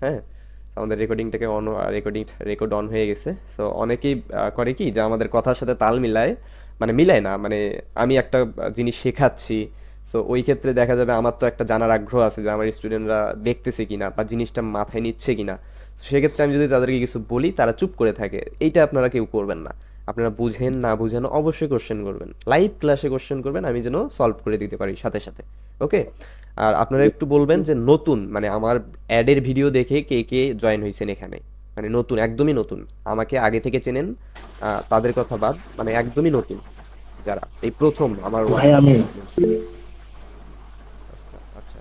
হ্যাঁ, আমাদের রেকর্ডিংটাকে record on হয়ে গেছে। সো অনেকেই করে কি যে আমাদের কথার সাথে তাল মিলায়, মানে মিলায় না, মানে আমি একটা জিনিস শেখাচ্ছি, সো ওই ক্ষেত্রে দেখা যাবে আমার তো একটা জানার আগ্রহ আছে যে আমার স্টুডেন্টরা দেখতেছে কিনা বা জিনিসটা মাথায় নিচ্ছে কিনা। তো সেক্ষেত্রে আমি যদি তাদেরকে কিছু বলি তারা চুপ করে থাকে, এইটা আপনারা কেউ করবেন না। আপনারা বুঝেন না বুঝেন অবশ্যই কোশ্চেন করবেন, লাইভ ক্লাসে কোশ্চেন করবেন, আমি যেন সলভ করে দিতে পারি সাথে সাথে। ওকে। আর আপনারা একটু বলবেন যে নতুন, মানে আমার অ্যাডের ভিডিও দেখে কে কে জয়েন হয়েছেন এখানে, মানে নতুন, একদমই নতুন, আমাকে আগে থেকে চেনেন, তাদের কথা বাদ, মানে একদমই নতুন যারা এই প্রথম আমার ভাই আমি দেখছেন। আচ্ছা আচ্ছা,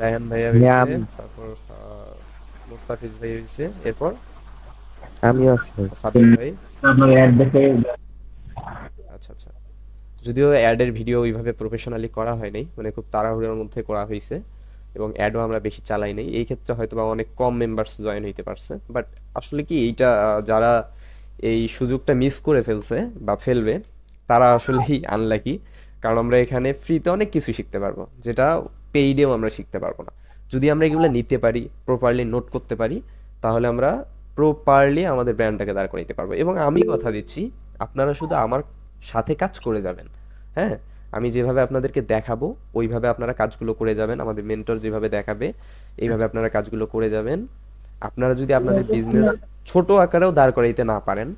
রায়হান ভাইয়া হ্যাঁ হয়েছে, তারপর মুস্তাফিজ ভাই হয়েছে, এরপর আমিও আছি ভাই। সাব্বির ভাই। আপনার অ্যাড দেখে আচ্ছা আচ্ছা, যদিও অ্যাডের ভিডিও ওইভাবে প্রফেশনালি করা হয় নাই, মানে খুব তাড়াহুড়োর মধ্যে করা হয়েছে, এবং অ্যাডও আমরা বেশি চালাই নাই, এই ক্ষেত্রে হয়তো বা অনেক কম মেম্বার্স জয়েন হইতে পারছে। বাট আসলে কি এইটা যারা এই সুযোগটা মিস করে ফেলছে বা ফেলবে, তারা আসলেই আনলাকি। কারণ আমরা এখানে ফ্রিতে অনেক কিছু শিখতে পারবো, যেটা পেইডেও আমরা শিখতে পারবো না। যদি আমরা এগুলো নিতে পারি, প্রপারলি নোট করতে পারি, তাহলে আমরা প্রপারলি আমাদের ব্র্যান্ডটাকে দাঁড় করাইতে পারবো। এবং আমি কথা দিচ্ছি, আপনারা শুধু আমার সাথে কাজ করে যাবেন। হ্যাঁ, আমি যেভাবে আপনাদেরকে দেখাবো ওইভাবে আপনারা কাজগুলো করে যাবেন, আমাদের মেন্টর যেভাবে দেখাবে এইভাবে আপনারা কাজগুলো করে যাবেন। আপনারা যদি আপনাদের বিজনেস ছোট আকারেও দাঁড় করাইতে না পারেন,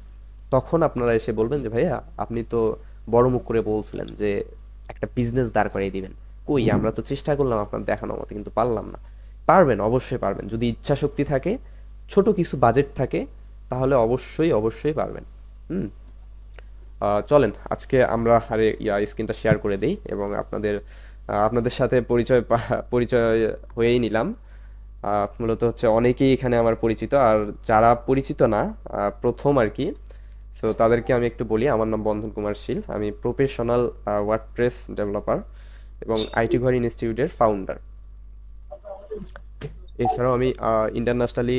তখন আপনারা এসে বলবেন যে ভাইয়া আপনি তো বড় মুখ করে বলছিলেন যে একটা বিজনেস দাঁড় করিয়ে দিবেন, কই আমরা তো চেষ্টা করলাম আপনার দেখানোর মতো কিন্তু পারলাম না। পারবেন, অবশ্যই পারবেন, যদি ইচ্ছা শক্তি থাকে, ছোট কিছু বাজেট থাকে, তাহলে অবশ্যই অবশ্যই পারবেন। হুম। চলেন আজকে আমরা আরে স্ক্রিনটা শেয়ার করে দেই, এবং আপনাদের সাথে পরিচয় হয়েই নিলাম। মূলত হচ্ছে অনেকেই এখানে আমার পরিচিত, আর যারা পরিচিত না, প্রথম আর কি, সো তাদেরকে আমি একটু বলি। আমার নাম বন্ধন কুমার শীল, আমি প্রফেশনাল ওয়ার্ডপ্রেস ডেভেলপার এবং আইটি ঘর ইনস্টিটিউটের ফাউন্ডার। এছাড়াও আমি ইন্টারন্যাশনালি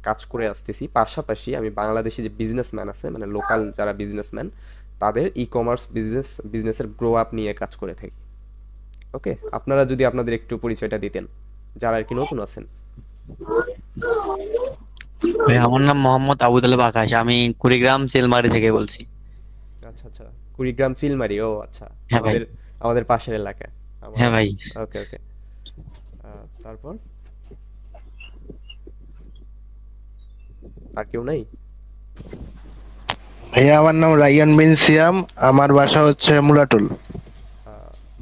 কাজ করে আসতেছি, পাশাপাশি আমি বাংলাদেশি যে বিজনেসম্যান আছে, মানে লোকাল যারা বিজনেসম্যান, তাদের ই কমার্স বিজনেসের গ্রো আপ নিয়ে কাজ করে থাকি। ওকে, আপনারা যদি আপনাদের একটু পরিচয়টা দিতেন, যারা আর কি নতুন আছেন। ভাই আমার নাম মোহাম্মদ আবুদ আল আকাশ, আমি কুড়িগ্রাম চিলমারি থেকে বলছি। আচ্ছা আচ্ছা, কুড়িগ্রাম চিলমারি, ও আচ্ছা, হ্যাঁ ভাই। আমাদের আমাদের পাশের এলাকায় আমার। হ্যাঁ ভাই। ওকে ওকে। তারপর আর কেউ নাই? ভাইয়া আমার নাম রাইয়ান বিন সিয়াম, আমার বাসা হচ্ছে মুলাটুল।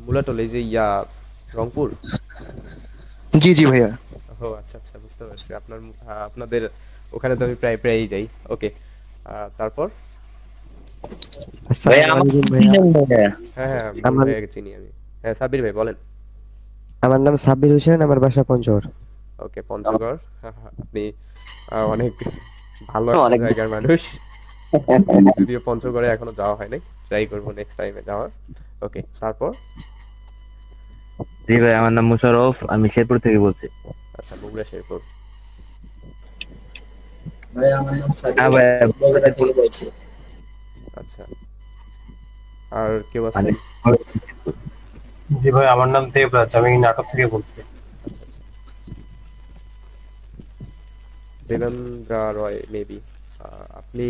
মুলাটল, এই যে রংপুর। জি জি ভাইয়া। ও আচ্ছা আচ্ছা, বুঝতে পারছি, আপনাদের ওখানে তো আমি প্রায় প্রায়ই যাই। ওকে। তারপর ভাই আসসালামু আমার আলাইকুম নাম ভাইয়া। হ্যাঁ সুজন ভাইয়া। হ্যাঁ, বড় আমার ভাইয়াকে চিনি আমি। হ্যাঁ, সাব্বির ভাই বলেন। আমার নাম সাব্বির হোসেন, আমার বাসা পঞ্চগড়। ওকে, পঞ্চগড়। আপনি অনেক ভালো একটা অনেক জায়গার মানুষ। যদিও পঞ্চগড়ে এখনো যাওয়া হয় নাই, ট্রাই করবো নেক্সট টাইমে যাওয়ার। ওকে, তারপর জি ভাই, আমার নাম মুশারফ, আমি শেরপুর থেকে বলছি। আচ্ছা, বগুড়া শেরপুর। ভাই আমার নাম হ্যাঁ সাজিদ, ভাই। বগুড়া থেকে বলছি। আচ্ছা, আর কেউ মানে আছেন? জি ভাই, আমার নাম দেবরাজ, আমি নাটক থেকে বলছি। আচ্ছা আচ্ছা, দেবেন্দ্র রয় মেবি। আপনি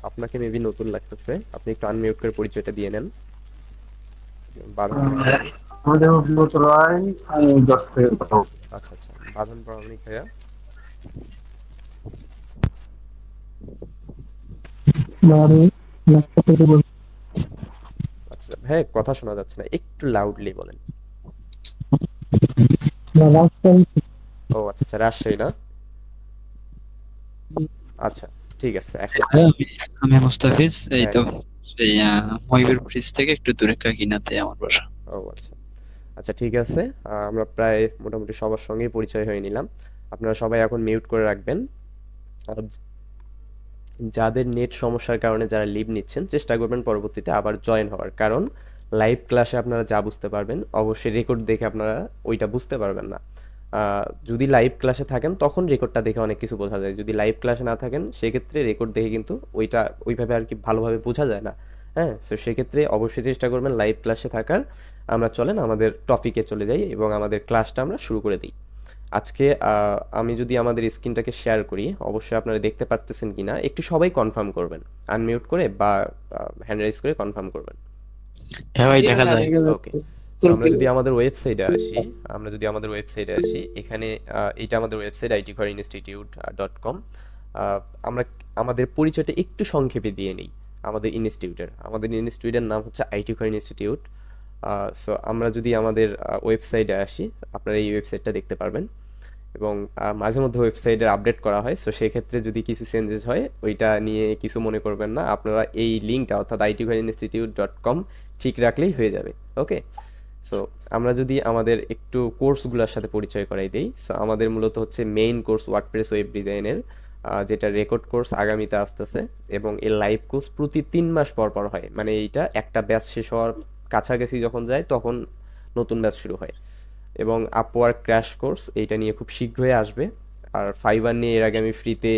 আপনাকে মেবি নতুন লাগতেছে, আপনি একটু আনমিউট করে পরিচয়টা দিয়ে নেন। বাঁধন প্রামাণিক। আমাদের অভিমত রায়, আমি দশ থেকে কথা বলছি। আচ্ছা আচ্ছা, বাঁধন প্রামাণিক ভাইয়া। আচ্ছা হ্যাঁ, কথা শোনা যাচ্ছে না, একটু লাউডলি বলেন। ও আচ্ছা আচ্ছা, রাজশাহী না? আচ্ছা, ঠিক আছে, এখন হ্যালো, আমি মুস্তাফিজ, এই হ্যাঁ তো হ্যাঁ। সেই মহিবুর ব্রিজ থেকে একটু দূরে কাকিনাতে আমার বাসা। ও আচ্ছা আচ্ছা, ঠিক আছে। আমরা প্রায় মোটামুটি সবার সঙ্গেই পরিচয় হয়ে নিলাম। আপনারা সবাই এখন মিউট করে রাখবেন। আর যাদের নেট সমস্যার কারণে যারা লিভ নিচ্ছেন, চেষ্টা করবেন পরবর্তীতে আবার জয়েন হওয়ার, কারণ লাইভ ক্লাসে আপনারা যা বুঝতে পারবেন অবশ্যই রেকর্ড দেখে আপনারা ওইটা বুঝতে পারবেন না। যদি লাইভ ক্লাসে থাকেন তখন রেকর্ডটা দেখে অনেক কিছু বোঝা যায়, যদি লাইভ ক্লাসে না থাকেন সেক্ষেত্রে রেকর্ড দেখে কিন্তু ওইটা ওইভাবে আর কি ভালোভাবে বোঝা যায় না। হ্যাঁ, তো সেক্ষেত্রে অবশ্যই চেষ্টা করবেন লাইভ ক্লাসে থাকার। আমরা চলেন আমাদের টপিকে চলে যাই এবং আমাদের ক্লাসটা আমরা শুরু করে দিই। আজকে আমি যদি আমাদের স্ক্রিনটাকে শেয়ার করি, অবশ্যই আপনারা দেখতে পারতেছেন কিনা একটু সবাই কনফার্ম করবেন, আনমিউট করে বা হ্যান্ড রাইজ করে কনফার্ম করবেন। হ্যাঁ ভাই, দেখা যায়। ওকে, সো আমরা যদি আমাদের ওয়েবসাইটে আসি, এখানে এটা আমাদের ওয়েবসাইট itcorinstitute.com। আমরা আমাদের পরিচয়টা একটু সংক্ষেপে দিয়ে নিই। আমাদের ইনস্টিটিউটের নাম হচ্ছে আইটি করিন ইনস্টিটিউট। সো আমরা যদি আমাদের ওয়েবসাইটে আসি, আপনারা এই ওয়েবসাইটটা দেখতে পারবেন এবং মাঝে মধ্যে ওয়েবসাইটের আপডেট করা হয়। সো সেক্ষেত্রে যদি কিছু চেঞ্জেস হয়, ওইটা নিয়ে কিছু মনে করবেন না। আপনারা এই লিঙ্কটা অর্থাৎ itcorinstitute.com ঠিক রাখলেই হয়ে যাবে। ওকে, সো আমরা যদি আমাদের একটু কোর্সগুলোর সাথে পরিচয় করাই দিই। সো আমাদের মূলত হচ্ছে মেইন কোর্স ওয়ার্ডপ্রেস ওয়েব ডিজাইনের, যেটা রেকর্ড কোর্স আগামীতে আসতেছে, এবং এর লাইভ কোর্স প্রতি 3 মাস পর পর হয়। মানে এইটা একটা ব্যাচ শেষ হওয়ার কাছাকাছি যখন যায় তখন নতুন ব্যাচ শুরু হয়। এবং আপওয়ার্ক ক্র্যাশ কোর্স এইটা নিয়ে খুব শীঘ্রই আসবে। আর ফাইবার নিয়ে এর আগে আমি ফ্রিতে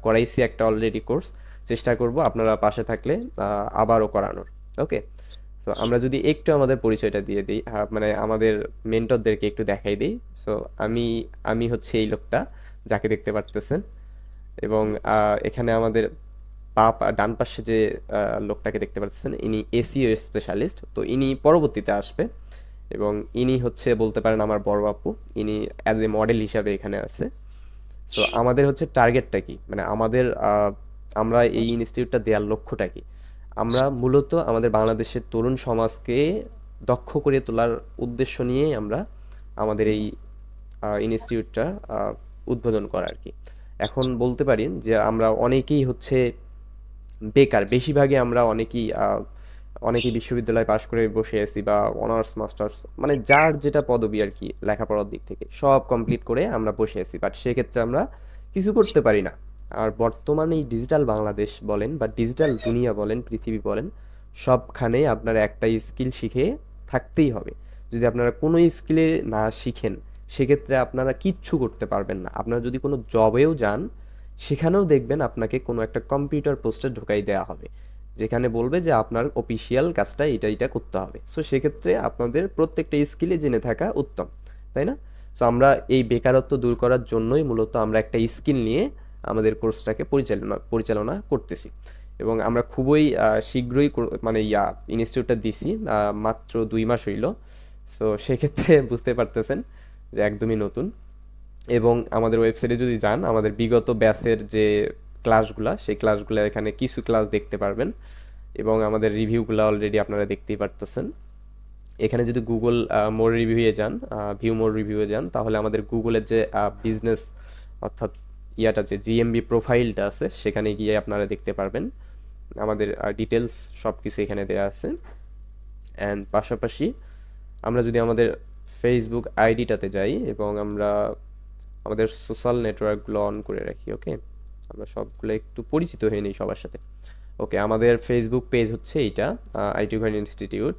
করাইছি একটা অলরেডি কোর্স, চেষ্টা করব আপনারা পাশে থাকলে আবারও করানোর। ওকে, সো আমরা যদি একটু আমাদের পরিচয়টা দিয়ে দিই, মানে আমাদের মেন্টরদেরকে একটু দেখাই দিই। সো আমি হচ্ছে এই লোকটা যাকে দেখতে পারতেছেন, এবং এখানে আমাদের ডান পাশে যে লোকটাকে দেখতে পাচ্ছেন, ইনি এসইও স্পেশালিস্ট। তো ইনি পরবর্তীতে আসবে, এবং ইনি হচ্ছে বলতে পারেন আমার বড় আপু। ইনি অ্যাজ এ মডেল হিসাবে এখানে আছে। সো আমাদের হচ্ছে টার্গেটটা কি, মানে আমরা এই ইনস্টিটিউটটা দেওয়ার লক্ষ্যটা কি? আমরা মূলত আমাদের বাংলাদেশের তরুণ সমাজকে দক্ষ করে তোলার উদ্দেশ্য নিয়ে আমরা আমাদের এই ইনস্টিটিউটটা উদ্বোধন করা আর কি। এখন বলতে পারি যে আমরা অনেকেই হচ্ছে বেকার, বেশিরভাগই আমরা অনেকেই বিশ্ববিদ্যালয় পাশ করে বসে আছি, বা অনার্স মাস্টার্স মানে যার যেটা পদবি আর কি লেখাপড়ার দিক থেকে সব কমপ্লিট করে আমরা বসে আছি, বাট সেক্ষেত্রে আমরা কিছু করতে পারি না। আর বর্তমানে এই ডিজিটাল বাংলাদেশ বলেন বা ডিজিটাল দুনিয়া বলেন, পৃথিবী বলেন, সবখানে আপনারা একটা স্কিল শিখে থাকতেই হবে। যদি আপনারা কোনো স্কিলে না শিখেন, সেক্ষেত্রে আপনারা কিচ্ছু করতে পারবেন না। আপনারা যদি কোনো জবেও যান, সেখানেও দেখবেন আপনাকে কোনো একটা কম্পিউটার পোস্টে ঢোকাই দেওয়া হবে, যেখানে বলবে যে আপনার অফিসিয়াল কাজটা এটা করতে হবে। সো সেক্ষেত্রে আপনাদের প্রত্যেকটা স্কিলে জেনে থাকা উত্তম, তাই না? সো আমরা এই বেকারত্ব দূর করার জন্যই মূলত আমরা একটা স্কিল নিয়ে আমাদের কোর্সটাকে পরিচালনা করতেছি, এবং আমরা খুবই শীঘ্রই মানে ইনস্টিটিউটটা দিছি, মাত্র 2 মাস হইল। সো সেক্ষেত্রে বুঝতে পারতেছেন যে একদমই নতুন। এবং আমাদের ওয়েবসাইটে যদি যান, আমাদের বিগত ব্যাচের যে ক্লাসগুলা, সেই ক্লাসগুলো এখানে কিছু ক্লাস দেখতে পারবেন, এবং আমাদের রিভিউগুলো অলরেডি আপনারা দেখতেই পারতেছেন। এখানে যদি গুগল মোর রিভিউয়ে যান, ভিউ মোর রিভিউয়ে যান, তাহলে আমাদের গুগলের যে বিজনেস অর্থাৎ যে জিএমবি প্রোফাইলটা আছে, সেখানে গিয়ে আপনারা দেখতে পারবেন আমাদের ডিটেলস সব কিছু এখানে দেওয়া আছে। অ্যান্ড পাশাপাশি আমরা যদি আমাদের ফেসবুক আইডিটাতে যাই এবং আমরা আমাদের সোশ্যাল নেটওয়ার্কগুলো অন করে রাখি, ওকে, আমরা সবগুলো একটু পরিচিত হয়ে নিই সবার সাথে। ওকে, আমাদের ফেসবুক পেজ হচ্ছে এইটা, আইটি করিন ইনস্টিটিউট,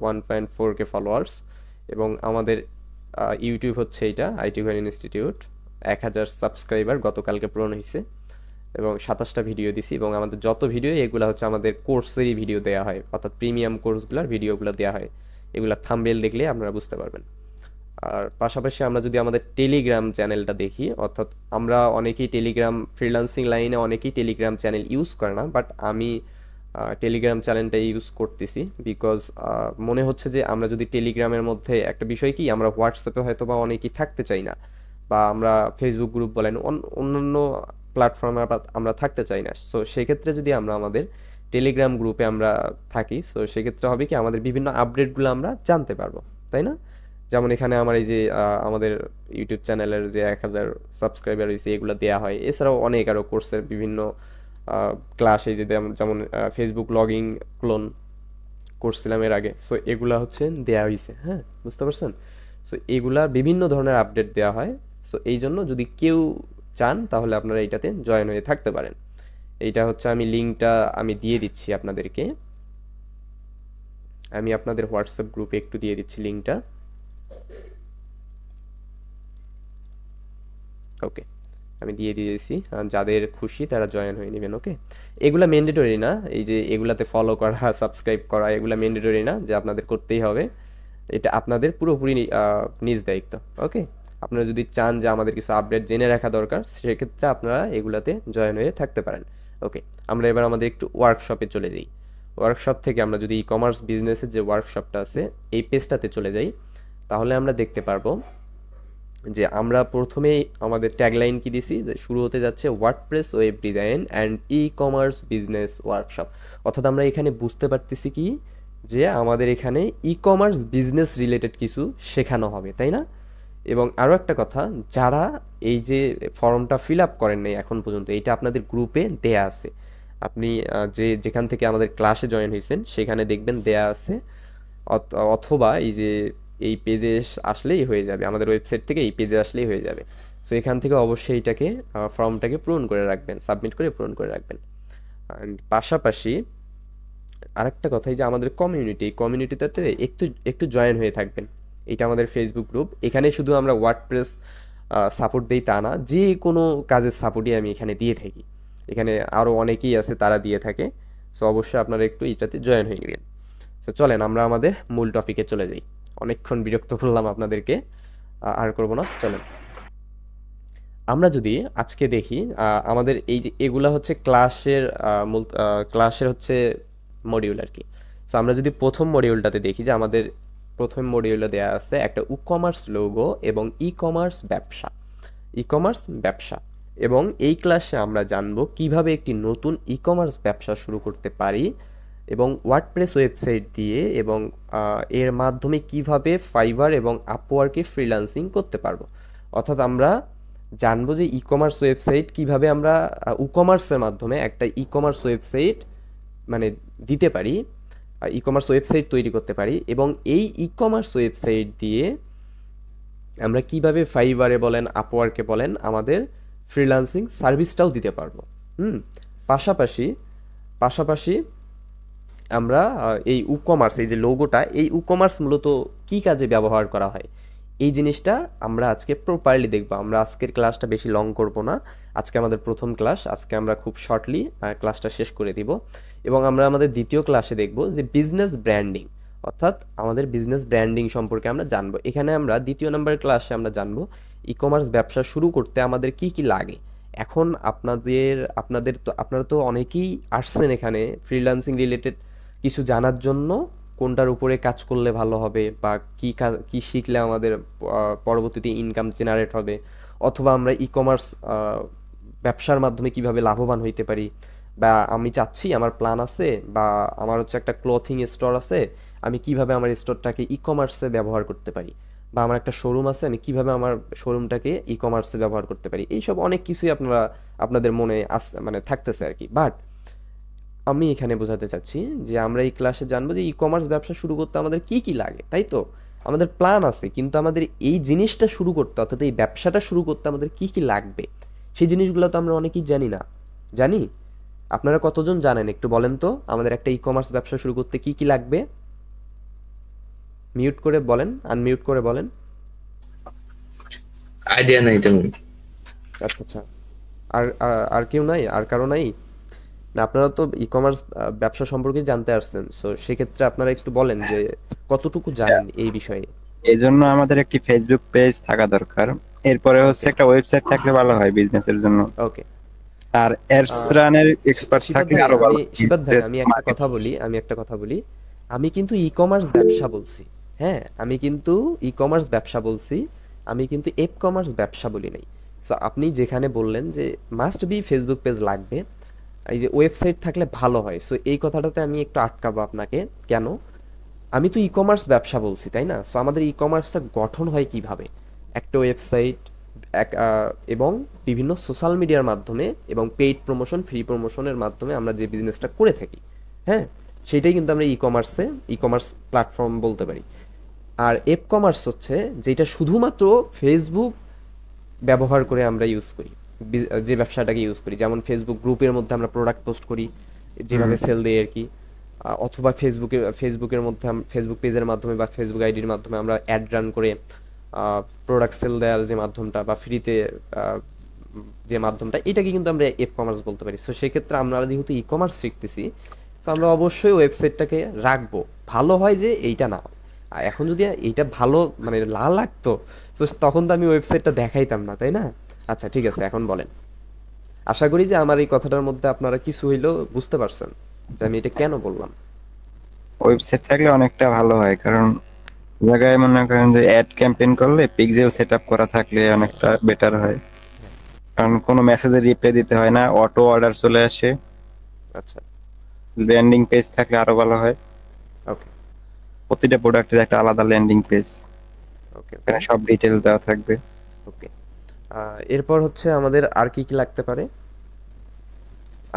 1.4K ফলোয়ার্স। এবং আমাদের ইউটিউব হচ্ছে এইটা, আইটি করিন ইনস্টিটিউট, 1000 সাবস্ক্রাইবার গতকালকে পূরণ হয়েছে, এবং 27টা ভিডিও দিছি। এবং আমাদের যত ভিডিও, এগুলো হচ্ছে আমাদের কোর্সেরই ভিডিও দেওয়া হয়, অর্থাৎ প্রিমিয়াম কোর্সগুলোর ভিডিওগুলো দেওয়া হয়। এগুলা থাম্বনেল দেখলে আপনারা বুঝতে পারবেন। আর পাশাপাশি আমরা যদি আমাদের টেলিগ্রাম চ্যানেলটা দেখি, অর্থাৎ আমরা অনেকেই টেলিগ্রাম ফ্রিল্যান্সিং লাইনে অনেকেই টেলিগ্রাম চ্যানেল ইউজ করে না, বাট আমি টেলিগ্রাম চ্যানেলটা ইউজ করতেছি বিকজ মনে হচ্ছে যে আমরা যদি টেলিগ্রামের মধ্যে একটা বিষয় কি, আমরা হোয়াটসঅ্যাপে হয়তো বা অনেকেই থাকতে চাই না, বা আমরা ফেসবুক গ্রুপ বলেন অন্যান্য প্ল্যাটফর্মে আমরা থাকতে চাই না। সো সেক্ষেত্রে যদি আমরা আমাদের টেলিগ্রাম গ্রুপে আমরা থাকি, সো সেক্ষেত্রে হবে কি, আমাদের বিভিন্ন আপডেটগুলো আমরা জানতে পারবো, তাই না? যেমন এখানে আমার এই যে আমাদের ইউটিউব চ্যানেলের যে 1000 সাবস্ক্রাইবার হয়েছে, এগুলো দেওয়া হয়। এছাড়াও অনেক আরও কোর্সের বিভিন্ন ক্লাস, এই যে যেমন ফেসবুক লগইন ক্লোন করছিলাম এর আগে, সো এগুলা হচ্ছে দেওয়া হয়েছে। হ্যাঁ, বুঝতে পারছেন? সো এগুলা বিভিন্ন ধরনের আপডেট দেওয়া হয়। সো এই জন্য যদি কেউ চান, তাহলে আপনারা এইটাতে জয়েন হয়ে থাকতে পারেন। এইটা হচ্ছে আমি লিঙ্কটা আমি দিয়ে দিচ্ছি আপনাদেরকে, আমি আপনাদের হোয়াটসঅ্যাপ গ্রুপে একটু দিয়ে দিচ্ছি লিঙ্কটা। ওকে, আমি দিয়ে দিয়েছি, যাদের খুশি তারা জয়েন হয়ে নেবেন। ওকে, এগুলা ম্যান্ডেটরি না, এই যে এগুলাতে ফলো করা, সাবস্ক্রাইব করা, এগুলা ম্যান্ডেটরি না যে আপনাদের করতেই হবে। এটা আপনাদের পুরোপুরি নিজ দায়িত্ব। ওকে, আপনারা যদি চান যে আমাদের কিছু আপডেট জেনে রাখা দরকার, সেক্ষেত্রে আপনারা এগুলাতে জয়েন হয়ে থাকতে পারেন। ওকে, আমরা এবার আমাদের একটু ওয়ার্কশপে চলে যাই। ওয়ার্কশপ থেকে আমরা যদি ই কমার্স বিজনেসের যে ওয়ার্কশপটা আছে এই পেজটাতে চলে যাই, তাহলে আমরা দেখতে পারবো যে আমরা প্রথমেই আমাদের ট্যাগলাইন কি দিছি, যে শুরু হতে যাচ্ছে WordPress web design and e commerce business workshop. অর্থাৎ আমরা এখানে বুঝতে পারতেছি কি, যে আমাদের এখানে ই কমার্স বিজনেস রিলেটেড কিছু শেখানো হবে, তাই না? এবং আরও একটা কথা, যারা এই যে ফর্মটা ফিল আপ করেন নাই এখন পর্যন্ত, এইটা আপনাদের গ্রুপে দেয়া আছে। আপনি যেখান থেকে আমাদের ক্লাসে জয়েন হয়েছেন সেখানে দেখবেন দেয়া আছে, অথবা এই যে এই পেজে আসলেই হয়ে যাবে, আমাদের ওয়েবসাইট থেকে এই পেজে আসলেই হয়ে যাবে। সো এখান থেকে অবশ্যই এটাকে ফর্মটাকে পূরণ করে রাখবেন, সাবমিট করে পূরণ করে রাখবেন। অ্যান্ড পাশাপাশি আরেকটা কথা, এই যে আমাদের কমিউনিটিতে একটু একটু জয়েন হয়ে থাকবেন। এটা আমাদের ফেসবুক গ্রুপ, এখানে শুধু আমরা ওয়ার্ডপ্রেস সাপোর্ট দিই তা না, যে কোনো কাজের সাপোর্টই আমি এখানে দিয়ে থাকি। এখানে আরও অনেকেই আছে তারা দিয়ে থাকে। সো অবশ্যই আপনারা একটু এটাতে জয়েন হয়ে গেলেন। সো চলেন আমরা আমাদের মূল টপিকে চলে যাই। অনেকক্ষণ বিরক্ত করলাম আপনাদেরকে, আর করব না, চলেন। আমরা যদি আজকে দেখি, আমাদের এই যে এগুলা হচ্ছে ক্লাসের হচ্ছে মডিউল আর কি। সো আমরা যদি প্রথম মডিউলটাতে দেখি, যে আমাদের প্রথম মডিউলে দেওয়া আছে একটা ই কমার্স লোগো এবং ই কমার্স ব্যবসা। এবং এই ক্লাসে আমরা জানবো কিভাবে একটি নতুন ই কমার্স ব্যবসা শুরু করতে পারি, এবং ওয়ার্ডপ্রেস ওয়েবসাইট দিয়ে, এবং এর মাধ্যমে কিভাবে ফাইবার এবং আপওয়ার্কে ফ্রিল্যান্সিং করতে পারবো। অর্থাৎ আমরা জানবো যে ই কমার্স ওয়েবসাইট কিভাবে আমরা ই কমার্সের মাধ্যমে একটা ই কমার্স ওয়েবসাইট মানে দিতে পারি, ই কমার্স ওয়েবসাইট তৈরি করতে পারি, এবং এই ই কমার্স ওয়েবসাইট দিয়ে আমরা কিভাবে ফাইবারে বলেন, আপওয়ার্কে বলেন, আমাদের ফ্রিল্যান্সিং সার্ভিসটাও দিতে পারবো। পাশাপাশি আমরা এই ই কমার্স, এই যে লোগোটা, এই ই কমার্স মূলত কী কাজে ব্যবহার করা হয়, এই জিনিসটা আমরা আজকে প্রপারলি দেখব। আমরা আজকের ক্লাসটা বেশি লং করব না, আজকে আমাদের প্রথম ক্লাস, আজকে আমরা খুব শর্টলি ক্লাসটা শেষ করে দিব। এবং আমরা আমাদের দ্বিতীয় ক্লাসে দেখব যে বিজনেস ব্র্যান্ডিং, অর্থাৎ আমাদের বিজনেস ব্র্যান্ডিং সম্পর্কে আমরা জানবো। এখানে আমরা দ্বিতীয় নম্বরের ক্লাসে আমরা জানবো ই কমার্স ব্যবসা শুরু করতে আমাদের কি কি লাগে। এখন আপনারা তো অনেকেই আসছেন এখানে ফ্রিল্যান্সিং রিলেটেড কিছু জানার জন্য, কোনটার উপরে কাজ করলে ভালো হবে, বা কি শিখলে আমাদের পরবর্তীতে ইনকাম জেনারেট হবে, অথবা আমরা ই কমার্স ব্যবসার মাধ্যমে কিভাবে লাভবান হইতে পারি, বা আমি চাচ্ছি, আমার প্ল্যান আছে, বা আমার হচ্ছে একটা ক্লথিং স্টোর আছে, আমি কিভাবে আমার স্টোরটাকে ই কমার্সে ব্যবহার করতে পারি, বা আমার একটা শোরুম আছে, আমি কিভাবে আমার শোরুমটাকে ই কমার্সে ব্যবহার করতে পারি। এইসব অনেক কিছুই আপনাদের মনে মানে থাকতেছে আর কি। বাট আমি এখানে বোঝাতে চাচ্ছি যে আমরা এই ক্লাসে জানবো যে ই কমার্স ব্যবসা শুরু করতে আমাদের কি কি লাগে, তাই তো? আমাদের প্ল্যান আছে, কিন্তু আমাদের এই জিনিসটা শুরু করতে, অর্থাৎ এই ব্যবসাটা শুরু করতে আমাদের কি কি লাগবে, সেই জিনিসগুলো তো আমরা অনেকেই জানি না। জানি? আপনারা কতজন জানেন একটু বলেন তো, আমাদের একটা ই কমার্স ব্যবসা শুরু করতে কি কি লাগবে? মিউট করে বলেন, আনমিউট করে বলেন। আইডিয়া নাই তেমন। আচ্ছা, আর কেউ নাই, আর কারো নাই? না, আপনারা তো ই কমার্স ব্যবসা সম্পর্কে জানতে আসছেন, সো সেক্ষেত্রে আপনারা একটু বলেন যে কতটুকু জানেন এই বিষয়ে। এই জন্য আমাদের একটি ফেসবুক পেজ থাকা দরকার, এরপরে হচ্ছে একটা ওয়েবসাইট থাকলে ভালো হয় বিজনেসের জন্য। ওকে, আর অ্যাডস রানের এক্সপার্ট থাকলে আরো ভালো। শিবাদ ভাই, আমি একটা কথা বলি, আমি কিন্তু ই কমার্স ব্যবসা বলছি, হ্যাঁ, আমি কিন্তু ই কমার্স ব্যবসা বলছি, আমি কিন্তু এপ কমার্স ব্যবসা বলি নাই। সো আপনি যেখানে বললেন যে মাস্ট বি ফেসবুক পেজ লাগবে, এই যে ওয়েবসাইট থাকলে ভালো হয়, সো এই কথাটাতে আমি একটু আটকাবো আপনাকে। কেন? আমি তো ই কমার্স ব্যবসা বলছি, তাই না? সো আমাদের ই কমার্সটা গঠন হয় কিভাবে, একটা ওয়েবসাইট এবং বিভিন্ন সোশ্যাল মিডিয়ার মাধ্যমে এবং পেইড প্রমোশন, ফ্রি প্রমোশনের মাধ্যমে আমরা যে বিজনেসটা করে থাকি, হ্যাঁ, সেটাই কিন্তু আমরা ই কমার্স প্ল্যাটফর্ম বলতে পারি। আর এপ কমার্স হচ্ছে যেটা শুধুমাত্র ফেসবুক ব্যবহার করে আমরা ইউজ করি, যে ব্যবসাটাকে ইউজ করি, যেমন ফেসবুক গ্রুপের মধ্যে আমরা প্রোডাক্ট পোস্ট করি, যেভাবে সেল দেই আর কি, অথবা ফেসবুকের মধ্যে ফেসবুক পেজের মাধ্যমে বা ফেসবুক আইডির মাধ্যমে আমরা অ্যাড রান করে প্রোডাক্ট সেল দেওয়ার যে মাধ্যমটা, বা ফ্রিতে যে মাধ্যমটা, এটাকে কিন্তু আমরা এপ কমার্স বলতে পারি। সো সেক্ষেত্রে আমরা যেহেতু ই কমার্স শিখতেছি, তো আমরা অবশ্যই ওয়েবসাইটটাকে রাখবো। ভালো হয় যে এইটা না হয়, আর এখন যদি এইটা ভালো মানে লাল লাগতো, তো তখন তো আমি ওয়েবসাইটটা দেখাইতাম না, তাই না? আচ্ছা ঠিক আছে, এখন বলেন। আশা করি যে আমার এই কথাটার মধ্যে আপনারা কিছু হইলেও বুঝতে পারছেন যে আমি এটা কেন বললাম। ওয়েবসাইট থাকলে অনেকটা ভালো হয়, কারণ জায়গায় মনে করেন যে অ্যাড ক্যাম্পেইন করলে পিক্সেল সেটআপ করা থাকলে অনেকটা বেটার হয়, কারণ কোনো মেসেজের রিপ্লাই দিতে হয় না, অটো অর্ডার চলে আসে। আচ্ছা ল্যান্ডিং পেজ থাকলে আরো ভালো হয়, ওকে প্রতিটা প্রোডাক্টের একটা আলাদা ল্যান্ডিং পেজ, ওকে এখানে সব ডিটেইলস দেওয়া থাকবে। ওকে। এরপর হচ্ছে আমাদের আর কি কি লাগতে পারে?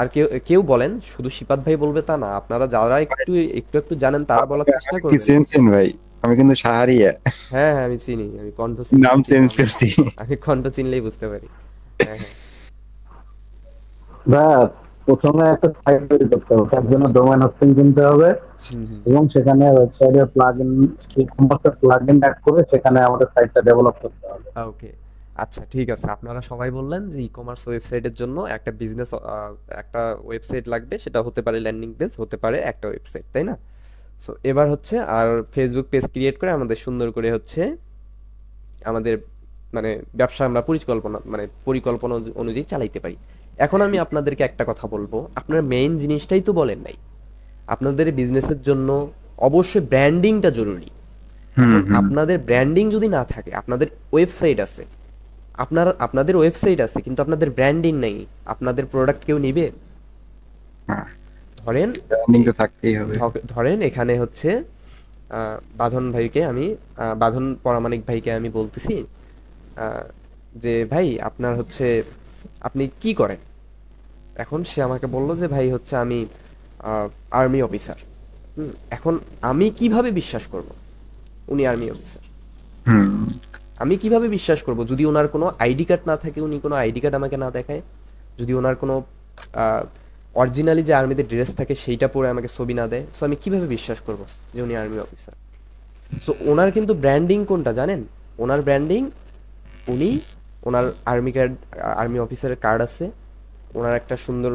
আর কেউ কেউ বলেন, শুধু শিপাত ভাই বলবে তা না, আপনারা যারা একটু একটু একটু জানেন তারা বলার চেষ্টা কি করবেন। চিনছেন ভাই? আমি কিন্তু সাহারিয়া, হ্যাঁ হ্যাঁ, আমি চিনি, আমি কণ্ঠ চিনি, নাম চেঞ্জ করছি। আমি কণ্ঠ চিনলেই বুঝতে পারি। হ্যাঁ হ্যাঁ ভাইয়া, প্রথমে একটা সাইট তৈরি করতে হবে, তার জন্য ডোমেইন হোস্টিং কিনতে হবে হুম হুম এবং সেখানে ওয়েবসাইটের প্লাগইন, ই-কমার্সের প্লাগইন অ্যাড করে সেখানে আমাদের সাইটটা ডেভেলপ করতে হবে। ওকে। আচ্ছা ঠিক আছে, আপনারা সবাই বললেন যে ই কমার্স ওয়েবসাইটের জন্য একটা বিজনেস, একটা ওয়েবসাইট লাগবে, সেটা হতে পারে ল্যান্ডিং পেজ, হতে পারে একটা ওয়েবসাইট, তাই না? সো এবার হচ্ছে আর ফেসবুক পেজ ক্রিয়েট করে আমাদের সুন্দর করে হচ্ছে আমাদের মানে ব্যবসা আমরা পরিকল্পনা অনুযায়ী চালাইতে পারি। এখন আমি আপনাদেরকে একটা কথা বলবো, আপনার মেইন জিনিসটাই তো বলেন নাই। আপনাদের বিজনেসের জন্য অবশ্যই ব্র্যান্ডিংটা জরুরি। এখন আপনাদের ব্র্যান্ডিং যদি না থাকে, আপনাদের ওয়েবসাইট আছে, আপনাদের ওয়েবসাইট আছে কিন্তু আপনাদের ব্র্যান্ডিং নেই, আপনাদের প্রোডাক্ট কেউ নিবে? ধরেন ব্র্যান্ডিং তো থাকতেই হবে। ধরেন এখানে হচ্ছে বাঁধন ভাইকে আমি বাঁধন পরামানিক ভাইকে আমি বলতেছি যে ভাই আপনার হচ্ছে আপনি কি করেন? এখন সে আমাকে বলল যে ভাই হচ্ছে আমি আর্মি অফিসার। এখন আমি কিভাবে বিশ্বাস করব উনি আর্মি অফিসার? হুম, আমি কিভাবে বিশ্বাস করব যদি ওনার কোনো আইডি কার্ড না থাকে, উনি কোনো আইডি কার্ড আমাকে না দেখায়, যদি ওনার কোনো অরিজিনালি যে আর্মিতে ড্রেস থাকে সেইটা পরে আমাকে ছবি না দেয়? সো আমি কিভাবে বিশ্বাস করব যে উনি আর্মি অফিসার? সো ওনার কিন্তু ব্র্যান্ডিং কোনটা জানেন? ওনার ব্র্যান্ডিং, উনি ওনার আর্মি কার্ড, আর্মি অফিসারের কার্ড আছে, ওনার একটা সুন্দর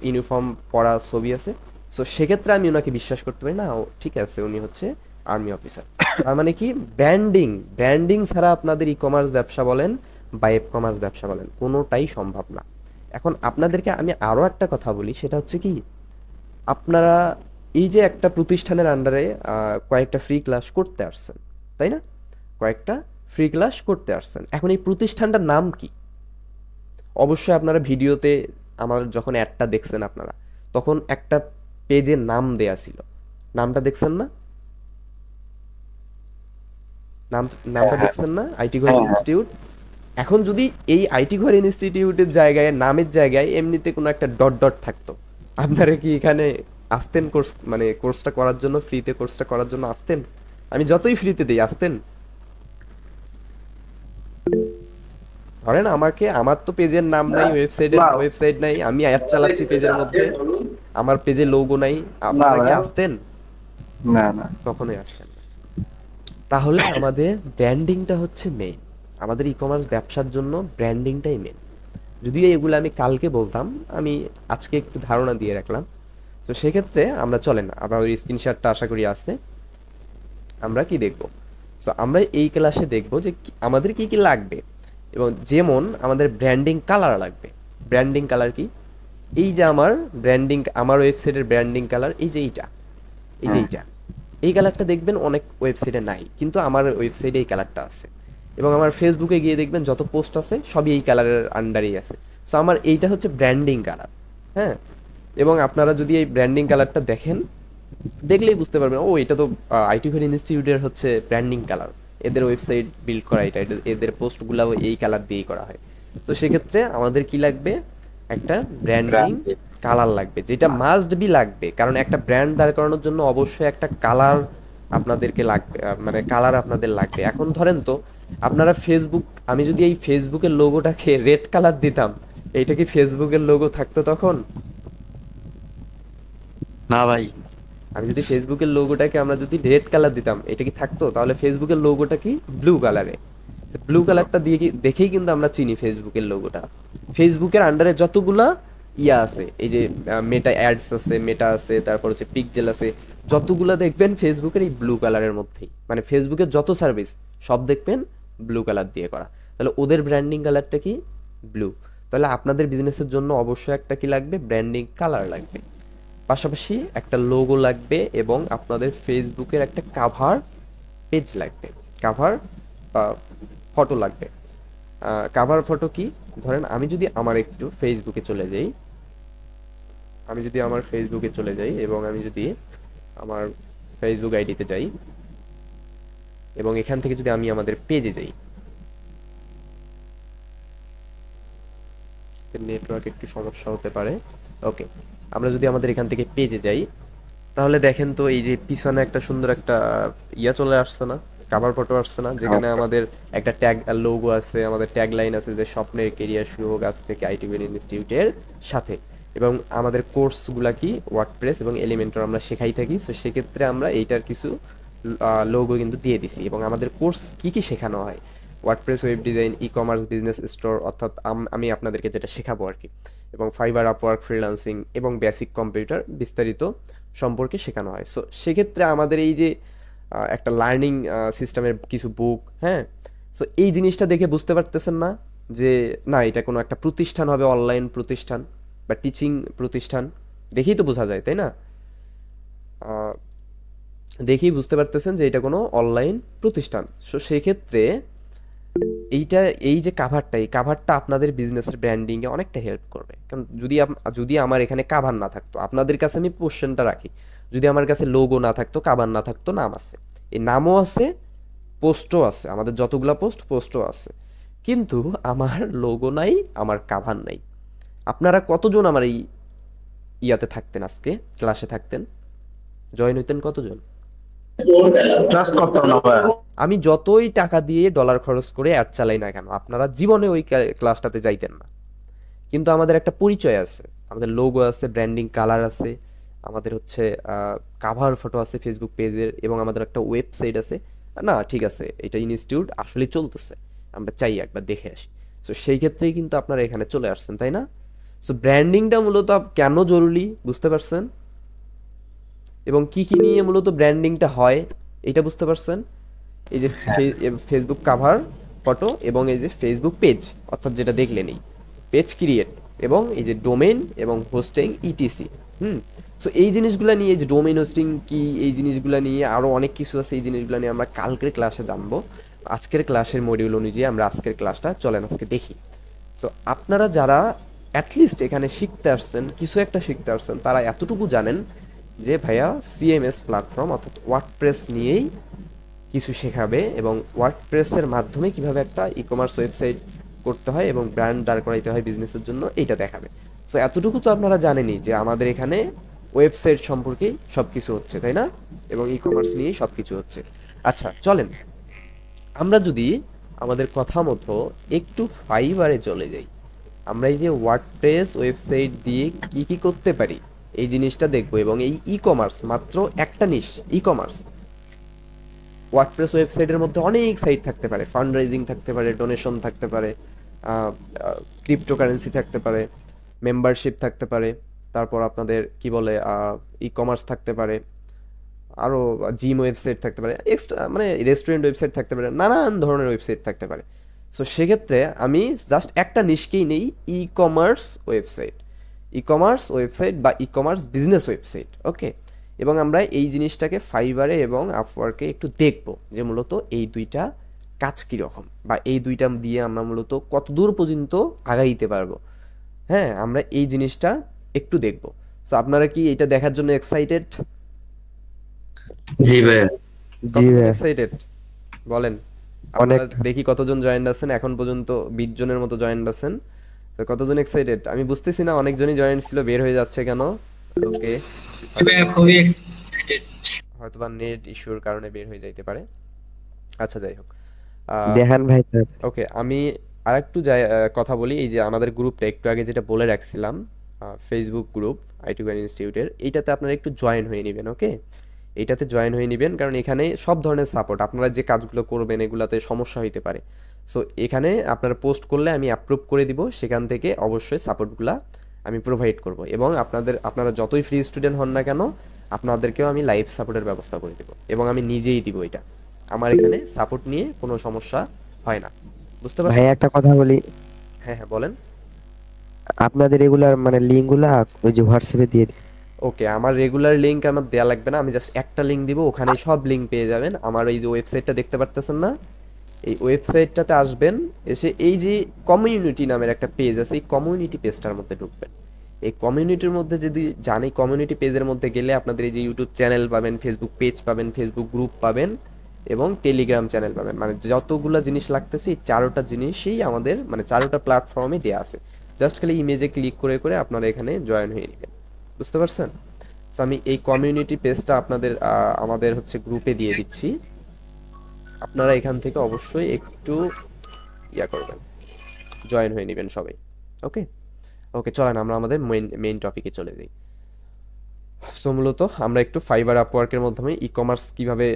ইউনিফর্ম পরা ছবি আছে। সো সেক্ষেত্রে আমি ওনাকে বিশ্বাস করতে পারি না, ও ঠিক আছে উনি হচ্ছে আর্মি অফিসার। তার মানে কি, ব্র্যান্ডিং, ব্র্যান্ডিং ছাড়া আপনাদের ই কমার্স ব্যবসা বলেন বা এফ কমার্স ব্যবসা বলেন কোনোটাই সম্ভব না। এখন আপনাদেরকে আমি আরও একটা কথা বলি, সেটা হচ্ছে কি, আপনারা এই যে একটা প্রতিষ্ঠানের আন্ডারে কয়েকটা ফ্রি ক্লাস করতে আসছেন, তাই না? কয়েকটা ফ্রি ক্লাস করতে আসছেন, এখন এই প্রতিষ্ঠানটার নাম কি? অবশ্যই আপনারা ভিডিওতে আমার যখন অ্যাডটা দেখছেন আপনারা, তখন একটা পেজের নাম দেয়া ছিল, নামটা দেখছেন না? নামটা দেখছেন না? আইটি ঘর ইনস্টিটিউট। এখন যদি এই আইটি ঘর ইনস্টিটিউটের জায়গায়, নামের জায়গায় এমনিতে কোনো একটা ডট ডট থাকতো, আপনারা কি এখানে আসতেন কোর্সটা করার জন্য, ফ্রিতে কোর্সটা করার জন্য আসতেন? আমি যতই ফ্রিতে দিই, আসতেন? ধরেন আমার তো পেজের নাম নাই, ওয়েবসাইট নাই, আমি অ্যাড চালাচ্ছি পেজের মধ্যে, আমার পেজে লোগো নাই, আপনারা কি আসতেন? না না, কখনোই আসতেন না। তাহলে আমাদের ব্র্যান্ডিংটা হচ্ছে মেইন, আমাদের ই কমার্স ব্যবসার জন্য ব্র্যান্ডিংটাই মেইন। যদিও এগুলো আমি কালকে বলতাম, আমি আজকে একটু ধারণা দিয়ে রাখলাম। তো সেক্ষেত্রে আমরা চলেন আবার ওই স্ক্রিনশটটা আশা করি আসছে, আমরা কি দেখব? সো আমরা এই ক্লাসে দেখব যে আমাদের কি কি লাগবে, এবং যেমন আমাদের ব্র্যান্ডিং কালার লাগবে। ব্র্যান্ডিং কালার কি? এই যে আমার ব্র্যান্ডিং, আমার ওয়েবসাইটের ব্র্যান্ডিং কালার এই যে এইটা, এই কালারটা দেখবেন অনেক ওয়েবসাইটে নাই, কিন্তু আমার ওয়েবসাইটে এই কালারটা আছে। এবং আমার ফেসবুকে গিয়ে দেখবেন যত পোস্ট আছে সবই এই কালারের আন্ডারেই আছে। সো আমার এইটা হচ্ছে ব্র্যান্ডিং কালার, হ্যাঁ। এবং আপনারা যদি এই ব্র্যান্ডিং কালারটা দেখেন, দেখলেই বুঝতে পারবেন, ও এটা তো আইটি ঘর ইনস্টিটিউটের হচ্ছে ব্র্যান্ডিং কালার, এদের ওয়েবসাইট বিল্ড করা এটা, এদের পোস্টগুলো এই কালার দিয়েই করা হয়। তো সেক্ষেত্রে আমাদের কি লাগবে? একটা ব্র্যান্ডিং কালার লাগবে, যেটা মাস্ট বি লাগবে, কারণ একটা ব্র্যান্ড দাঁড় করানোর জন্য অবশ্যই একটা কালার আপনাদেরকে লাগবে, কালার আপনাদের লাগবে। এখন ধরেন তো আপনারা ফেসবুক, আমি যদি এই ফেসবুকের লোগোটাকে রেড কালার দিতাম, এইটা কি ফেসবুকের লোগো থাকতো তখন? না ভাই। আমি যদি ফেসবুকের লোগোটাকে আমরা যদি রেড কালার দিতাম, এটা কি থাকতো? তাহলে ফেসবুকের লোগোটা কি ব্লু কালারে, ব্লু কালারটা দিয়ে দেখেই কিন্তু আমরা চিনি ফেসবুকের লোগোটা। ফেসবুকের আন্ডারে যতগুলা ইয়া আছে, এই যে মেটা অ্যাডস আছে, মেটা আছে, তারপর হচ্ছে পিকজেল আছে, যতগুলা দেখবেন ফেসবুকের এই ব্লু কালারের মধ্যেই, মানে ফেসবুকের যত সার্ভিস সব দেখবেন ব্লু কালার দিয়ে করা। তাহলে ওদের ব্র্যান্ডিং কালারটা কি? ব্লু। তাহলে আপনাদের বিজনেসের জন্য অবশ্যই একটা কি লাগবে? ব্র্যান্ডিং কালার লাগবে, পাশাপাশি একটা লোগো লাগবে, এবং আপনাদের ফেসবুকের একটা কাভার পেজ লাগবে, কাভার ফটো লাগবে। কাভার ফটো কি? ধরেন আমি যদি আমার একটু ফেসবুকে চলে যাই, এবং আমি যদি আমার ফেসবুক আইডিতে যাই, এবং এখান থেকে যদি আমি আমাদের পেজে যাই, নেটওয়ার্ক একটু সমস্যা হতে পারে। ওকে, আমরা যদি আমাদের এখান থেকে পেজে যাই, তাহলে দেখেন তো এই যে পিছনে একটা সুন্দর একটা ইয়া চলে আসছে না, কাভার ফটো আসছে না, যেখানে আমাদের একটা ট্যাগ লোগো আছে, আমাদের ট্যাগ লাইন আছে যে স্বপ্নের কেরিয়ার শুরু হোক আজ থেকে আইটি ইনস্টিটিউটের সাথে, এবং আমাদের কোর্সগুলা কি ওয়ার্ডপ্রেস এবং এলিমেন্টর আমরা শেখাই থাকি। সো সেক্ষেত্রে আমরা এইটার কিছু লোগো কিন্তু দিয়ে দিছি, এবং আমাদের কোর্স কি কি শেখানো হয়, WordPress, web design, e commerce, business store, অর্থাৎ আমি আপনাদেরকে যেটা শেখাবো আর কি, এবং ফাইবার, আপওয়ার্ক, ফ্রিল্যান্সিং এবং বেসিক কম্পিউটার বিস্তারিত সম্পর্কে শেখানো হয়। সো সেক্ষেত্রে আমাদের এই যে একটা লার্নিং সিস্টেমের কিছু বুক, হ্যাঁ, সো এই জিনিসটা দেখে বুঝতে পারতেছেন না যে না এটা কোনো একটা প্রতিষ্ঠান হবে, অনলাইন প্রতিষ্ঠান বা টিচিং প্রতিষ্ঠান, দেখেই তো বোঝা যায়, তাই না? দেখেই বুঝতে পারতেছেন যে এটা কোনো অনলাইন প্রতিষ্ঠান। সো সেক্ষেত্রে এই যে কাভারটা, এই কাভারটা আপনাদের বিজনেসের ব্র্যান্ডিংয়ে অনেকটা হেল্প করবে। কারণ যদি আমার এখানে কাভার না থাকতো, আপনাদের কাছে আমি কোশ্চেনটা রাখি, যদি আমার কাছে লোগো না থাকতো, কাভার না থাকতো, নাম আছে, এই নামও আছে, পোস্টও আছে, আমাদের যতগুলা পোস্টও আছে, কিন্তু আমার লোগো নাই, আমার কাভার নাই, আপনারা কতজন আমার এই ইয়াতে থাকতেন, আজকে ক্লাসে থাকতেন, জয়েন হইতেন কতজন? জাস্ট কত না ভাই? আমি যতই টাকা দিয়ে ডলার খরচ করে অ্যাড চালাই না কেন, আপনারা জীবনে ওই ক্লাসটাতে যাইতেন না। কিন্তু আমাদের একটা পরিচয় আছে, আমাদের লোগো আছে, ব্র্যান্ডিং কালার আছে, আমাদের হচ্ছে কাভার ফটো আছে ফেসবুক পেজের, এবং আমাদের একটা ওয়েবসাইট আছে। না ঠিক আছে, এটা ইনস্টিটিউট আসলে চলতেছে, আমরা চাই একবার দেখে আসি। সো সেই ক্ষেত্রেই কিন্তু আপনারা এখানে চলে আসছেন, তাই না? সো ব্র্যান্ডিংটা মূলত কেন জরুরি বুঝতে পারছেন, এবং কি কি নিয়ে মূলত ব্র্যান্ডিংটা হয় এটা বুঝতে পারছেন। এই যে ফেসবুক কাভার ফটো, এবং এই যে ফেসবুক পেজ, অর্থাৎ যেটা দেখলেনই পেজ ক্রিয়েট, এবং এই যে ডোমেইন এবং হোস্টিং ইটিসি। সো এই জিনিসগুলো নিয়ে, যে ডোমেইন হোস্টিং কি, এই জিনিসগুলো নিয়ে আরও অনেক কিছু আছে, এই জিনিসগুলো নিয়ে আমরা কালকের ক্লাসে জানবো। আজকের ক্লাসের মডিউল অনুযায়ী আমরা আজকের ক্লাসটা চলেন আজকে দেখি। সো আপনারা যারা অ্যাটলিস্ট এখানে শিখতে আসছেন, কিছু একটা শিখতে আসছেন, তারা এতটুকু জানেন যে ভাইয়া সিএমএস প্ল্যাটফর্ম অর্থাৎ ওয়ার্ডপ্রেস নিয়েই কিছু শেখাবে, এবং ওয়ার্ডপ্রেসের মাধ্যমে কিভাবে একটা ই কমার্স ওয়েবসাইট করতে হয় এবং ব্র্যান্ড দাঁড় করাইতে হয় বিজনেসের জন্য, এইটা দেখাবে। সো এতটুকু তো আপনারা জানেনই যে আমাদের এখানে ওয়েবসাইট সম্পর্কেই সব কিছু হচ্ছে, তাই না? এবং ই কমার্স নিয়েই সব কিছু হচ্ছে। আচ্ছা চলেন আমরা যদি আমাদের কথা মতো একটু ফাইবারে চলে যাই, আমরা এই যে ওয়ার্ডপ্রেস ওয়েবসাইট দিয়ে কি কি করতে পারি এই জিনিসটা দেখবো। এবং এই ই কমার্স মাত্র একটা নিশ, ই কমার্স। ওয়ার্ডপ্রেস ওয়েবসাইটের মধ্যে অনেক সাইট থাকতে পারে, ফান্ড রাইজিং থাকতে পারে, ডোনেশন থাকতে পারে, ক্রিপ্টোকারেন্সি থাকতে পারে, মেম্বারশিপ থাকতে পারে, তারপর আপনাদের কি বলে ই কমার্স থাকতে পারে, আরও জিম ওয়েবসাইট থাকতে পারে, এক্সট্রা মানে রেস্টুরেন্ট ওয়েবসাইট থাকতে পারে, নানান ধরনের ওয়েবসাইট থাকতে পারে। সো সেক্ষেত্রে আমি জাস্ট একটা নিশকেই নেই, e commerce website, e commerce website বা ই কমার্স বিজনেস ওয়েবসাইট। ওকে, এবং আমরা এই জিনিসটাকে ফাইবারে এবং আপওয়ার্কে একটু দেখব যে মূলত এই দুইটা কাজ কীরকম, বা এই দুইটা দিয়ে আমরা মূলত কত দূর পর্যন্ত আগাইতে পারবো। হ্যাঁ, আমরা এই জিনিসটা একটু দেখব। সো আপনারা কি এটা দেখার জন্য এক্সাইটেড? জি ভাই। এক্সাইটেড বলেন। অনেক। আপনারা দেখি কতজন জয়েন্ট আছেন, এখন পর্যন্ত 20 জনের মতো জয়েন্ট আছেন। তো কতজন এক্সাইটেড আমি বুঝতেছি না, অনেকজনই জয়েন্ট ছিল, বের হয়ে যাচ্ছে কেন? ওকে, খুবই এক্সাইটেড। হয়তোবা নেট ইস্যুর কারণে বের হয়ে যাইতে পারে। আচ্ছা যাই হোক, দেখান ভাই। ওকে, আমি আরেকটু কথা বলি। এই যে আমাদের গ্রুপটা একটু আগে যেটা বলে রাখছিলাম, ফেসবুক গ্রুপ আইটি ইনস্টিটিউটের, এইটাতে আপনারা একটু জয়েন হয়ে নেবেন। ওকে, এইটাতে জয়েন হয়ে নেবেন, কারণ এখানে সব ধরনের সাপোর্ট, আপনারা যে কাজগুলো করবেন এগুলাতে সমস্যা হইতে পারে। সো এখানে আপনারা পোস্ট করলে আমি অ্যাপ্রুভ করে দিব, সেখান থেকে অবশ্যই সাপোর্টগুলা আমি প্রোভাইড করব, এবং আপনারা যতই ফ্রি স্টুডেন্ট হন না কেন আপনাদেরকেও আমি লাইভ সাপোর্টের ব্যবস্থা করে দেবো, এবং আমি নিজেই দিব এটা। আমার এখানে সাপোর্ট নিয়ে কোনো সমস্যা হয় না, বুঝতে ভাই পারছেন? একটা কথা বলি, হ্যাঁ হ্যাঁ বলেন। আপনাদের এগুলার মানে লিঙ্ক গুলা ওই যে হোয়াটসঅ্যাপে দিয়ে দিন। ওকে, আমার রেগুলার লিঙ্ক আমার দেয়া লাগবে না, আমি জাস্ট একটা লিঙ্ক দিব, ওখানে সব লিঙ্ক পেয়ে যাবেন। আমার এই যে ওয়েবসাইটটা দেখতে পারতেছেন না, এই ওয়েবসাইটটাতে আসবেন, এসে এই যে কমিউনিটি নামের একটা পেজ আছে, এই কমিউনিটি পেজটার মধ্যে ঢুকবেন। এই কমিউনিটির মধ্যে যদি যান, এই কমিউনিটি পেজের মধ্যে গেলে আপনাদের এই যে ইউটিউব চ্যানেল পাবেন, ফেসবুক পেজ পাবেন, ফেসবুক গ্রুপ পাবেন, এবং টেলিগ্রাম চ্যানেল পাবেন। মানে যতগুলো জিনিস লাগতেছে এই চারোটা জিনিসই আমাদের মানে চারোটা প্ল্যাটফর্মে দেওয়া আছে। জাস্ট খালি ইমেজে ক্লিক করে করে আপনারা এখানে জয়েন হয়ে নেবেন, বুঝতে পারছেন? তো আমি এই কমিউনিটি পেজটা আপনাদের আমাদের হচ্ছে গ্রুপে দিয়ে দিচ্ছি, আপনারা এখান থেকে অবশ্যই একটু ইয়া করবেন, জয়েন হয়ে নেবেন সবাই। ওকে ওকে, চলেন আমরা আমাদের মেইন টপিকে চলে যাই। সো মূলত আমরা একটু ফাইবার আপওয়ার্কের মাধ্যমে ই কমার্স কীভাবে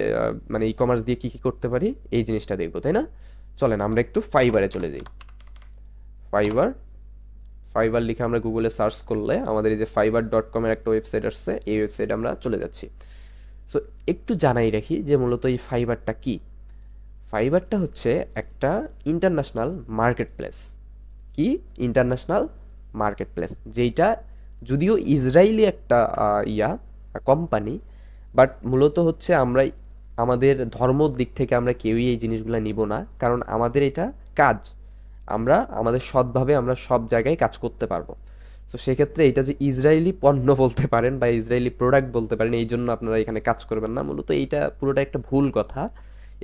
মানে ই কমার্স দিয়ে কী কী করতে পারি এই জিনিসটা দেখবো, তাই না? চলেন আমরা একটু ফাইবারে চলে যাই। ফাইবার লিখে আমরা গুগলে সার্চ করলে আমাদের এই যে fiverr.com এর একটা ওয়েবসাইট আসছে, এই ওয়েবসাইটে আমরা চলে যাচ্ছি। সো একটু জানাই রাখি যে মূলত এই ফাইবারটা কি। ফাইবারটা হচ্ছে একটা ইন্টারন্যাশনাল মার্কেট প্লেস। কি ইন্টারন্যাশনাল মার্কেট প্লেস, যেইটা যদিও ইসরায়েলি একটা কোম্পানি, বাট মূলত হচ্ছে আমরা আমাদের ধর্মর দিক থেকে আমরা কেউই এই জিনিসগুলো নিব না, কারণ আমাদের এটা কাজ, আমরা আমাদের সৎভাবে আমরা সব জায়গায় কাজ করতে পারবো। তো সেক্ষেত্রে এটা যে ইসরায়েলি পণ্য বলতে পারেন বা ইসরায়েলি প্রোডাক্ট বলতে পারেন, এই জন্য আপনারা এখানে কাজ করবেন না। মূলত এইটা পুরোটা একটা ভুল কথা।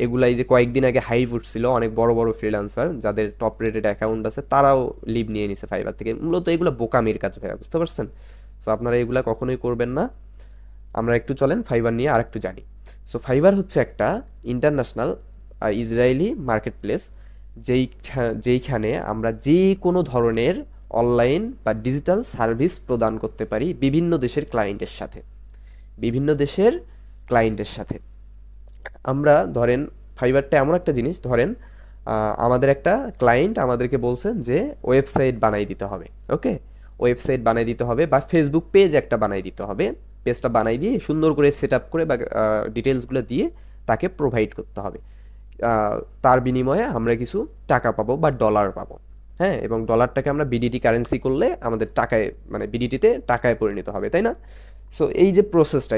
এগুলা এই যে কয়েকদিন আগে হাইপ উঠছিল, অনেক বড় বড় ফ্রিল্যান্সার যাদের টপ রেটেড অ্যাকাউন্ট আছে তারাও লিভ নিয়ে নিছে ফাইবার থেকে। মূলত এগুলো বোকামির কাজ ভাইয়া, বুঝতে পারছেন? সো আপনারা এগুলা কখনোই করবেন না। আমরা একটু চলেন ফাইবার নিয়ে আর একটু জানি। সো ফাইবার হচ্ছে একটা ইন্টারন্যাশনাল ইসরায়েলি মার্কেট প্লেস, যেইখানে আমরা যে কোনো ধরনের অনলাইন বা ডিজিটাল সার্ভিস প্রদান করতে পারি বিভিন্ন দেশের ক্লায়েন্টের সাথে। আমরা ধরেন ফাইবারটা এমন একটা জিনিস, ধরেন আমাদের একটা ক্লায়েন্ট আমাদেরকে বলছেন যে ওয়েবসাইট বানাই দিতে হবে। ওকে, ওয়েবসাইট বানাই দিতে হবে বা ফেসবুক পেজ একটা বানাই দিতে হবে। পেজটা বানাই দিয়ে সুন্দর করে সেট আপ করে বা ডিটেলসগুলো দিয়ে তাকে প্রোভাইড করতে হবে। তার বিনিময়ে আমরা কিছু টাকা পাবো বা ডলার পাবো। হ্যাঁ, এবং ডলারটাকে আমরা বিডিটি কারেন্সি করলে আমাদের টাকায় মানে বিডিটিতে টাকায় পরিণত হবে, তাই না? সো এই যে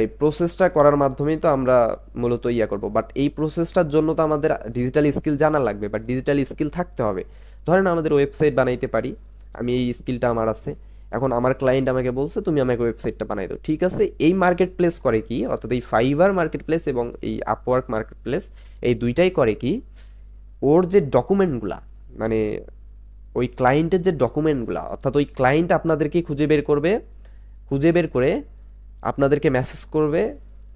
এই প্রসেসটা করার মাধ্যমেই তো আমরা মূলত করব। বাট এই প্রসেসটার জন্য তো আমাদের ডিজিটাল স্কিল জানা লাগবে বা ডিজিটাল স্কিল থাকতে হবে। ধরেন আমাদের ওয়েবসাইট বানাইতে পারি, আমি এই স্কিলটা আমার আছে। এখন আমার ক্লায়েন্ট আমাকে বলছে তুমি আমাকে ওয়েবসাইটটা বানাই দাও, ঠিক আছে। এই মার্কেট প্লেস করে কি, অর্থাৎ এই ফাইবার মার্কেট প্লেস এবং এই আপওয়ার্ক মার্কেট প্লেস এই দুইটাই করে কি, ওর যে ডকুমেন্টগুলা মানে ওই ক্লায়েন্টের যে ডকুমেন্টগুলা, অর্থাৎ ওই ক্লায়েন্ট আপনাদেরকে খুঁজে বের করে আপনাদেরকে মেসেজ করবে।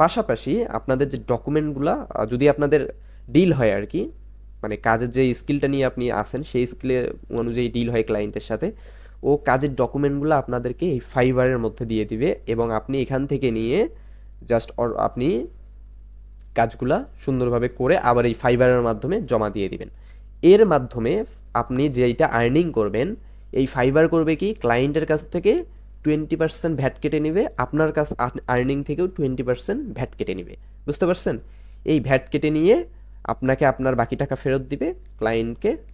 পাশাপাশি আপনাদের যে ডকুমেন্টগুলা যদি আপনাদের ডিল হয় আর কি, মানে কাজের যে স্কিলটা নিয়ে আপনি আসেন সেই স্কিলের অনুযায়ী ডিল হয় ক্লায়েন্টের সাথে, ও কাজের ডকুমেন্টগুলো আপনাদেরকে এই ফাইবারের মধ্যে দিয়ে দিবে এবং আপনি এখান থেকে নিয়ে জাস্ট আপনি কাজগুলা সুন্দরভাবে করে আবার এই ফাইবারের মাধ্যমে জমা দিয়ে দিবেন। এর মাধ্যমে আপনি যেইটা আর্নিং করবেন, এই ফাইবার করবে কি ক্লায়েন্টের কাছ থেকে 20% ভ্যাট কেটে নেবে, আপনার কাছ আর্নিং থেকেও 20% ভ্যাট কেটে নেবে, বুঝতে পারছেন? এই ভ্যাট কেটে নিয়ে আপনাকে আপনার বাকি টাকা ফেরত দিবে,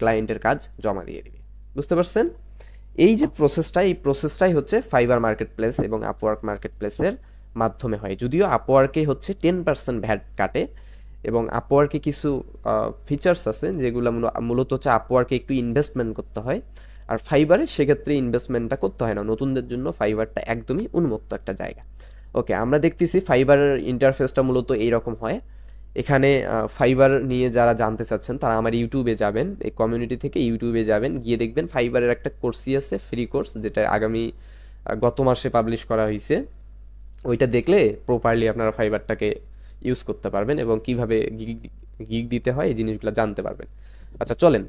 ক্লায়েন্টের কাজ জমা দিয়ে দিবে, বুঝতে পারছেন? এই যে এই প্রসেসটাই হচ্ছে ফাইবার মার্কেট প্লেস এবং আপওয়ার্ক মার্কেট প্লেসের মাধ্যমে হয়। যদিও আপওয়ার্কে হচ্ছে 10% ভ্যাট কাটে এবং আপওয়ার্কে কিছু ফিচার্স আছে যেগুলো মূলত হচ্ছে আপওয়ার্কে একটু ইনভেস্টমেন্ট করতে হয়, আর ফাইবারে সেক্ষেত্রে ইনভেস্টমেন্টটা করতে হয় না। নতুনদের জন্য ফাইবারটা একদমই উন্মুক্ত একটা জায়গা। ওকে, আমরা দেখতেছি ফাইবারের ইন্টারফেসটা মূলত এইরকম হয়। এখানে ফাইবার নিয়ে যারা জানতে চাচ্ছেন তারা আমার ইউটিউবে যাবেন, এই কমিউনিটি থেকে ইউটিউবে যাবেন, গিয়ে দেখবেন ফাইবারের একটা কোর্সই আছে, ফ্রি কোর্স, যেটা গত মাসে পাবলিশ করা হয়েছে। ওইটা দেখলে প্রপারলি আপনারা ফাইবারটাকে ইউজ করতে পারবেন এবং কিভাবে গিগ দিতে হয় এই জিনিসগুলো জানতে পারবেন। আচ্ছা চলেন,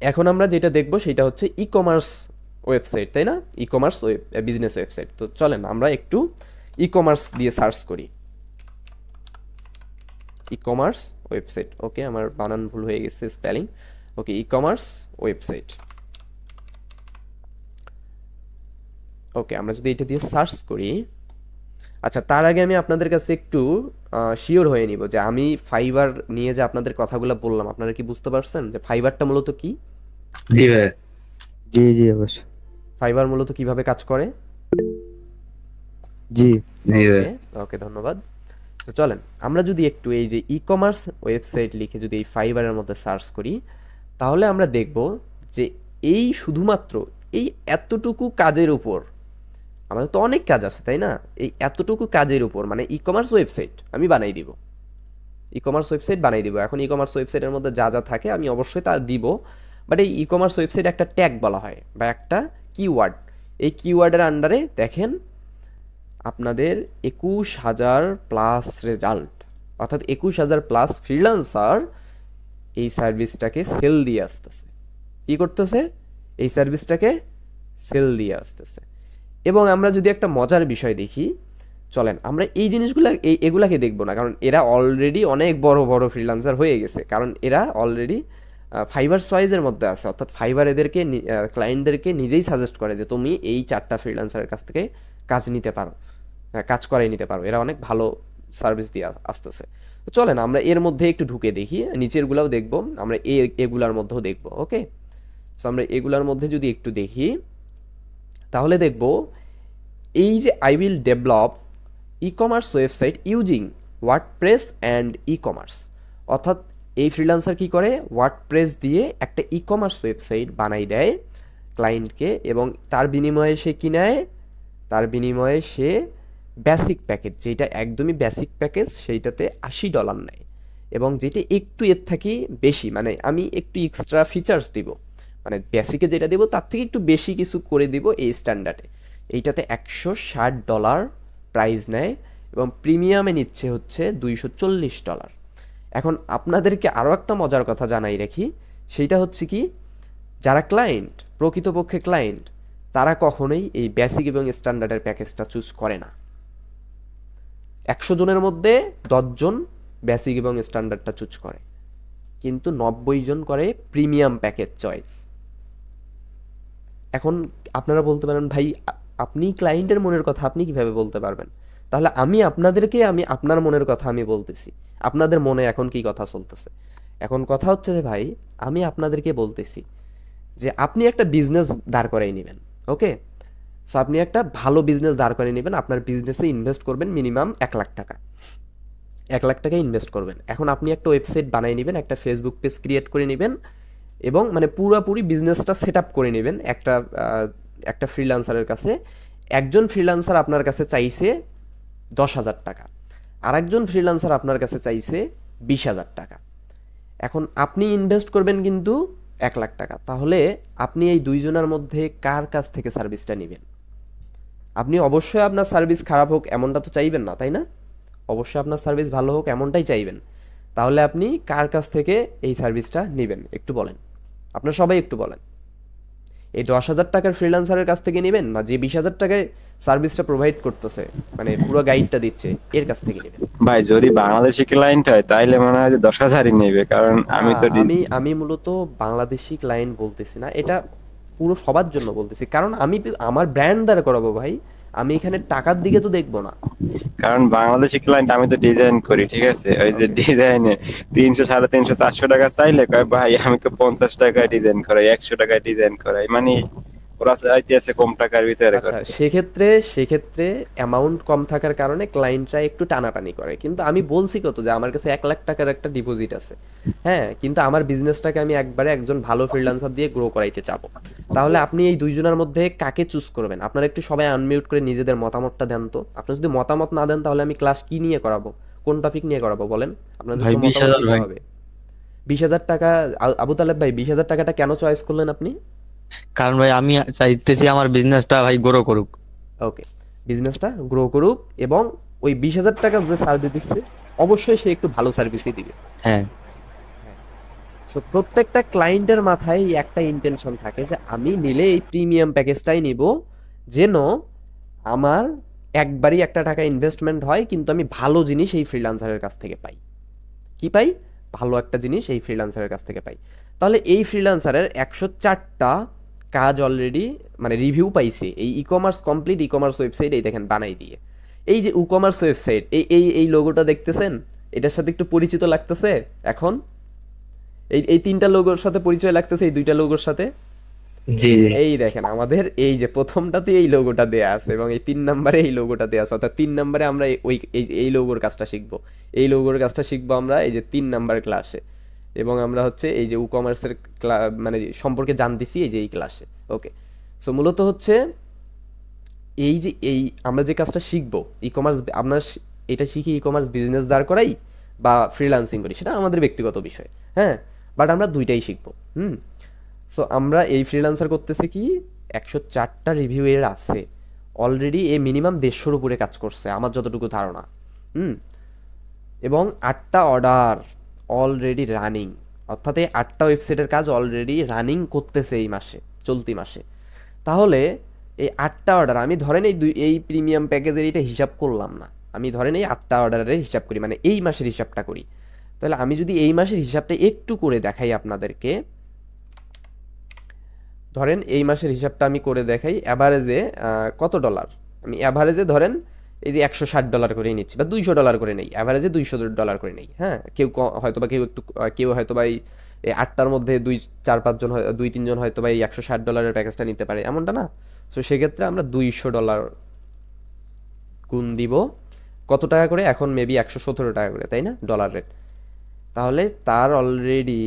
এখন আমরা যেটা দেখবো সেটা হচ্ছে ই কমার্স ওয়েবসাইট, তাই না? E commerce business website. তো চলেন আমরা একটু ই কমার্স দিয়ে সার্চ করি। ই কমার্স ওয়েবসাইট, ওকে, আমার বানান ভুল হয়ে গেছে স্পেলিং। ওকে, ই কমার্স ওয়েবসাইট। ওকে, আমরা যদি এটা দিয়ে সার্চ করি, আচ্ছা তার আগে আমি আপনাদের কাছে একটু শিওর হয়ে নিব যে আমি ফাইবার নিয়ে যে আপনাদের কথাগুলো বললাম, আপনারা কি বুঝতে পারছেন যে ফাইবারটা মূলত কি? জি ভাই। জি জি অবশ্যই। ফাইবার মূলত কিভাবে কাজ করে? জি জি ভাই। ওকে, ধন্যবাদ। তো চলেন আমরা যদি একটু এই যে ই কমার্স ওয়েবসাইট লিখে যদি এই ফাইবারের মধ্যে সার্চ করি, তাহলে আমরা দেখব যে এই শুধুমাত্র এই এতটুকু কাজের উপর, আমাদের তো অনেক কাজ আছে তাই না, এই এতটুকু কাজের উপর মানে ই কমার্স ওয়েবসাইট আমি বানাই দিব, ই কমার্স ওয়েবসাইট বানাই দিব। এখন ই কমার্স ওয়েবসাইটের মধ্যে যা যা থাকে আমি অবশ্যই তা দিব, বাট এই ই কমার্স ওয়েবসাইট একটা ট্যাগ বলা হয় বা একটা কিওয়ার্ড। এই কিওয়ার্ডের আন্ডারে দেখেন আপনাদের 21,000 প্লাস রেজাল্ট, অর্থাৎ 21,000 প্লাস ফ্রিল্যান্সার এই সার্ভিসটাকে সেল দিয়ে আসতেছে। কি করতেছে? এই সার্ভিসটাকে সেল দিয়ে আসতেছে। এবং আমরা যদি একটা মজার বিষয় দেখি, চলেন আমরা এই জিনিসগুলো এগুলাকে দেখবো না, কারণ এরা অলরেডি অনেক বড় বড় ফ্রিল্যান্সার হয়ে গেছে, কারণ এরা অলরেডি ফাইবার চয়েসের মধ্যে আছে, অর্থাৎ ফাইবার এদেরকে ক্লায়েন্টদেরকে নিজেই সাজেস্ট করে যে তুমি এই 4টা ফ্রিল্যান্সারের কাছ থেকে কাজ নিতে পারো, কাজ করাই নিতে পারো। এরা অনেক ভালো সার্ভিস দিয়ে আসতেছে। তো চলেন আমরা এর মধ্যে একটু ঢুকে দেখি, নিচেরগুলাও দেখবো, আমরা এগুলার মধ্যেও দেখবো। ওকে, সো আমরা এগুলার মধ্যে যদি একটু দেখি তাহলে দেখব এই যে I will develop e commerce website using WordPress and e commerce, অর্থাৎ এই ফ্রিল্যান্সার কি করে, ওয়ার্ডপ্রেস দিয়ে একটা ই কমার্স ওয়েবসাইট বানাই দেয় ক্লায়েন্টকে, এবং তার বিনিময়ে সে কি নেয়, তার বিনিময়ে সে বেসিক প্যাকেজ, যেটা একদমই বেসিক প্যাকেজ সেইটাতে $80 নেয়, এবং যেটা একটু এর থেকে বেশি মানে আমি একটু এক্সট্রা ফিচার্স দিব, মানে বেসিকে যেটা দেবো তার থেকে একটু বেশি কিছু করে দিব এই স্ট্যান্ডার্ডে, এইটাতে $160 প্রাইস নেয়, এবং প্রিমিয়ামে নিচ্ছে হচ্ছে $240। এখন আপনাদেরকে আরও একটা মজার কথা জানাই রাখি, সেইটা হচ্ছে কি, যারা ক্লায়েন্ট, প্রকৃতপক্ষে ক্লায়েন্ট, তারা কখনোই এই বেসিক এবং স্ট্যান্ডার্ডের প্যাকেজটা চুজ করে না। 100 জনের মধ্যে 10 জন বেসিক এবং স্ট্যান্ডার্ডটা চুজ করে, কিন্তু 90 জন করে প্রিমিয়াম প্যাকেজ চয়েস। এখন আপনারা বলতে পারেন ভাই আপনি ক্লায়েন্টের মনের কথা আপনি কিভাবে বলতে পারবেন? তাহলে আমি আপনাদেরকে আমি আপনার মনের কথা আমি বলতেছি, আপনাদের মনে এখন কি কথা চলতেছে। এখন কথা হচ্ছে যে ভাই আমি আপনাদেরকে বলতেছি যে আপনি একটা বিজনেস দাঁড় করাই নেবেন। ওকে, সো আপনি একটা ভালো বিজনেস দাঁড় করিয়ে নেবেন, আপনার বিজনেসে ইনভেস্ট করবেন মিনিমাম 1 লাখ টাকা, 1 লাখ টাকা ইনভেস্ট করবেন। এখন আপনি একটা ওয়েবসাইট বানিয়ে নেবেন, একটা ফেসবুক পেজ ক্রিয়েট করে নেবেন, এবং মানে পুরোপুরি বিজনেসটা সেট আপ করে নেবেন একটা ফ্রিল্যান্সারের কাছে। একজন ফ্রিল্যান্সার আপনার কাছে চাইছে 10,000 টাকা, আর একজন ফ্রিল্যান্সার আপনার কাছে চাইছে 20,000 টাকা। এখন আপনি ইনভেস্ট করবেন কিন্তু 1 লাখ টাকা, তাহলে আপনি এই দুইজনের মধ্যে কার কাছ থেকে সার্ভিসটা নেবেন? আপনি অবশ্যই আপনার সার্ভিস খারাপ হোক এমনটা তো চাইবেন না, তাই না? অবশ্যই আপনার সার্ভিস ভালো হোক এমনটাই চাইবেন। তাহলে আপনি কার কাছ থেকে এই সার্ভিসটা নেবেন একটু বলেন, আপনারা সবাই একটু বলেন। এই 10,000 টাকার ফ্রিল্যান্সারের কাছ থেকে নেবেন, না যে 20,000 টাকায় সার্ভিসটা প্রোভাইড করতেছে মানে পুরো গাইডটা দিচ্ছে এর কাছ থেকে নেবেন? ভাই যদি বাংলাদেশি ক্লায়েন্ট হয় তাইলে মনে হয় যে 10,000ই নেবে, কারণ আমি তো আমি মূলত বাংলাদেশি ক্লায়েন্ট বলতেছি না, এটা পুরো সবার জন্য বলতেছি, কারণ আমি আমার ব্র্যান্ড দ্বারা করাবো ভাই, আমি এখানে টাকার দিকে তো দেখবো না। কারণ বাংলাদেশি ক্লায়েন্ট আমি তো ডিজাইন করি, ঠিক আছে, ওই যে ডিজাইনে 300, 350, 400 টাকা চাইলে কয় ভাই আমি তো 50 টাকায় ডিজাইন করাই, 100 টাকায় ডিজাইন করাই, মানে ওরা চাইতেছে কম টাকার ভিতরে আচ্ছা, করতে। সেক্ষেত্রে অ্যামাউন্ট কম থাকার কারণে ক্লায়েন্টরা একটু টানাটানি করে, কিন্তু আমি বলছি কত যে আমার কাছে 1 লাখ টাকার একটা ডিপোজিট আছে, হ্যাঁ, কিন্তু আমার বিজনেসটাকে আমি একবারে একজন ভালো ফ্রিল্যান্সার দিয়ে গ্রো করাইতে চাবো। তাহলে আপনি এই দুইজনের মধ্যে কাকে চুজ করবেন? আপনারা একটু সবাই আনমিউট করে নিজেদের মতামতটা দেন তো। আপনি যদি মতামত না দেন তাহলে আমি ক্লাস কি নিয়ে করাবো, কোন টপিক নিয়ে করাবো বলেন? আপনাদের ভাই, তো মতামত 20,000 দিতে ভাই। হবে। 20,000 টাকা, আবু তালেব ভাই 20,000 টাকাটা কেন চয়েস করলেন আপনি? কারণ ভাই আমি চাইতেছি আমার বিজনেসটা ভাই গ্রো করুক। ওকে, বিজনেসটা গ্রো করুক, এবং ওই 20,000 টাকা যে সার্ভিস দিচ্ছে অবশ্যই সে একটু ভালো সার্ভিসই দিবে। হ্যাঁ, সো প্রত্যেকটা ক্লায়েন্টের মাথায় এই একটা ইন্টেনশন থাকে যে আমি নিলে এই প্রিমিয়াম প্যাকেজটাই নিব, যেন আমার একবারই 1 টাকা ইনভেস্টমেন্ট হয়, কিন্তু আমি ভালো জিনিস এই ফ্রিল্যান্সারের কাছ থেকে পাই। কি পাই? ভালো একটা জিনিস এই ফ্রিল্যান্সারের কাছ থেকে পাই। তাহলে এই ফ্রিল্যান্সারের 104টা কাজ অলরেডি মানে রিভিউ পাইছে, এই e commerce complete e commerce website এই দেখেন বানাই দিয়ে। এই যে ই কমার্স ওয়েবসাইট, এই লোগোটা দেখতেছেন, এটার সাথে একটু পরিচিত লাগতেছে এখন? এই তিনটা লোগোর সাথে পরিচয় লাগতেছে, এই দুইটা লোগোর সাথে। জি জি এই দেখেন আমাদের এই যে প্রথমটাতে এই লোগোটা দেয়া আছে এবং এই 3 নম্বরে এই লোগোটা দেয়া আছে, অর্থাৎ 3 নম্বরে আমরা এই লোগোর কাজটা শিখবো। এই লোগোর কাজটা শিখবো আমরা এই যে 3 নাম্বার ক্লাসে, এবং আমরা হচ্ছে এই যে ই কমার্সের মানে সম্পর্কে জানতেছি এই যে এই ক্লাসে। ওকে, সো মূলত হচ্ছে এই যে আমরা যে কাজটা শিখবো ই কমার্স, আমরা এটা শিখি ই কমার্স বিজনেস দাঁড় করাই বা ফ্রিল্যান্সিং করি, সেটা আমাদের ব্যক্তিগত বিষয়, হ্যাঁ, বাট আমরা দুইটাই শিখবো। সো আমরা এই ফ্রিল্যান্সার করতেছে কি 104টা রিভিউ এর আছে অলরেডি, এ মিনিমাম 150-র উপরে কাজ করছে আমার যতটুকু ধারণা। এবং 8টা অর্ডার অলরেডি রানিং, অর্থাৎ এই 8টা ওয়েবসাইটের কাজ অলরেডি রানিং করতেছে এই মাসে, চলতি মাসে। তাহলে এই 8টা অর্ডার আমি ধরেন এই প্রিমিয়াম প্যাকেজের এটা হিসাব করলাম না, আমি ধরেন এই 8টা অর্ডারের হিসাব করি, মানে এই মাসের হিসাবটা করি। তাহলে আমি যদি এই মাসের হিসাবটা একটু করে দেখাই আপনাদেরকে, ধরেন এই মাসের হিসাবটা আমি করে দেখাই। অ্যাভারেজে কত ডলার, আমি অ্যাভারেজে ধরেন এই যে $160 করেই নিচ্ছি বা $200 করে নেই, অ্যাভারেজে $200 করে নেই। হ্যাঁ, হয়তোবা কেউ হয়তোবা এই 8টার মধ্যে 2-4-5 জন 2-3 জন হয়তোবা এই $160 প্যাকেজটা নিতে পারে, এমনটা না। সো সেক্ষেত্রে আমরা $200 গুণ দিব কত টাকা করে, এখন মেবি 117 টাকা করে, তাই না, ডলার রেট। তাহলে তার অলরেডি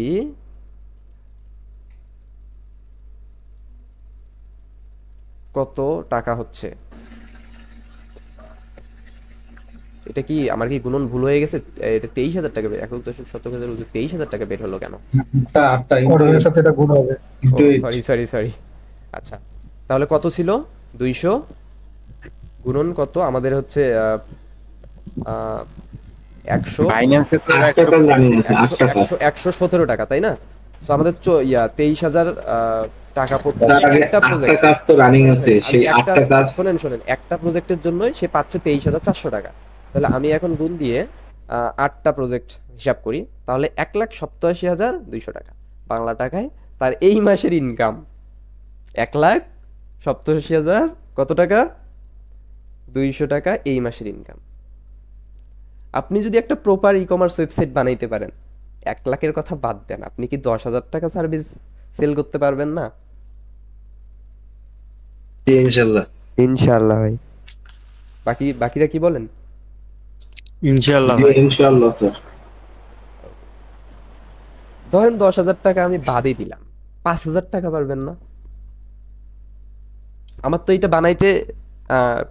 কত টাকা হচ্ছে, এটা কি আমার কি গুণন ভুল হয়ে গেছে? এটা 23,000 টাকা, 23,000 টাকা বের হলো কেন? সরি, আচ্ছা, তাহলে কত ছিল? 200 গুণন কত আমাদের হচ্ছে 117 টাকা, তাই না? সো আমাদের 23,000 টাকা একটা শোনেন, একটা প্রজেক্টের জন্য সে পাচ্ছে 23,400 টাকা। তাহলে আমি এখন গুণ দিয়ে 8টা প্রজেক্ট হিসাব করি, তাহলে 1,87,200 টাকা বাংলা টাকায় তার এই মাসের ইনকাম। 1,87,000 কত টাকা? 200 টাকা এই মাসের ইনকাম। আপনি যদি একটা প্রপার ই কমার্স ওয়েবসাইট বানাইতে পারেন, 1 লাখের কথা বাদ দেন, আপনি কি 10,000 টাকা সার্ভিস সেল করতে পারবেন না? ইনশাআল্লাহ ভাই। বাকিরা কি বলেন? ইনশাআল্লাহ স্যার। ধরেন 10,000 টাকা আমি বাদই দিলাম, 5,000 টাকা পারবেন না? আমার তো এটা বানাইতে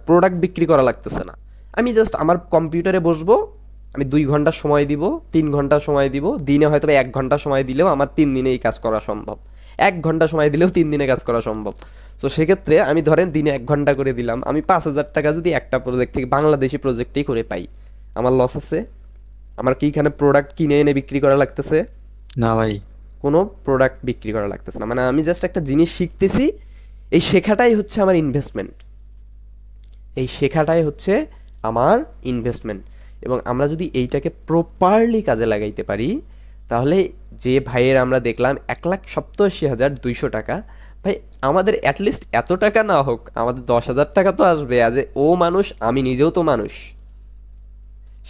প্রোডাক্ট বিক্রি করা লাগতেছে না, আমি জাস্ট আমার কম্পিউটারে বসবো, আমি 2 ঘন্টা সময় দিব, 3 ঘন্টা সময় দিব, দিনে হয়তো 1 ঘন্টা সময় দিলেও আমার 3 দিনে এই কাজ করা সম্ভব, 1 ঘন্টা সময় দিলেও 3 দিনে কাজ করা সম্ভব। তো সেক্ষেত্রে আমি ধরেন দিনে 1 ঘন্টা করে দিলাম, আমি 5,000 টাকা যদি একটা প্রজেক্ট থেকে, বাংলাদেশি প্রজেক্টেই করে পাই, আমার লস আছে? আমার কি এখানে প্রোডাক্ট কিনে এনে বিক্রি করা লাগতেছে? না ভাই, কোনো প্রোডাক্ট বিক্রি করা লাগতেছে না, মানে আমি জাস্ট একটা জিনিস শিখতেছি, এই শেখাটাই হচ্ছে আমার ইনভেস্টমেন্ট, এই শেখাটাই হচ্ছে আমার ইনভেস্টমেন্ট। এবং আমরা যদি এইটাকে প্রপারলি কাজে লাগাইতে পারি, তাহলে যে ভাইয়ের আমরা দেখলাম 1,87,200 টাকা, ভাই আমাদের অ্যাটলিস্ট এত টাকা না হোক, আমাদের 10,000 টাকা তো আসবে। আজ ও মানুষ, আমি নিজেও তো মানুষ,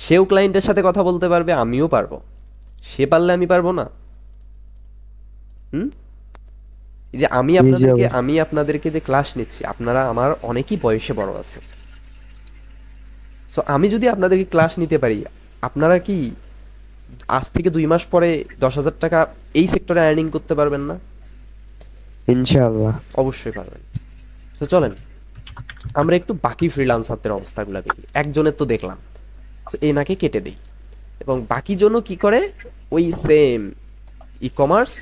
সেও ক্লায়েন্টের সাথে কথা বলতে পারবে, আমিও পারবো, সে পারলে আমি পারবো না? এই যে আমি আপনাদেরকে যে ক্লাস নিচ্ছি, আপনারা আমার অনেকই বয়সে বড় আছে, সো আমি যদি আপনাদেরকে ক্লাস নিতে পারি, আপনারা কি আজ থেকে 2 মাস পরে 10,000 টাকা এই সেক্টরে আর্নিং করতে পারবেন না? ইনশাআল্লাহ অবশ্যই পারবেন। তো চলেন আমরা একটু বাকি ফ্রিল্যান্সারদের অবস্থাগুলো দেখি। একজনের তো দেখলাম, তো এনাকে কেটে দেই, এবং বাকি জনও কি করে, ওই সেম ই কমার্স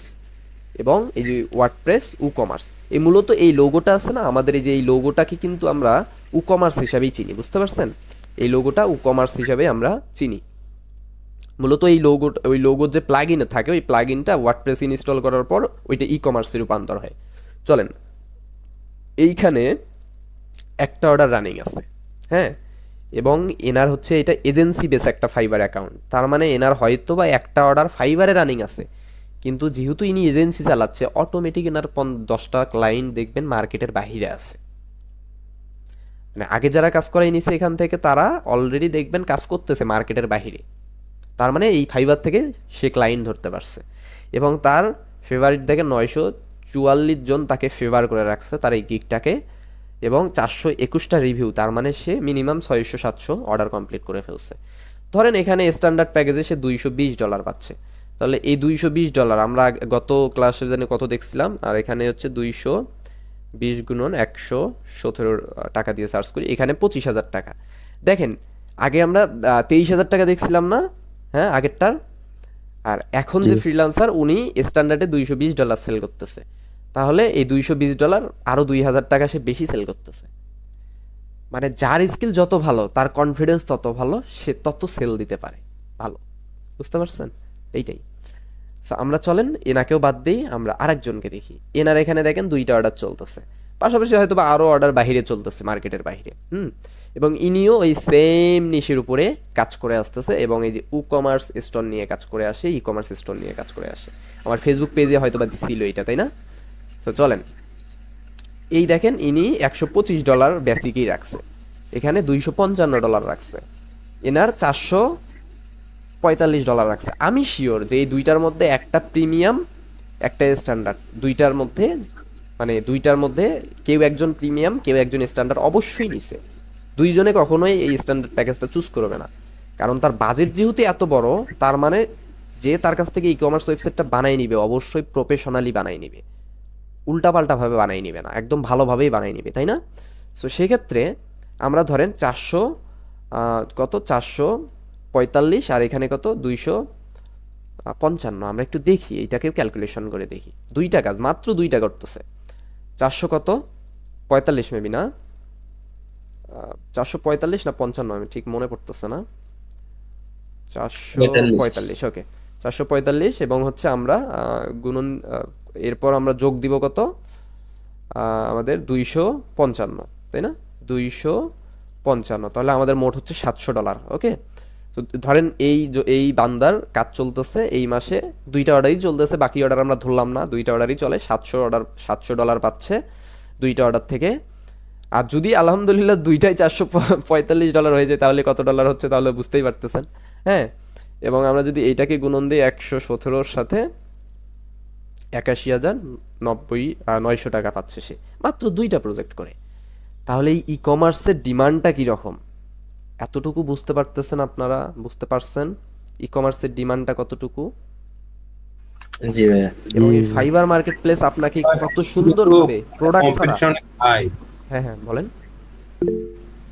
এবং এই যে ওয়ার্ডপ্রেস উ কমার্স, এই মূলত এই লোগোটা আছে না আমাদের, এই যে এই লোগোটাকে কিন্তু আমরা উ কমার্স হিসাবেই চিনি, বুঝতে পারছেন? এই লোগোটা উ কমার্স হিসাবে আমরা চিনি। মূলত এই ওই লোগোর যে প্লাগ ইনে থাকে, ওই প্লাগ ইনটা ওয়ার্ডপ্রেস ইনস্টল করার পর ওইটা ই কমার্সে রূপান্তর হয়। চলেন, এইখানে একটা অর্ডার রানিং আছে, হ্যাঁ, এবং এনার হচ্ছে এটা এজেন্সি বেস একটা ফাইবার অ্যাকাউন্ট, তার মানে এনার হয়তো বা একটা অর্ডার ফাইবারে রানিং আছে, কিন্তু যেহেতু ইনি এজেন্সি চালাচ্ছে, অটোমেটিক এনার 10টা ক্লায়েন্ট দেখবেন মার্কেটের বাহিরে আছে। মানে আগে যারা কাজ করাই নিছে এখান থেকে, তারা অলরেডি দেখবেন কাজ করতেছে মার্কেটের বাহিরে। তার মানে এই ফাইবার থেকে সে ক্লায়েন্ট ধরতে পারছে, এবং তার ফেভারিট দেখে 944 জন তাকে ফেভার করে রাখছে তার এই গিগটাকে, এবং 421টা রিভিউ। তার মানে সে মিনিমাম 600-700 অর্ডার কমপ্লিট করে ফেলছে। ধরেন এখানে স্ট্যান্ডার্ড প্যাকেজে সে $220 পাচ্ছে, তাহলে এই $220 আমরা গত ক্লাসে জানি কত দেখছিলাম, আর এখানে হচ্ছে 220 গুণন 117 টাকা দিয়ে সার্চ করি, এখানে 25,000 টাকা। দেখেন আগে আমরা 23,000 টাকা দেখছিলাম না, হ্যাঁ আগেরটার, আর এখন যে ফ্রিল্যান্সার উনি স্ট্যান্ডার্ডে $220 সেল করতেছে, তাহলে এই $220 আরো 2,000 টাকা সে বেশি সেল করতেছে। মানে যার স্কিল যত ভালো, তার কনফিডেন্স তত ভালো, সে তত সেল দিতে পারে ভালো। বুঝতে পারছেন? এইটাই। আমরা চলেন এনাকেও বাদ দিই, আমরা আরেকজনকে দেখি। এনার এখানে দেখেন 2টা অর্ডার চলতেছে, পাশাপাশি হয়তো বা আরো অর্ডার বাহিরে চলতেছে মার্কেটের বাহিরে। এবং ইনিও এই সেম নিশের উপরে কাজ করে আসতেছে, এবং এই যে ই-কমার্স স্টোর নিয়ে কাজ করে আসে, ই-কমার্স স্টোর নিয়ে কাজ করে আসে। আমার ফেসবুক পেজে হয়তো বা ছিল এটা, তাই না? তো চলেন এই দেখেন ইনি $125 বেসিকই রাখছে, এখানে $255 রাখছে, এনার $445 রাখছে। আমি শিওর যে এই দুইটার মধ্যে একটা প্রিমিয়াম একটা স্ট্যান্ডার্ড, দুইটার মধ্যে কেউ একজন প্রিমিয়াম কেউ একজন স্ট্যান্ডার্ড অবশ্যই নিছে। দুইজনে কখনোই এই স্ট্যান্ডার্ড প্যাকেজটা চুজ করবে না, কারণ তার বাজেট যেহেতু এত বড়, তার মানে যে তার কাছ থেকে ই কমার্স ওয়েবসাইটটা বানাই নিবে অবশ্যই প্রফেশনালি বানাই নিবে, উল্টাপাল্টাভাবে বানাই নিবে না, একদম ভালোভাবেই বানাই নিবে, তাই না? সো সেক্ষেত্রে আমরা ধরেন 445 আর এখানে কত 255, আমরা একটু দেখি এইটাকে ক্যালকুলেশন করে দেখি। দুইটা কাজ, মাত্র দুইটা করতেছে। 400 কত 45 মেবি না, 445 না 55 আমি ঠিক মনে পড়তেছে না, 445, ওকে 445, এবং হচ্ছে আমরা গুণন, এরপর আমরা যোগ দিব কত আমাদের 255, তাই না? 255, তাহলে আমাদের মোট হচ্ছে $700। ওকে, তো ধরেন এই বান্দার কাজ চলতেছে এই মাসে 2টা অর্ডারই চলতেছে, বাকি অর্ডার আমরা ধরলাম না, 2টা অর্ডারই চলে, $700 পাচ্ছে 2টা অর্ডার থেকে। আর যদি আলহামদুলিল্লাহ 2টাই $445 হয়ে যায়, তাহলে কত ডলার হচ্ছে তাহলে বুঝতেই পারতেছেন, হ্যাঁ। এবং আমরা যদি এইটাকে গুণন দিই 117 সাথে 81,900 টাকা পাচ্ছে সে মাত্র 2টা প্রজেক্ট করে। তাহলে এই ই কমার্সের ডিমান্ডটা কীরকম এতটুকু বুঝতে পারতেছেন আপনারা? বুঝতে পারছেন ই কমার্সের ডিমান্ডটা কতটুকু? জি ভাইয়া। এবং এই ফাইবার মার্কেট প্লেস আপনাকে কত সুন্দরভাবে প্রোডাক্ট কম্পিটিশন হাই। হ্যাঁ বলেন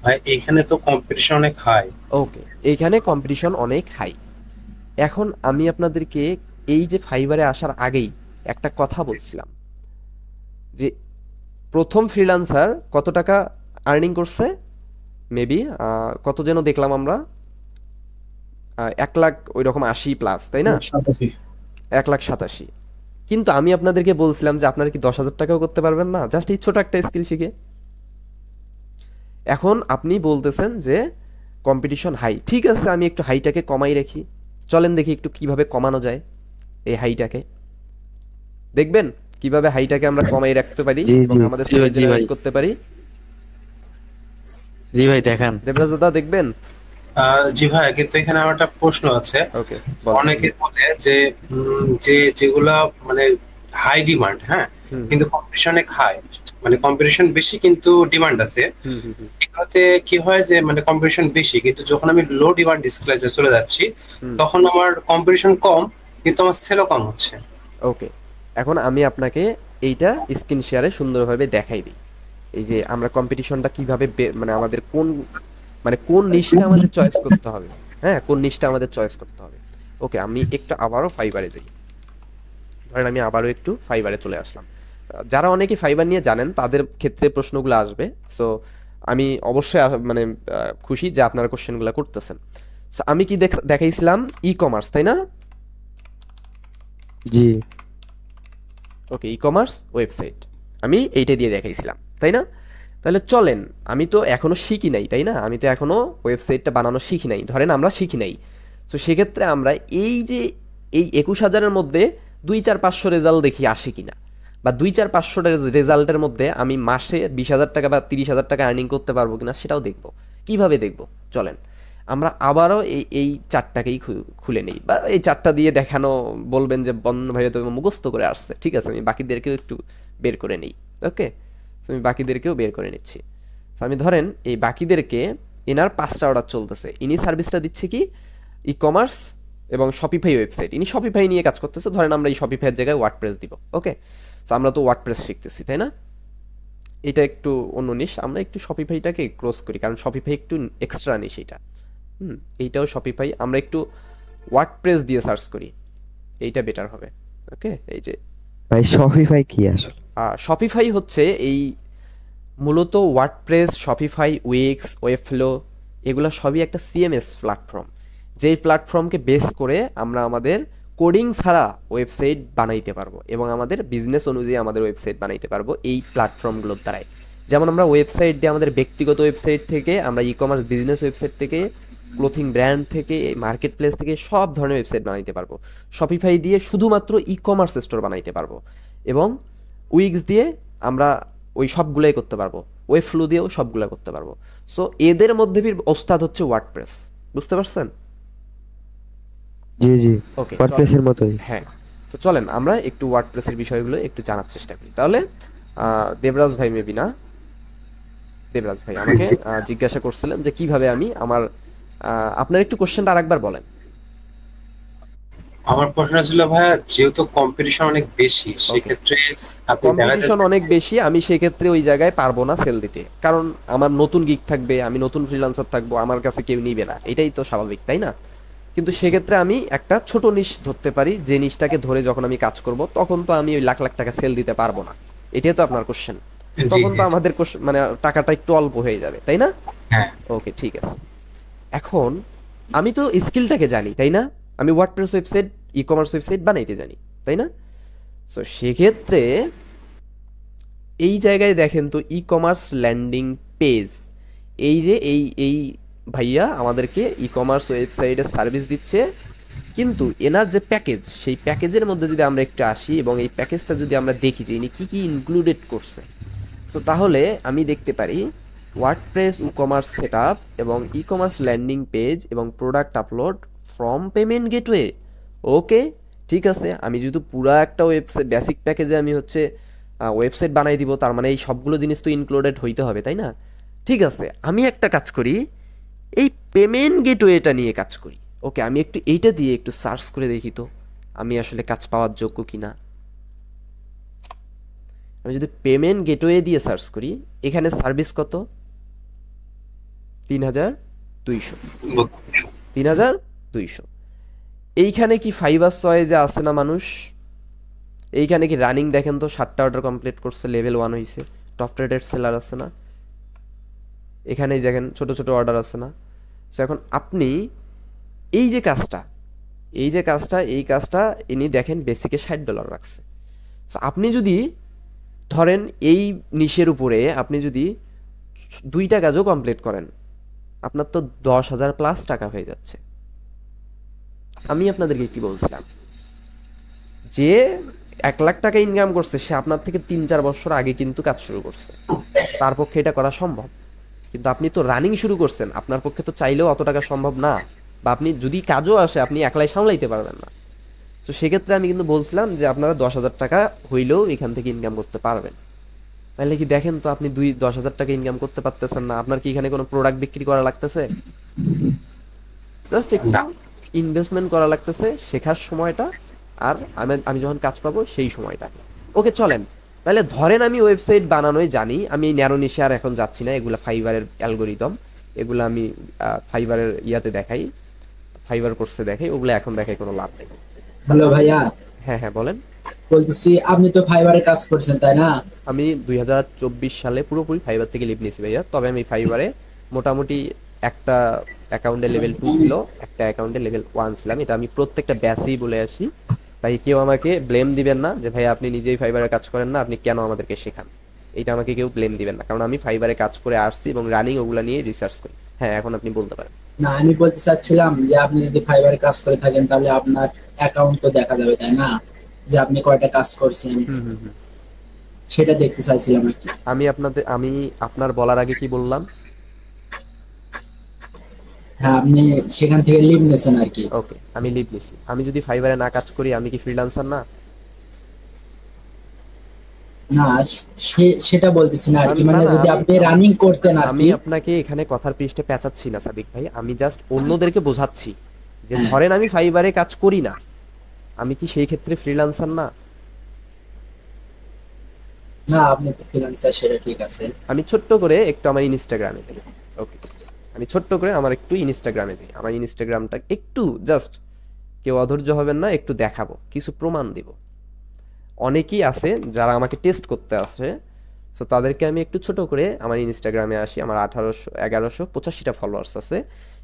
ভাই, এখানে তো কম্পিটিশন অনেক হাই। ওকে, এইখানে কম্পিটিশন অনেক হাই। এখন আমি আপনাদেরকে এই যে ফাইবারে আসার আগেই একটা কথা বলছিলাম যে প্রথম ফ্রিল্যান্সার কত টাকা আর্নিং করছে, মেবি কত যেন দেখলাম আমরা 1,80,000 প্লাস, তাই না? 1,87,000। কিন্তু আমি আপনাদেরকে বলছিলাম যে আপনারা কি 10,000 টাকাও করতে পারবেন না জাস্ট এই ছোট একটা স্কিল শিখে? এখন আপনি বলতেছেন যে কম্পিটিশন হাই, ঠিক আছে আমি একটু হাইটাকে কমাই রাখি, চলেন দেখি একটু কিভাবে কমানো যায় এই হাইটাকে। দেখবেন কিভাবে হাইটাকে আমরা কমাই রাখতে পারি এবং আমাদের সেল জেনারেট করতে পারি। জি ভাই দেখান। দেবরাজ দাদা দেখবেন? জি ভাই, কিন্তু এখানে আমার একটা প্রশ্ন আছে। ওকে, অনেকে বলে যে যেগুলা মানে হাই ডিমান্ড, হ্যাঁ, কিন্তু কম্পিটিশন হাই, মানে কম্পিটিশন বেশি কিন্তু ডিমান্ড আছে। এটাতে কি হয় যে মানে কম্পিটিশন বেশি কিন্তু যখন আমি লো ডিমান্ড ডিসপ্লেতে চলে যাচ্ছি তখন আমার কম্পিটিশন কম কিন্তু আমার সেলও কম হচ্ছে। ওকে, এখন আমি আপনাকে এইটা স্ক্রিন শেয়ারে সুন্দরভাবে দেখাই দিই। এই যে আমরা কম্পিটিশনটা কিভাবে মানে আমাদের কোন নিশটা আমাদের চয়েস করতে হবে, হ্যাঁ কোন নিশটা আমাদের চয়েস করতে হবে। ওকে, আমি একটু আবারও ফাইবারে যাই। ধরেন আমি আবারও একটু ফাইবারে চলে আসলাম। যারা অনেকে ফাইবার নিয়ে জানেন তাদের ক্ষেত্রে প্রশ্নগুলো আসবে, সো আমি অবশ্যই মানে খুশি যে আপনারা কোশ্চেনগুলো করতেছেন। সো আমি কি দেখাইছিলাম ই কমার্স, তাই না? জি ওকে, ই কমার্স ওয়েবসাইট আমি এইটা দিয়ে দেখাইছিলাম, তাই না? তাহলে চলেন, আমি তো এখনো শিখি নাই, তাই না? আমি তো এখনো ওয়েবসাইটটা বানানো শিখি নাই, ধরেন আমরা শিখি নাই। সো সেক্ষেত্রে আমরা এই যে এই 21,000-এর মধ্যে 2-4-500 রেজাল্ট দেখি আসে কিনা, বা 2-4-500 রেজাল্টের মধ্যে আমি মাসে 20,000 টাকা বা 30,000 টাকা আর্নিং করতে পারবো কিনা সেটাও দেখবো। কিভাবে দেখবো চলেন আমরা আবারও এই চারটাকেই খুলে নেই, বা এই চারটা দিয়ে দেখানো বলবেন যে বন্ধ ভাই তো মুখস্থ করে আসছে, ঠিক আছে আমি বাকিদেরকেও একটু বের করে নিই। ওকে, সো আমি বাকিদেরকেও বের করে নিচ্ছি। সো আমি ধরেন এই বাকিদেরকে এনার 5টা অর্ডার চলতেছে, ইনি সার্ভিসটা দিচ্ছে কি ই কমার্স এবং শপিফাই ওয়েবসাইট, ইনি শপিফাই নিয়ে কাজ করতেছে, ধরেন আমরা এই শপিফাইয়ের জায়গায় ওয়ার্ডপ্রেস দিব। ওকে, সো আমরা তো ওয়ার্ডপ্রেস শিখতেছি তাই না, এটা একটু অন্য নিশ, আমরা একটু শপিফাইটাকে ক্রস করি কারণ শপিফাই একটু এক্সট্রা নিশ এটা। এইটাও শপিফাই, আমরা একটু ওয়ার্ডপ্রেস দিয়ে সার্চ করি, এইটা বেটার হবে। ওকে, এই যে ভাই শপিফাই কি আসলে? শপিফাই হচ্ছে এই মূলত ওয়ার্ডপ্রেস, শপিফাই, উইক্স, ওয়েবফ্লো এগুলো সবই একটা সিএমএস প্ল্যাটফর্ম, যেই প্ল্যাটফর্মকে বেস করে আমরা আমাদের কোডিং ছাড়া ওয়েবসাইট বানাইতে পারবো এবং আমাদের বিজনেস অনুযায়ী আমাদের ওয়েবসাইট বানাইতে পারবো এই প্ল্যাটফর্মগুলোর দ্বারাই। যেমন আমরা ওয়েবসাইট দিয়ে আমাদের ব্যক্তিগত ওয়েবসাইট থেকে, আমরা ই কমার্স বিজনেস ওয়েবসাইট থেকে, ক্লোথিং ব্র্যান্ড থেকে, মার্কেট প্লেস থেকে সব ধরনের ওয়েবসাইট বানাইতে পারবো। শপিফাই দিয়ে শুধুমাত্র ই কমার্স স্টোর বানাইতে পারবো এবং উইক্স দিয়ে আমরা ওই সবগুলাই করতে পারবো, ওয়েবফ্লো দিয়েও সবগুলা করতে পারবো। সো এদের মধ্যে ওস্তাদ হচ্ছে ওয়ার্ডপ্রেস, বুঝতে পারছেন? জি জি, ওকে, ওয়ার্ডপ্রেসের মতোই। হ্যাঁ, তো চলেন আমরা একটু ওয়ার্ডপ্রেসের বিষয়গুলো একটু জানার চেষ্টা করি। তাহলে দেবরাজ ভাই মেবি না, দেবরাজ ভাই আমাকে জিজ্ঞাসা করছিলেন যে কিভাবে আমি আমার আপনার একটু কোশ্চেনটা আরেকবার বলেন। আমার প্রশ্ন ছিল ভাইয়া, যেহেতু কম্পিটিশন অনেক বেশি সেক্ষেত্রে আপনি কম্পিটিশন অনেক বেশি, আমি সেক্ষেত্রে ওই জায়গায় পারবো না সেল দিতে, কারণ আমার নতুন গিগ থাকবে, আমি নতুন ফ্রিল্যান্সার থাকবো, আমার কাছে কেউ নিবে না, এটাই তো স্বাভাবিক তাই না? কিন্তু সেক্ষেত্রে আমি একটা ছোট নিশ ধরতে পারি, যে নিশটাকে ধরে যখন আমি কাজ করব তখন তো আমি ওই লাখ লাখ টাকা সেল দিতে পারবো না, এটাই তো আপনার কোশ্চেন। তখন তো আমাদের মানে টাকাটা একটু অল্প হয়ে যাবে তাই না? হ্যাঁ, ওকে ঠিক আছে। এখন আমি তো স্কিলটাকে জানি তাই না, আমি WordPress website, e commerce website বানাইতে জানি তাই না? সো সেক্ষেত্রে এই জায়গায় দেখেন তো ই কমার্স ল্যান্ডিং পেজ, এই যে এই ভাইয়া আমাদেরকে ই কমার্স ওয়েবসাইটে সার্ভিস দিচ্ছে, কিন্তু এনার যে প্যাকেজ, সেই প্যাকেজের মধ্যে যদি আমরা একটু আসি এবং এই প্যাকেজটা যদি আমরা দেখি যে ইনি কী কী ইনক্লুডেড করছে, সো তাহলে আমি দেখতে পারি WordPress e commerce set up এবং ই কমার্স ল্যান্ডিং পেজ এবং product upload from payment gateway. Okay ঠিক আছে, আমি যদি পুরা একটা ওয়েবসাইট বেসিক প্যাকেজে আমি হচ্ছে ওয়েবসাইট বানাই দিব, তার মানে এই সবগুলো জিনিস তো ইনক্লুডেড হইতে হবে তাই না? ঠিক আছে, আমি একটা কাজ করি, এই পেমেন্ট গেটওয়েটা নিয়ে কাজ করি। ওকে, আমি একটু এইটা দিয়ে একটু সার্চ করে দেখি তো আমি আসলে কাজ পাওয়ার যোগ্য কিনা। আমি যদি পেমেন্ট গেটওয়ে দিয়ে সার্চ করি, এখানে সার্ভিস কত? 3,200। 3,200। এইখানে কি ফাইবার চয়েজে আছে না মানুষ? এইখানে কি রানিং দেখেন তো, 7টা অর্ডার কমপ্লিট করছে, লেভেল 1 হয়েছে, টপ রেটেড সেলার আছে না? এখানেই দেখেন ছোট ছোট অর্ডার আছে না? সো এখন আপনি এই যে কাজটা এই কাজটা ইনি দেখেন বেসিকে $60 রাখছে। সো আপনি যদি ধরেন এই নিশের উপরে আপনি যদি 2টা কাজও কমপ্লিট করেন, আপনার তো 10,000 প্লাস টাকা হয়ে যাচ্ছে। আমি আপনাদেরকে কি বলছিলাম, যে 1 লাখ টাকা ইনকাম করছে সে আপনার থেকে 3-4 বছর আগে কিন্তু কাজ শুরু করছে, তার পক্ষে এটা করা সম্ভব। কিন্তু আপনি তো রানিং শুরু করছেন, আপনার পক্ষে তো চাইলেও অত টাকা সম্ভব না, বা আপনি যদি কাজও আসে আপনি একলাই সামলাইতে পারবেন না। তো সেক্ষেত্রে আমি কিন্তু বলছিলাম যে আপনারা 10,000 টাকা হইলেও এখান থেকে ইনকাম করতে পারবেন। তাহলে কি দেখেন তো আপনি 10,000 টাকা ইনকাম করতে পারতেছেন না, আপনার কি এখানে কোনো প্রোডাক্ট বিক্রি করা লাগতেছে? জাস্ট একটু ইনভেস্টমেন্ট করা লাগতেছে শেখার সময়টা, আর আমি যখন কাজ পাবো সেই সময়টা। ওকে চলেন, তাহলে ধরেন আমি ওয়েবসাইট বানানোই জানি, আমি এই ন্যারো নিশে আর এখন যাচ্ছি না, এগুলো ফাইবারের অ্যালগোরিদম, এগুলো আমি ফাইবারের ইয়াতে দেখাই, ফাইবার কোর্সে দেখাই, ওগুলো এখন দেখাই কোনো লাভ নেই। হ্যালো ভাইয়া। হ্যাঁ হ্যাঁ বলেন। বলতেছি আপনি তো ফাইবারে কাজ করছেন তাই না? আমি 2024 সালে পুরোপুরি ফাইবার থেকে লিভ নিয়েছি ভাইয়া, তবে আমি ফাইবারে মোটামুটি একটা অ্যাকাউন্টে লেভেল 2 ছিল, একটা অ্যাকাউন্টে লেভেল 1 ছিলাম, এটা আমি প্রত্যেকটা ব্যাচেই বলে আসি। তাই কেউ আমাকে ব্লেম দিবেন না যে ভাই আপনি নিজেই ফাইবারে কাজ করেন না, আপনি কেন আমাদেরকে শেখান, এটা আমাকে কেউ ব্লেম দিবেন না, কারণ আমি ফাইবারে কাজ করে আসছি এবং রানিং ওগুলা নিয়ে রিসার্চ করি। হ্যাঁ এখন আপনি বলতে পারেন। না আমি বলতে চাচ্ছিলাম যে আপনি যদি ফাইবারে কাজ করে থাকেন তাহলে আপনার অ্যাকাউন্ট তো দেখা যাবে তাই না? যে আপনি কয়টা কাজ করছেন সেটা দেখতে চাইছিলাম আর কি। আমি আপনার বলার আগে কি বললাম? হ্যাঁ, আপনি সেখান থেকে লিভ নিয়েছেন আর কি। ওকে, আমি লিভ নিছি। আমি যদি ফাইবারে না কাজ করি আমি কি ফ্রিল্যান্সার না? না, সেটা বলতেছি না আর কি, না মানে না, যদি আপনি রানিং করতেন আর আমি কি। আপনাকে এখানে কথার পৃষ্ঠে পেঁচাচ্ছি না সাদিক ভাই, আমি জাস্ট অন্যদেরকে বোঝাচ্ছি যে ধরেন আমি ফাইবারে কাজ করি না, আমি কি সেই ক্ষেত্রে ফ্রিল্যান্সার না? না, আপনি তো ফ্রিল্যান্সার, সেটা ঠিক আছে। আমি ছোট্ট করে একটু আমার ইনস্টাগ্রামে যাই। ওকে, আমি ছোট্ট করে আমার একটু ইনস্টাগ্রামে যাই। আমার ইনস্টাগ্রামটা একটু জাস্ট, কেউ অধৈর্য হবেন না, একটু দেখাবো, কিছু প্রমাণ দিব। অনেকেই আছে যারা আমাকে টেস্ট করতে আসে, সো তাদেরকে আমি একটু ছোট করে আমার ইনস্টাগ্রামে আসি। আমার 1185টা ফলোয়ার্স আছে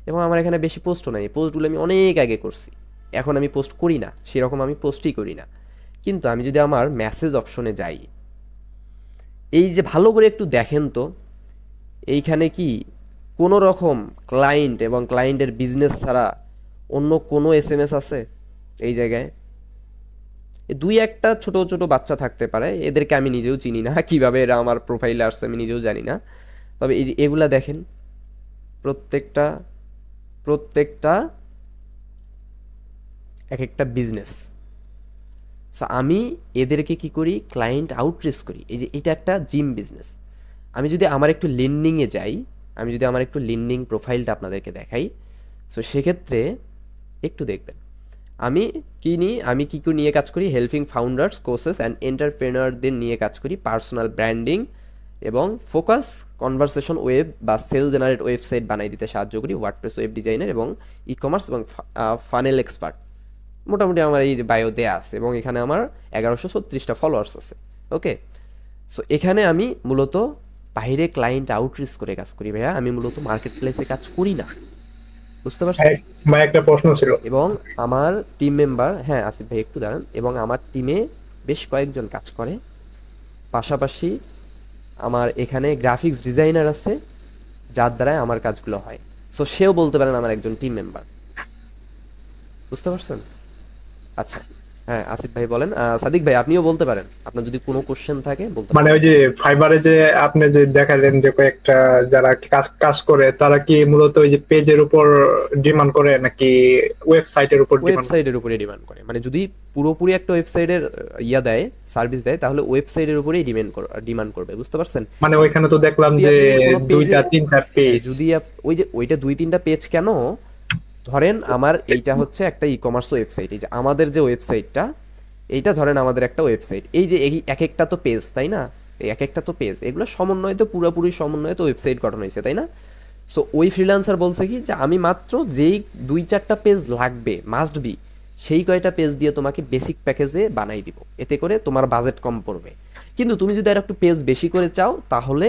এবং আমার এখানে বেশি পোস্টও নাই। পোস্টগুলো আমি অনেক আগে করছি, এখন আমি পোস্ট করি না, সেরকম আমি পোস্টই করি না। কিন্তু আমি যদি আমার মেসেজ অপশনে যাই, এই যে ভালো করে একটু দেখেন তো, এইখানে কি কোনো রকম ক্লায়েন্ট এবং ক্লায়েন্টের বিজনেস ছাড়া অন্য কোনো এসএমএস আছে এই জায়গায়? দুই একটা ছোট ছোট বাচ্চা থাকতে পারে, এদেরকে আমি নিজেও চিনি না, কিভাবে এরা আমার প্রোফাইলে আসছে আমি নিজেও জানি না। তবে এই যে এগুলা দেখেন, প্রত্যেকটা প্রত্যেকটা এক একটা বিজনেস। সো আমি এদেরকে কি করি, ক্লায়েন্ট আউটরিচ করি। এই যে এটা একটা জিম বিজনেস। আমি যদি আমার একটু লিন্ডিংয়ে যাই, আমি যদি আমার একটু লিন্ডিং প্রোফাইলটা আপনাদেরকে দেখাই, সো সেক্ষেত্রে একটু দেখবেন আমি কি নিয়ে কাজ করি। হেল্পিং ফাউন্ডার্স, কোচেস অ্যান্ড এন্টারপ্রেনারদের নিয়ে কাজ করি। পার্সোনাল ব্র্যান্ডিং এবং ফোকাস কনভারসেশন ওয়েব বা সেল জেনারেট ওয়েবসাইট বানাই দিতে সাহায্য করি। ওয়ার্ডপ্রেস ওয়েব ডিজাইনার এবং ই কমার্স এবং ফানেল এক্সপার্ট। মোটামুটি আমার এই যে বায়ো দেয়া আছে এবং এখানে আমার 1136টা ফলোয়ার্স আছে। ওকে, সো এখানে আমি মূলত বাইরে ক্লায়েন্ট আউটরিচ করে কাজ করি ভাইয়া, আমি মূলত মার্কেট প্লেসে কাজ করি না, বুঝতে পারছেন? ভাই একটা প্রশ্ন ছিল। এবং আমার টিম মেম্বার, হ্যাঁ আসিফ ভাই একটু দাঁড়ান, এবং আমার টিমে বেশ কয়েকজন কাজ করে। পাশাপাশি আমার এখানে গ্রাফিক্স ডিজাইনার আছে যার দ্বারাই আমার কাজগুলো হয়। সো সেও বলতে পারেন আমার একজন টিম মেম্বার, বুঝতে পারছেন? আচ্ছা, হ্যাঁ আসিফ ভাই বলেন। সাদিক ভাই আপনিও বলতে পারেন, আপনার যদি কোনো কোশ্চেন থাকে বলতে মানে পারেন। ওই যে ফাইবারে যে আপনি যে দেখালেন যে কয়েকটা যারা কাজ করে, তারা কি মূলত ওই যে পেজের উপর ডিমান্ড করে নাকি ওয়েবসাইটের উপর ডিমান্ড? ওয়েবসাইটের উপরে ডিমান্ড করে, মানে যদি পুরোপুরি একটা ওয়েবসাইটের ইয়া দেয়, সার্ভিস দেয়, তাহলে ওয়েবসাইটের উপরেই ডিমান্ড করবে, বুঝতে পারছেন? মানে ওইখানে তো দেখলাম যদি যে আপনি কোনো দুইটা পেজে, তিনটা পেজ। যদি ওই যে ওইটা 2-3টা পেজ কেন, ধরেন আমার এইটা হচ্ছে একটা ই কমার্স ওয়েবসাইট, এই যে আমাদের যে ওয়েবসাইটটা, এইটা ধরেন আমাদের একটা ওয়েবসাইট, এই যে এক একটা তো পেজ, তাই না? এই এক একটা তো পেজ, এগুলো সমন্বয় তো, পুরোপুরি সমন্বয় তো ওয়েবসাইট গঠন হয়েছে, তাই না? সো ওই ফ্রিল্যান্সার বলছে কি যে আমি মাত্র যেই 2-4টা পেজ লাগবে, মাস্ট বি, সেই কয়টা পেজ দিয়ে তোমাকে বেসিক প্যাকেজে বানাই দিব, এতে করে তোমার বাজেট কম পড়বে। কিন্তু তুমি যদি আর একটু পেজ বেশি করে চাও তাহলে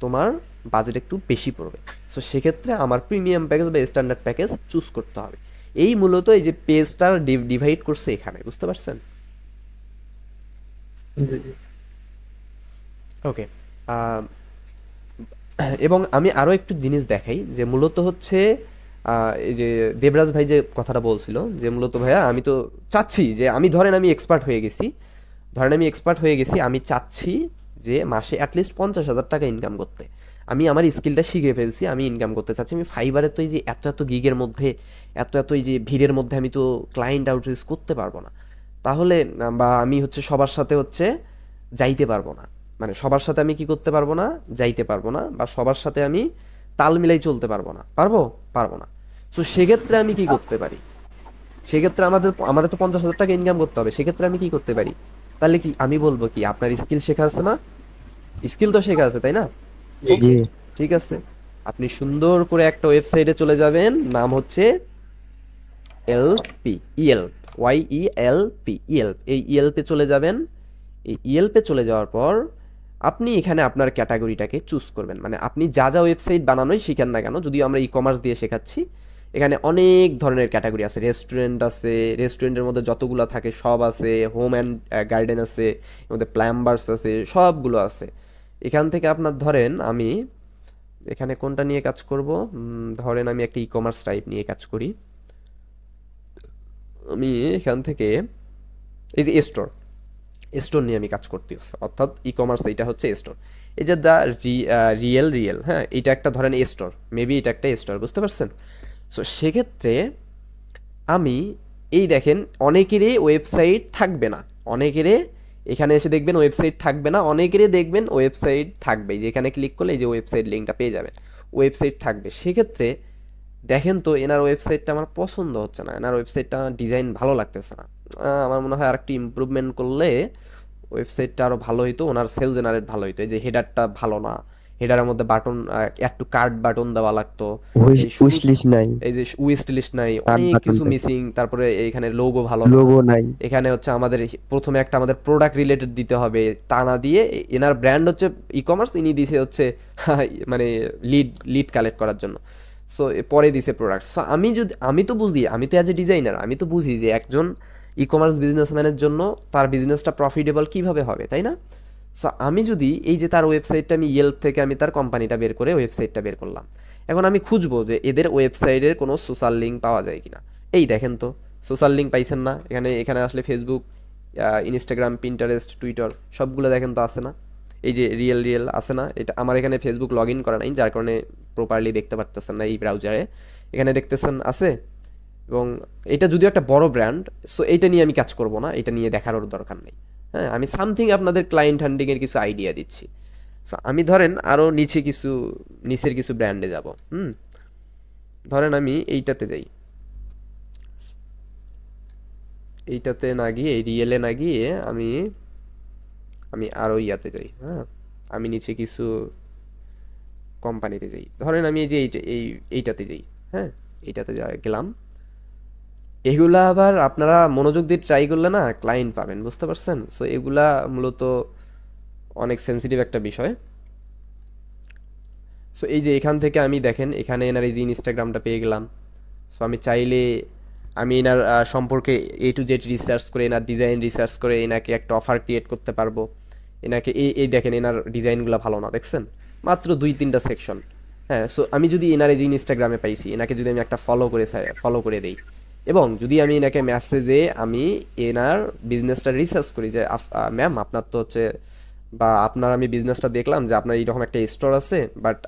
তোমার বাজেট একটু বেশি পড়বে। সো সেক্ষেত্রে আমার প্রিমিয়াম প্যাকেজ বা স্ট্যান্ডার্ড প্যাকেজ চুজ করতে হবে। এই মূলত এই যে পেজটার ডিভাইড করছে এখানে, বুঝতে পারছেন? ওকে, এবং আমি আরও একটু জিনিস দেখাই যে মূলত হচ্ছে এই যে দেবরাজ ভাই যে কথাটা বলছিল যে মূলত ভাইয়া আমি তো চাচ্ছি যে আমি আমি এক্সপার্ট হয়ে গেছি, আমি চাচ্ছি যে মাসে অ্যাটলিস্ট 50,000 টাকা ইনকাম করতে। আমি আমার স্কিলটা শিখে ফেলছি, আমি ইনকাম করতে চাচ্ছি। আমি ফাইবারে তো এই যে এত গিগের মধ্যে, এত এই যে ভিড়ের মধ্যে আমি তো ক্লায়েন্ট আউটরিচ করতে পারবো না, তাহলে বা আমি হচ্ছে সবার সাথে হচ্ছে যাইতে পারবো না, মানে সবার সাথে আমি কি করতে পারবো না, যাইতে পারবো না, বা সবার সাথে আমি তাল মিলাই চলতে পারবো না, পারবো না। সো সেক্ষেত্রে আমি কি করতে পারি? সেক্ষেত্রে আমাদের তো 50,000 টাকা ইনকাম করতে হবে। সেক্ষেত্রে আমি কি করতে পারি? তাহলে কি আমি বলবো কি আপনার স্কিল শেখা আছে না? স্কিল তো শেখা আছে, তাই না? জি। ঠিক আছে, আপনি সুন্দর করে একটা ওয়েবসাইটে চলে যাবেন, নাম হচ্ছে এলপি, YELP, এই ইএলপে চলে যাবেন। এই ইএলপে চলে যাওয়ার পর আপনি এখানে আপনার ক্যাটাগরিটাকে চুজ করবেন, মানে আপনি যা ওয়েবসাইট বানানোই শিখেন না কেন, যদিও আমরা ই কমার্স দিয়ে শেখাচ্ছি, এখানে অনেক ধরনের ক্যাটাগরি আছে। রেস্টুরেন্ট আছে, রেস্টুরেন্টের মধ্যে যতগুলো থাকে সব আছে, হোম অ্যান্ড গার্ডেন আছে, এর মধ্যে প্লাম্বার্স আছে, সবগুলো আছে। এখান থেকে আপনার ধরেন আমি এখানে কোনটা নিয়ে কাজ করব, ধরেন আমি একটা ই কমার্স টাইপ নিয়ে কাজ করি। আমি এখান থেকে এই যে স্টোর, স্টোর নিয়ে আমি কাজ করতেছি, অর্থাৎ ই কমার্স এইটা হচ্ছে স্টোর। এই যে দ্য রিয়েল, হ্যাঁ, এটা একটা ধরেন স্টোর, মেবি এটা একটা স্টোর, বুঝতে পারছেন? সো সেক্ষেত্রে আমি এই দেখেন অনেকেরই ওয়েবসাইট থাকবে না, অনেকেরই এখানে এসে দেখবেন ওয়েবসাইট থাকবে না, অনেকেরই দেখবেন ওয়েবসাইট থাকবে, যেখানে ক্লিক করলে এই যে ওয়েবসাইট লিঙ্কটা পেয়ে যাবেন, ওয়েবসাইট থাকবে। সেক্ষেত্রে দেখেন তো এনার ওয়েবসাইটটা আমার পছন্দ হচ্ছে না, এনার ওয়েবসাইটটা ডিজাইন ভালো লাগতেছে না, আমার মনে হয় আর একটু ইমপ্রুভমেন্ট করলে ওয়েবসাইটটা আরও ভালো হইতো, ওনার সেল জেনারেট ভালো হইতো। এই যে হেডারটা ভালো না, হেডারের মধ্যে বাটন, একটু কার্ড বাটন দেওয়া লাগতো, উইশ লিস্ট নাই, এই যে উইশ লিস্ট নাই, অনেক কিছু মিসিং। তারপরে এইখানে লোগো ভালো, লোগো নাই, এখানে হচ্ছে আমাদের প্রথমে একটা আমাদের প্রোডাক্ট রিলেটেড দিতে হবে, তা না দিয়ে এনার ব্র্যান্ড হচ্ছে ই কমার্স, ইনি দিছে হচ্ছে মানে লিড কালেক্ট করার জন্য। সো পরে দিছে প্রোডাক্ট। সো আমি তো বুঝি, আমি তো অ্যাজ এ ডিজাইনার আমি তো বুঝি যে একজন ই কমার্স বিজনেসম্যানের জন্য তার বিজনেসটা প্রফিটেবল কিভাবে হবে, তাই না? সো আমি যদি এই যে তার ওয়েবসাইটটা আমি ইয়েল্প থেকে আমি তার কোম্পানিটা বের করে ওয়েবসাইটটা বের করলাম, এখন আমি খুঁজবো যে এদের ওয়েবসাইটের কোনো সোশ্যাল লিঙ্ক পাওয়া যায় কিনা। এই দেখেন তো সোশ্যাল লিঙ্ক পাইছেন না, এখানে আসলে ফেসবুক, ইনস্টাগ্রাম, পিন্টারেস্ট, টুইটার সবগুলো দেখেন তো আছে না, এই যে রিয়েল আছে না। এটা আমার এখানে ফেসবুক লগ ইন করা নাই, যার কারণে প্রপারলি দেখতে পারতেছেন না এই ব্রাউজারে, এখানে দেখতেছেন আছে। এবং এটা যদিও একটা বড় ব্র্যান্ড, সো এইটা নিয়ে আমি কাজ করব না, এটা নিয়ে দেখারও দরকার নেই। হ্যাঁ, আমি সামথিং আপনাদের ক্লায়েন্ট হান্ডিংয়ের কিছু আইডিয়া দিচ্ছি। সো আমি ধরেন আরও নিচের কিছু ব্র্যান্ডে যাব। ধরেন আমি এইটাতে যাই, এইটাতে না গিয়ে এই রিয়েলে না গিয়ে আমি আরও ইয়াতে যাই। হ্যাঁ, আমি নিচে কিছু কোম্পানিতে যাই, ধরেন আমি এই যে এইটাতে যাই। হ্যাঁ, এইটাতে গেলাম। এগুলা আবার আপনারা মনোযোগ দিয়ে ট্রাই করলে না ক্লায়েন্ট পাবেন, বুঝতে পারছেন? সো এগুলা মূলত অনেক সেন্সিটিভ একটা বিষয়। সো এই যে এখান থেকে আমি দেখেন এখানে এনার এই যে ইনস্টাগ্রামটা পেয়ে গেলাম। সো আমি চাইলে আমি এনার সম্পর্কে A to Z রিসার্চ করে, এনার ডিজাইন রিসার্চ করে এনাকে একটা অফার ক্রিয়েট করতে পারবো। এনাকে এই দেখেন এনার ডিজাইনগুলো ভালো না, দেখছেন? মাত্র 2-3টা সেকশন। হ্যাঁ, সো আমি যদি এনার এই যে ইনস্টাগ্রামে পাইছি, এনাকে যদি আমি একটা ফলো করে দেই, এবং যদি আমি এনাকে মেসেজে আমি এনার বিজনেসটা রিসার্চ করি যে ম্যাম আপনার তো হচ্ছে, বা আমি বিজনেসটা দেখলাম যে আপনার এইরকম একটা স্টোর আছে, বাট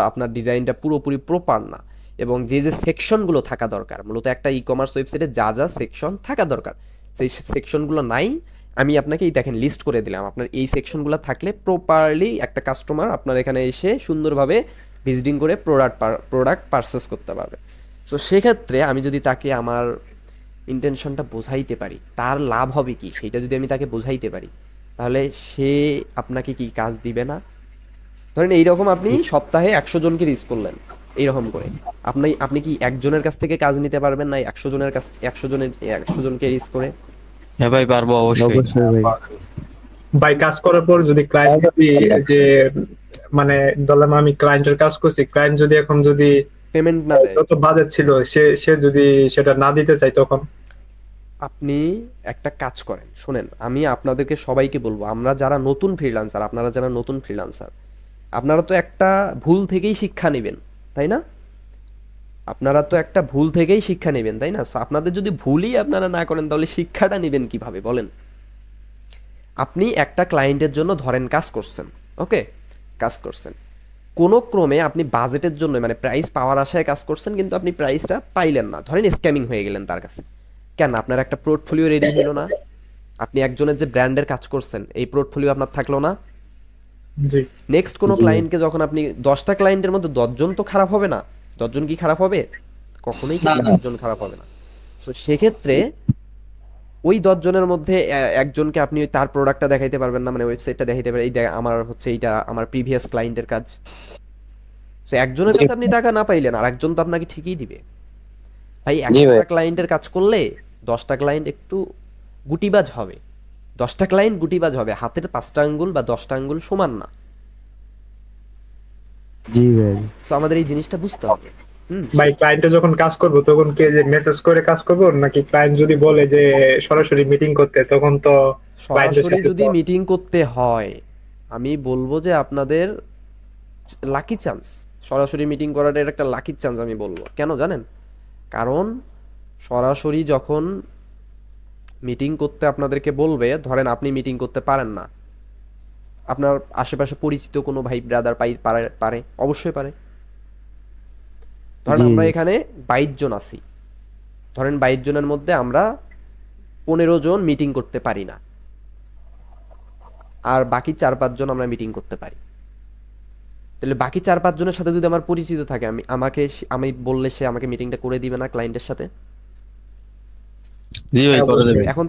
আপনার ডিজাইনটা পুরোপুরি প্রপার না, এবং যে সেকশনগুলো থাকা দরকার, মূলত একটা ই কমার্স ওয়েবসাইটে যা সেকশন থাকা দরকার সেই সেকশনগুলো নাই। আমি আপনাকে এই দেখেন লিস্ট করে দিলাম, আপনার এই সেকশনগুলো থাকলে প্রপারলি একটা কাস্টমার আপনার এখানে এসে সুন্দরভাবে ভিজিটিং করে প্রোডাক্ট পারচেস করতে পারবে। সো সেক্ষেত্রে আমি যদি তাকে আমার ইন্টেনশনটা বোঝাইতে পারি, তার লাভ হবে কি সেইটা যদি আমি তাকে বোঝাইতে পারি, তাহলে সে আপনাকে কি কাজ দিবে না? ধরেন এইরকম আপনি সপ্তাহে 100 জনকে রিচ করলেন, এইরকম করে আপনি কি একজনের কাছ থেকে কাজ নিতে পারবেন না 100 জনকে রিচ করে? হ্যাঁ ভাই, পারবো অবশ্যই। ভাই কাজ করার পর যদি ক্লায়েন্ট যদি যে মানে ধরলাম আমি ক্লায়েন্টের কাজ করছি, ক্লায়েন্ট যদি এখন যদি পেমেন্ট না দেয়, যত বাজেট ছিল সে যদি সেটা না দিতে চাই, তখন আপনি একটা কাজ করেন, শুনেন আমি আপনাদেরকে সবাইকে বলবো, আপনারা যারা নতুন ফ্রিল্যান্সার আপনারা তো একটা ভুল থেকেই শিক্ষা নেবেন, তাই না? সো আপনাদের যদি ভুলই আপনারা না করেন তাহলে শিক্ষাটা নেবেন কিভাবে বলেন? আপনি একটা ক্লায়েন্টের জন্য ধরেন কাজ করছেন, কোনো ক্রমে আপনি বাজেটের জন্য মানে প্রাইস পাওয়ার আশায় কাজ করছেন, কিন্তু আপনি প্রাইসটা পাইলেন না, ধরেন স্ক্যামিং হয়ে গেলেন তার কাছে। কেন? আপনার একটা পোর্টফোলিও রেডি হলো না, আপনি একজনের যে ব্র্যান্ডের কাজ করছেন এই পোর্টফোলিও আপনার থাকলো না। নেক্সট কোনো ক্লায়েন্টকে যখন আপনি 10টা ক্লায়েন্টের মধ্যে 10 জন তো খারাপ হবে না, 10 জন কি খারাপ হবে? কখনোই 10 জন খারাপ হবে না। সো সেক্ষেত্রে ওই 10 জনের মধ্যে একজনকে আপনি তার প্রোডাক্টটা দেখাইতে পারবেন না, মানে ওয়েবসাইটটা দেখাইতে পারবেন, এই আমার হচ্ছে এইটা আমার প্রিভিয়াস ক্লায়েন্টের কাজ। সো একজনের কাছে আপনি টাকা না পাইলেন আর একজন তো আপনাকে ঠিকই দিবে। ভাই একটা ক্লায়েন্টের কাজ করলে 10টা ক্লায়েন্ট একটু গুটিবাজ হবে, 10টা ক্লায়েন্ট গুটিবাজ হবে, হাতের 5টা আঙ্গুল বা 10টা আঙ্গুল সমান না। জি ভাই, সো আমাদের এই জিনিসটা বুঝতে হবে। ভাই ক্লায়েন্টে যখন কাজ করব তখন কে যে মেসেজ করে কাজ করব, নাকি ক্লায়েন্ট যদি বলে যে সরাসরি মিটিং করতে, তখন তো সরাসরি যদি মিটিং করতে হয় আমি বলবো যে আপনাদের লাকি চান্স, সরাসরি মিটিং করাটা একটা লাকি চান্স আমি বলবো। কেন জানেন? কারণ সরাসরি যখন মিটিং করতে আপনাদেরকে বলবে, ধরেন আপনি মিটিং করতে পারেন না, আপনার আশেপাশে পরিচিত কোনো ভাই ব্রাদার পারে, অবশ্যই পারে। ধরেন জি। আমরা এখানে 22 জন আছি, ধরেন 22 জনের মধ্যে আমরা 15 জন মিটিং করতে পারি না, আর বাকি 4-5 জন আমরা মিটিং করতে পারি। তাহলে বাকি 4-5 জনের সাথে যদি আমার পরিচিত থাকে, আমি বললে সে আমাকে মিটিংটা করে দিবে না ক্লায়েন্টের সাথে? জি ভাই, করে দেবে। এখন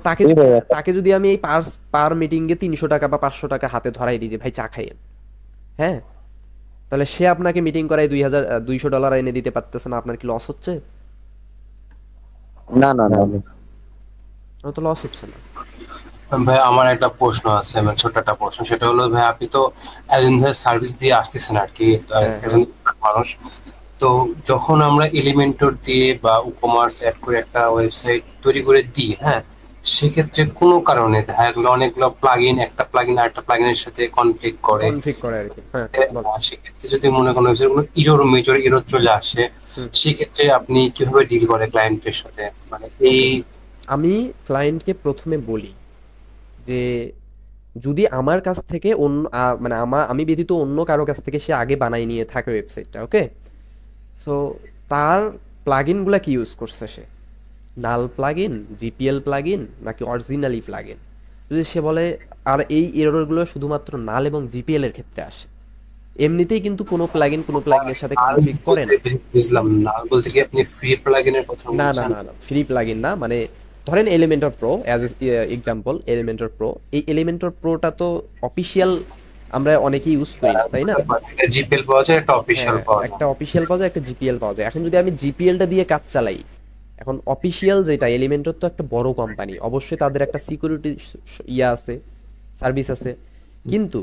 তাকে যদি আমি এই পার মিটিং এ 300 টাকা বা 500 টাকা হাতে ধরাই দিই যে ভাই চা খাইয়েন, হ্যাঁ, তাহলে সে আপনাকে মিটিং করায় $200 এনে দিতে পারতেছে না, আপনার কি লস হচ্ছে? না না না, তো লস হচ্ছে না। ভাই আমার একটা প্রশ্ন আছে, মানে ছোট একটা প্রশ্ন, সেটা হলো ভাই আপনি তো একজন ভাই সার্ভিস দিয়ে আসতেছেন আর কি, তো একজন মানুষ, তো যখন আমরা এলিমেন্টর দিয়ে বা কমার্স অ্যাড করে একটা ওয়েবসাইট তৈরি করে দিই, হ্যাঁ, সেক্ষেত্রে কোনো কারণে দেখা গেলো অনেকগুলো প্লাগইন একটা প্লাগইন আরেকটা প্লাগইনের সাথে কনফ্লিক্ট করে আর কি, হ্যাঁ, সেক্ষেত্রে যদি মনে করেন কোনো মেজর এরর চলে আসে, সেক্ষেত্রে আপনি কিভাবে ডিল করে ক্লায়েন্টের সাথে? মানে আমি ক্লায়েন্টকে প্রথমে বলি যে যদি আমার কাছ থেকে মানে আমি ব্যতীত অন্য কারো কাছ থেকে সে আগে বানাই নিয়ে থাকে ওয়েবসাইটটা, ওকে, সো তার প্লাগইনগুলো কি ইউজ করছে, সে নাল প্লাগইন, জিপিএল প্লাগইন নাকি অরিজিনালি প্লাগইন। যদি সে বলে, আর এই এররগুলো শুধুমাত্র নাল এবং জিপিএল এর ক্ষেত্রে আসে, এমনিতেই কিন্তু কোনো প্লাগইনের সাথে কনফিগ করে না। বুঝলাম, নাল বলতে কি আপনি ফ্রি প্লাগইনের কথা বলছেন? না, ফ্রি প্লাগইন না, মানে ধরেন Elementor pro as example, Elementor pro, এই এলিমেন্টর প্রোটা তো অফিশিয়াল, আমরা অনেকেই ইউজ করি, তাই না? একটা জিপিএল পাওয়া যায়, একটা অফিশিয়াল পাওয়া যায়, একটা অফিশিয়াল পাওয়া যায়, একটা জিপিএল পাওয়া যায়। এখন যদি আমি জিপিএলটা দিয়ে কাজ চালাই, এখন অফিশিয়াল যেটা এলিমেন্টর তো একটা বড় কোম্পানি, অবশ্যই তাদের একটা সিকিউরিটি আছে, সার্ভিস আছে, কিন্তু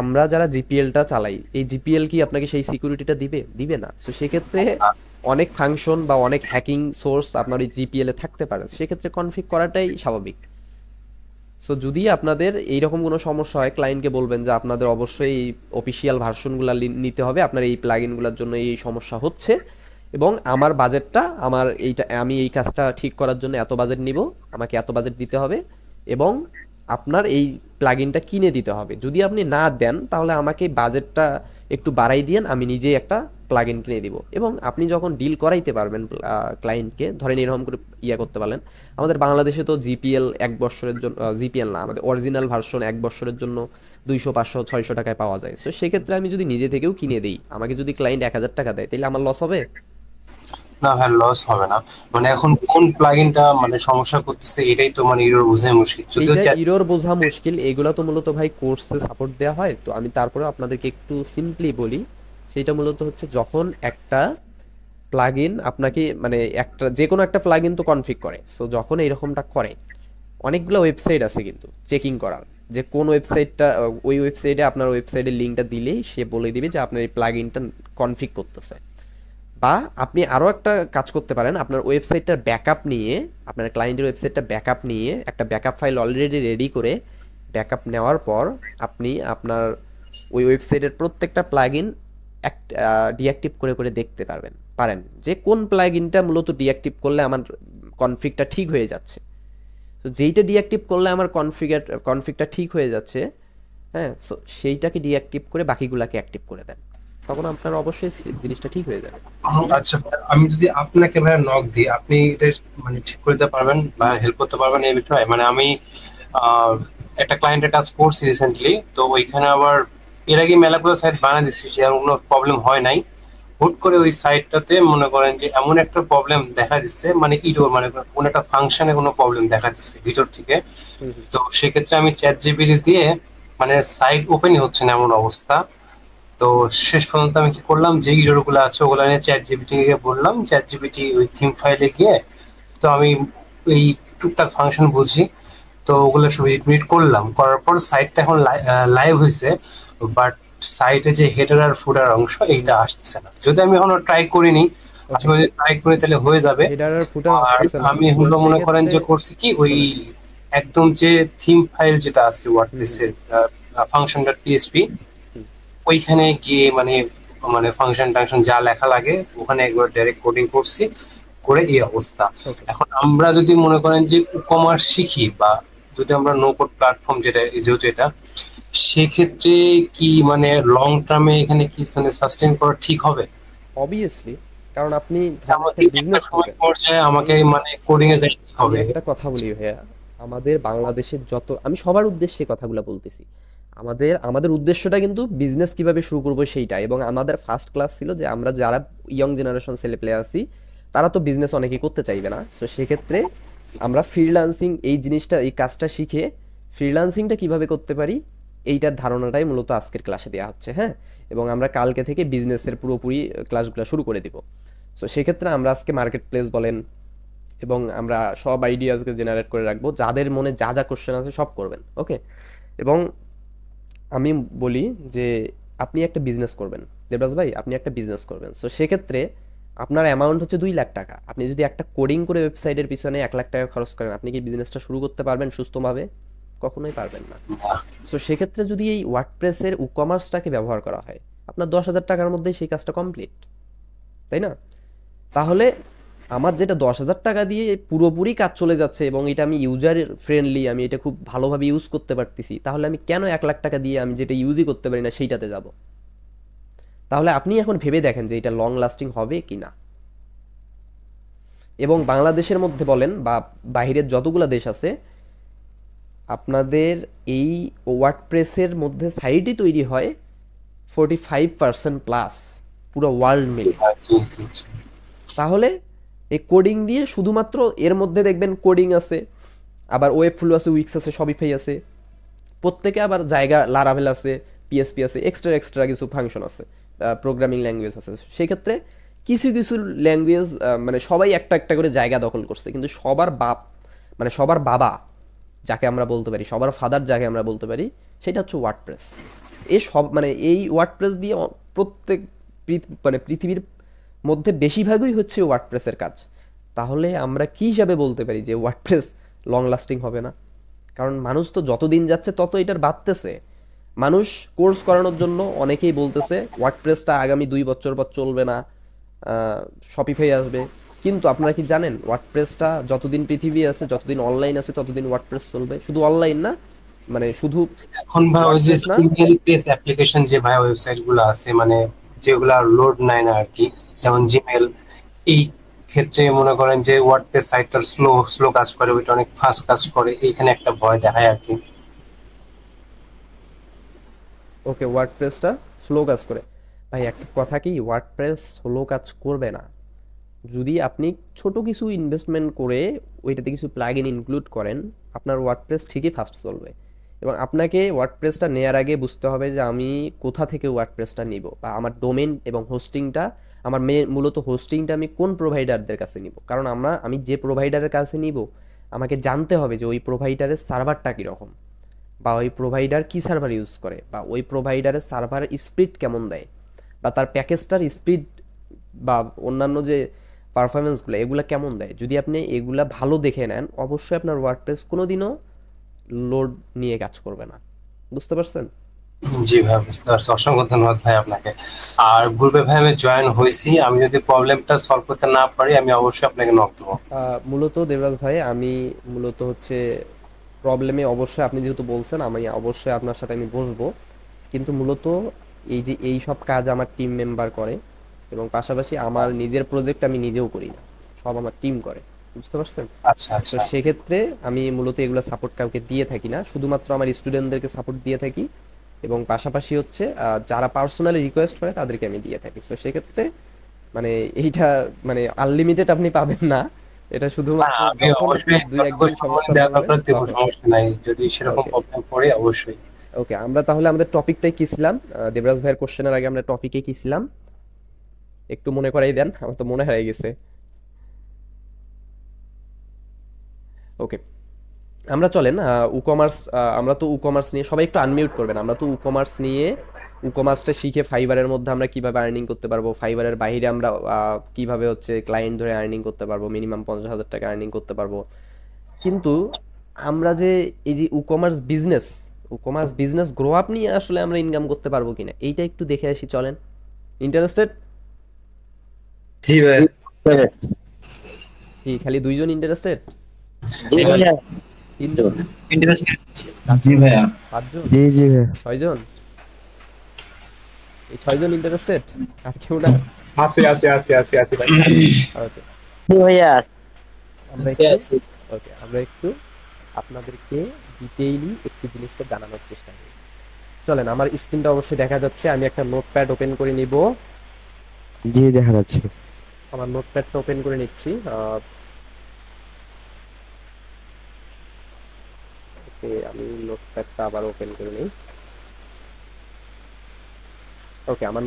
আমরা যারা জিপিএলটা চালাই, এই জিপিএল কি আপনাকে সেই সিকিউরিটিটা দিবে না। তো সেক্ষেত্রে অনেক ফাংশন বা অনেক হ্যাকিং সোর্স আপনার এই জিপিএল এ থাকতে পারে, সেক্ষেত্রে কনফিগ করাটাই স্বাভাবিক। সো যদি আপনাদের এইরকম কোনো সমস্যা হয়, ক্লায়েন্টকে বলবেন যে আপনাদের অবশ্যই এই অফিসিয়াল ভার্সনগুলো নিতে হবে, আপনার এই প্লাগইনগুলোর জন্য এই সমস্যা হচ্ছে, এবং আমার বাজেটটা, আমি এই কাজটা ঠিক করার জন্য এত বাজেট নিব, আমাকে এত বাজেট দিতে হবে, এবং আপনার এই প্লাগইনটা কিনে দিতে হবে। যদি আপনি না দেন তাহলে আমাকে বাজেটটা একটু বাড়াই দিয়েন, আমি নিজেই একটা প্লাগইন কিনে দিব। এবং আপনি যখন ডিল করাইতে পারবেন ক্লায়েন্টকে, ধরেন এরকম করে করতে পারলেন, আমাদের বাংলাদেশে তো জিপিএল 1 বছরের জন্য, জিপিএল না, আমাদের অরিজিনাল ভার্সন 1 বছরের জন্য 200, 500, 600 টাকায় পাওয়া যায়। তো সেক্ষেত্রে আমি যদি নিজে থেকেও কিনে দিই, আমাকে যদি ক্লায়েন্ট 1000 টাকা দেয়, তাহলে আমার লস হবে না ভাই, লস হবে না। মানে এখন কোন প্লাগইনটা মানে সমস্যা করতেছে এটাই তো মানে এরর বোঝা মুশকিল। যদিও এরর বোঝা মুশকিল, এগুলা তো মূলত ভাই কোর্সে সাপোর্ট দেওয়া হয়। তো আমি তারপরে আপনাদেরকে একটু সিম্পলি বলি, সেটা মূলত হচ্ছে যখন একটা প্লাগইন আপনাকে, মানে একটা যে কোনো একটা প্লাগইন তো কনফিগ করে, সো যখন এইরকমটা করে, অনেকগুলো ওয়েবসাইট আছে কিন্তু চেকিং করার, যে কোন ওয়েবসাইটটা, ওই ওয়েবসাইটে আপনার ওয়েবসাইটের লিঙ্কটা দিলেই সে বলে দিবে যে আপনার এই প্লাগইনটা কনফিগ করতেছে। বা আপনি আরও একটা কাজ করতে পারেন, আপনার ওয়েবসাইটটার ব্যাকআপ নিয়ে, আপনার ক্লায়েন্টের ওয়েবসাইটটা ব্যাকআপ নিয়ে একটা ব্যাকআপ ফাইল অলরেডি রেডি করে, ব্যাকআপ নেওয়ার পর আপনি আপনার ওই ওয়েবসাইটের প্রত্যেকটা প্লাগইন ডিঅ্যাক্টিভ করে দেখতে পারেন যে কোন প্লাগইনটা মূলত ডিঅ্যাক্টিভ করলে আমার কনফিগটা ঠিক হয়ে যাচ্ছে। তো যেইটা ডিঅ্যাক্টিভ করলে আমার কনফিগটা ঠিক হয়ে যাচ্ছে, হ্যাঁ, সো সেইটাকে ডিঅ্যাক্টিভ করে বাকিগুলাকে অ্যাক্টিভ করে দেন, তখন আপনার অবশ্যই জিনিসটা ঠিক হয়ে যাবে। আচ্ছা, আমি যদি আপনাকে ভাই নক দিই, আপনি এটা মানে ঠিক করে দিতে পারবেন বা হেল্প করতে পারবেন এই বিষয়ে? মানে আমি একটা ক্লায়েন্টের কাজ করছি রিসেন্টলি, তো ওইখানে আবার এর আগে মেলাগুলো সাইট বানিয়ে দিচ্ছি, সেরকম কোনো প্রবলেম হয় নাই। হুট করে ওই সাইটটাতে মনে করেন যে এমন একটা প্রবলেম দেখা দিচ্ছে, মানে মানে কোনো একটা ফাংশনে কোনো প্রবলেম দেখা দিচ্ছে ভিতর থেকে। তো সেক্ষেত্রে আমি চ্যাট জিপিটি দিয়ে মানে সাইট ওপেনই হচ্ছে না এমন অবস্থা। তো শেষ পর্যন্ত আমি কি করলাম, যে ইরর গুলো আছে ওগুলো নিয়ে চ্যাট জিপিটি কে বললাম, চ্যাট জিপিটি ওই থিম ফাইলে গিয়ে, তো আমি এই টুকটাক ফাংশন বুঝি, তো ওগুলো সব রিড করলাম, করার পর সাইটটা এখন লাইভ হয়েছে, বাট সাইটে যে হেডার আর ফুটার অংশ এইটা আসতেছে না। যদি আমি এখনো ট্রাই করিনি, আসলে যদি ট্রাই করি তাহলে হয়ে যাবে। আর আমি হলো মনে করেন যে করছি কি, ওই একদম যে থিম ফাইল যেটা আছে ওয়ার্ডপ্রেসের function.php, ওইখানে গিয়ে মানে ফাংশন যা লেখা লাগে ওখানে একবার ডাইরেক্ট কোডিং করছি, করে এই অবস্থা। ওকে এখন আমরা যদি মনে করেন যে ই-কমার্স শিখি বা যদি আমরা নো কোড প্ল্যাটফর্ম যেটা যেহেতু এটা, সেক্ষেত্রে কি মানে লং টার্মে এখানে কি মানে সাস্টেইন করা ঠিক হবে? অবভিয়াসলি, কারণ আপনি ধরেন আমাকে একটা একটা বিজনেস সময় করবেন। পর্যায়ে আমাকে মানে কোডিং এ যাইতে আমি হবে। একটা কথা বলি ভাইয়া, আমাদের বাংলাদেশের যত, আমি সবার উদ্দেশ্যে কথাগুলো বলতেছি, আমাদের উদ্দেশ্যটা কিন্তু বিজনেস কিভাবে শুরু করবো সেইটা, এবং আমাদের ফার্স্ট ক্লাস ছিল যে আমরা যারা ইয়ং জেনারেশন ছেলে প্লে আছি তারা তো বিজনেস অনেকেই করতে চাইবে না, সো সেক্ষেত্রে আমরা ফ্রিল্যান্সিং এই জিনিসটা, এই কাজটা শিখে ফ্রিল্যান্সিংটা কিভাবে করতে পারি এইটার ধারণাটাই মূলত আজকের ক্লাসে দেওয়া হচ্ছে। হ্যাঁ, এবং আমরা কালকে থেকে বিজনেসের পুরোপুরি ক্লাসগুলো শুরু করে দিব। সো সেক্ষেত্রে আমরা আজকে মার্কেট প্লেস বলেন, এবং আমরা সব আইডিয়াসকে জেনারেট করে রাখবো, যাদের মনে যা যা কোশ্চেন আছে সব করবেন। ওকে, এবং আমি বলি যে আপনি একটা বিজনেস করবেন, দেবরাজ ভাই আপনি একটা বিজনেস করবেন, সো সেক্ষেত্রে আপনার অ্যামাউন্ট হচ্ছে 2 লাখ টাকা। আপনি যদি একটা কোডিং করে ওয়েবসাইটের পিছনে 1 লাখ টাকা খরচ করেন, আপনি কি বিজনেসটা শুরু করতে পারবেন সুস্থভাবে? কখনোই পারবেন না। সো সেক্ষেত্রে যদি এই ওয়ার্ডপ্রেসের ই-কমার্সটাকে ব্যবহার করা হয়, আপনার 10,000 টাকার মধ্যেই সেই কাজটা কমপ্লিট, তাই না? তাহলে আমার যেটা 10,000 টাকা দিয়ে পুরোপুরি কাজ চলে যাচ্ছে এবং এটা আমি ইউজার ফ্রেন্ডলি, আমি এটা খুব ভালোভাবে ইউজ করতে পারতেছি, তাহলে আমি কেন 1 লাখ টাকা দিয়ে আমি যেটা ইউজই করতে পারি না সেইটাতে যাব? তাহলে আপনি এখন ভেবে দেখেন যে এটা লং লাস্টিং হবে কি না। এবং বাংলাদেশের মধ্যে বলেন বা বাইরের যতগুলো দেশ আছে, আপনাদের এই ওয়ার্ডপ্রেসের মধ্যে সাইটই তৈরি হয় 45% প্লাস পুরো ওয়ার্ল্ড মিলে। তাহলে এই কোডিং দিয়ে শুধুমাত্র এর মধ্যে দেখবেন কোডিং আছে, আবার ওয়েব ফ্লো আছে, উইক্স আছে, শপিফাই আছে, প্রত্যেকে আবার জায়গা লারাভেল আছে, পিএসপি আছে, এক্সট্রা কিছু ফাংশন আছে, প্রোগ্রামিং ল্যাঙ্গুয়েজ আছে। সেক্ষেত্রে কিছু কিছু ল্যাঙ্গুয়েজ মানে সবাই একটা একটা করে জায়গা দখল করছে, কিন্তু সবার বাবা যাকে আমরা বলতে পারি, সবার ফাদার যাকে আমরা বলতে পারি, সেটা হচ্ছে ওয়ার্ডপ্রেস। এই ওয়ার্ডপ্রেস দিয়ে প্রত্যেক পৃথিবীর মধ্যে বেশিরভাগই হচ্ছে ওয়ার্ডপ্রেসের কাজ। তাহলে আমরা কি হিসাবে বলতে পারি যে ওয়ার্ডপ্রেস লং লাস্টিং হবে না? কারণ মানুষ তো যতদিন যাচ্ছে তত এটার বাড়তেছে। মানুষ কোর্স করানোর জন্য অনেকেই বলতেছে ওয়ার্ডপ্রেসটা আগামী 2 বছর পর চলবে না, শপিফাই আসবে। কিন্তু আপনারা কি জানেন ওয়ার্ডপ্রেসটা যতদিন পৃথিবী আছে, যতদিন অনলাইন আছে, ততদিন ওয়ার্ডপ্রেস চলবে। শুধু অনলাইন না, মানে শুধু এখন ভাই ওই যে সিঙ্গেল পেজ অ্যাপ্লিকেশন যে ভাই ওয়েবসাইট গুলো আছে, মানে যেগুলা লোড নেয় না আর কি, যেমন জিমেল, এই ক্ষেত্রে মনে করেন যে ওয়ার্ডপ্রেস সাইটটা স্লো কাজ করে, ওইটা অনেক ফাস্ট কাজ করে, এইখানে একটা ভয় দেখায় আর কি। ওকে, ওয়ার্ডপ্রেসটা স্লো কাজ করে। ভাই একটা কথা কি, ওয়ার্ডপ্রেস স্লো কাজ করবে না যদি আপনি ছোট কিছু ইনভেস্টমেন্ট করে ওইটাতে কিছু প্লাগইন ইনক্লুড করেন, আপনার ওয়ার্ডপ্রেস ঠিকই ফাস্ট চলবে। এবং আপনাকে ওয়ার্ডপ্রেসটা নেওয়ার আগে বুঝতে হবে যে আমি কোথা থেকে ওয়ার্ডপ্রেসটা নিব, বা আমার ডোমেন এবং হোস্টিংটা, আমার মূলত হোস্টিংটা আমি কোন প্রোভাইডারদের কাছে নিব। কারণ আমি যে প্রোভাইডারের কাছে নিব, আমাকে জানতে হবে যে ওই প্রোভাইডারের সার্ভারটা কীরকম, বা ওই প্রোভাইডার কী সার্ভার ইউজ করে, বা ওই প্রোভাইডারের সার্ভার স্পিড কেমন দেয়, বা তার প্যাকেজটার স্পিড বা অন্যান্য যে পারফরমেন্সগুলো এগুলো কেমন দেয়। যদি আপনি এগুলা ভালো দেখে নেন, অবশ্যই আপনার ওয়ার্ডপ্রেস কোনোদিনও লোড নিয়ে কাজ করবে না। বুঝতে পারছেন? জি ভাই, বুঝতে পারছি। অসংখ্য ধন্যবাদ ভাই আপনাকে। আর গ্রুপে ভাই আমি জয়েন হয়েছি, আমি যদি প্রবলেমটা সলভ করতে না পারি আমি অবশ্যই আপনাকে নক দেবো। মূলত দেবরাজ ভাই, আমি মূলত হচ্ছে প্রবলেমে অবশ্যই, আপনি যেহেতু বলছেন, আমি অবশ্যই আপনার সাথে আমি বসবো, কিন্তু মূলত এই সব কাজ আমার টিম মেম্বার করে, এবং পাশাপাশি আমার নিজের প্রজেক্ট আমি নিজেও করি না, সব আমার টিম করে। বুঝতে পারছেন? আচ্ছা তো সেক্ষেত্রে আমি মূলত এগুলো সাপোর্ট কাউকে দিয়ে থাকি না, শুধুমাত্র আমার স্টুডেন্টদেরকে সাপোর্ট দিয়ে থাকি, এবং পাশাপাশি হচ্ছে যারা পার্সোনালি রিকোয়েস্ট করে তাদেরকে আমি দিয়ে থাকি। তো সেক্ষেত্রে মানে এইটা মানে আনলিমিটেড আপনি পাবেন না, এটা শুধুমাত্র যখন আপনি 2-1 সমস্যা নাই, যদি সেরকম প্রবলেম পড়ে অবশ্যই। ওকে, আমরা তাহলে আমাদের টপিকটাই কি ছিলাম? দেবরাজ ভাইয়ের কোশ্চেনের আগে আমরা টপিকে কি ছিলাম একটু মনে করাই দেন, আমার তো মনে হয়ে গেছে। ওকে, আমরা চলেন ই-কমার্স, আমরা তো ই-কমার্স নিয়ে, সবাই একটু আনমিউট করবেন। আমরা তো ই-কমার্স নিয়ে, ই-কমার্সটা শিখে ফাইবারের মধ্যে আমরা কিভাবে আর্নিং করতে পারবো, ফাইবারের বাইরে আমরা কিভাবে হচ্ছে ক্লায়েন্ট ধরে আর্নিং করতে পারবো, মিনিমাম 50,000 টাকা আর্নিং করতে পারবো। কিন্তু আমরা যে এই যে ই-কমার্স বিজনেস গ্রো আপ নিয়ে আসলে আমরা ইনকাম করতে পারবো কিনা, এইটা একটু দেখে আসি, চলেন। ইন্টারেস্টেড? জি ভাই। কি খালি 2 জন ইন্টারেস্টেড? জি ভাইয়া। 3 জন? ইন্টারেস্টেড। জি ভাইয়া। 5 জন? জি জি ভাইয়া। 6 জন? এই 6 জন ইন্টারেস্টেড? আর কেউ না? আসি ভাই। ওকে, জি ভাইয়া। আমরা একটু আপনাদেরকে ডিটেইলি একটু জিনিসটা জানানোর চেষ্টা করি। চলেন, আমার স্ক্রিনটা অবশ্যই দেখা যাচ্ছে। আমি একটা নোটপ্যাড ওপেন করে নিব। জি দেখা যাচ্ছে। আমার নোটপ্যাডটা ওপেন করে নিচ্ছি। ওকে, আমি নোটপ্যাডটা আবার ওপেন করে নিই। ওকে, আমার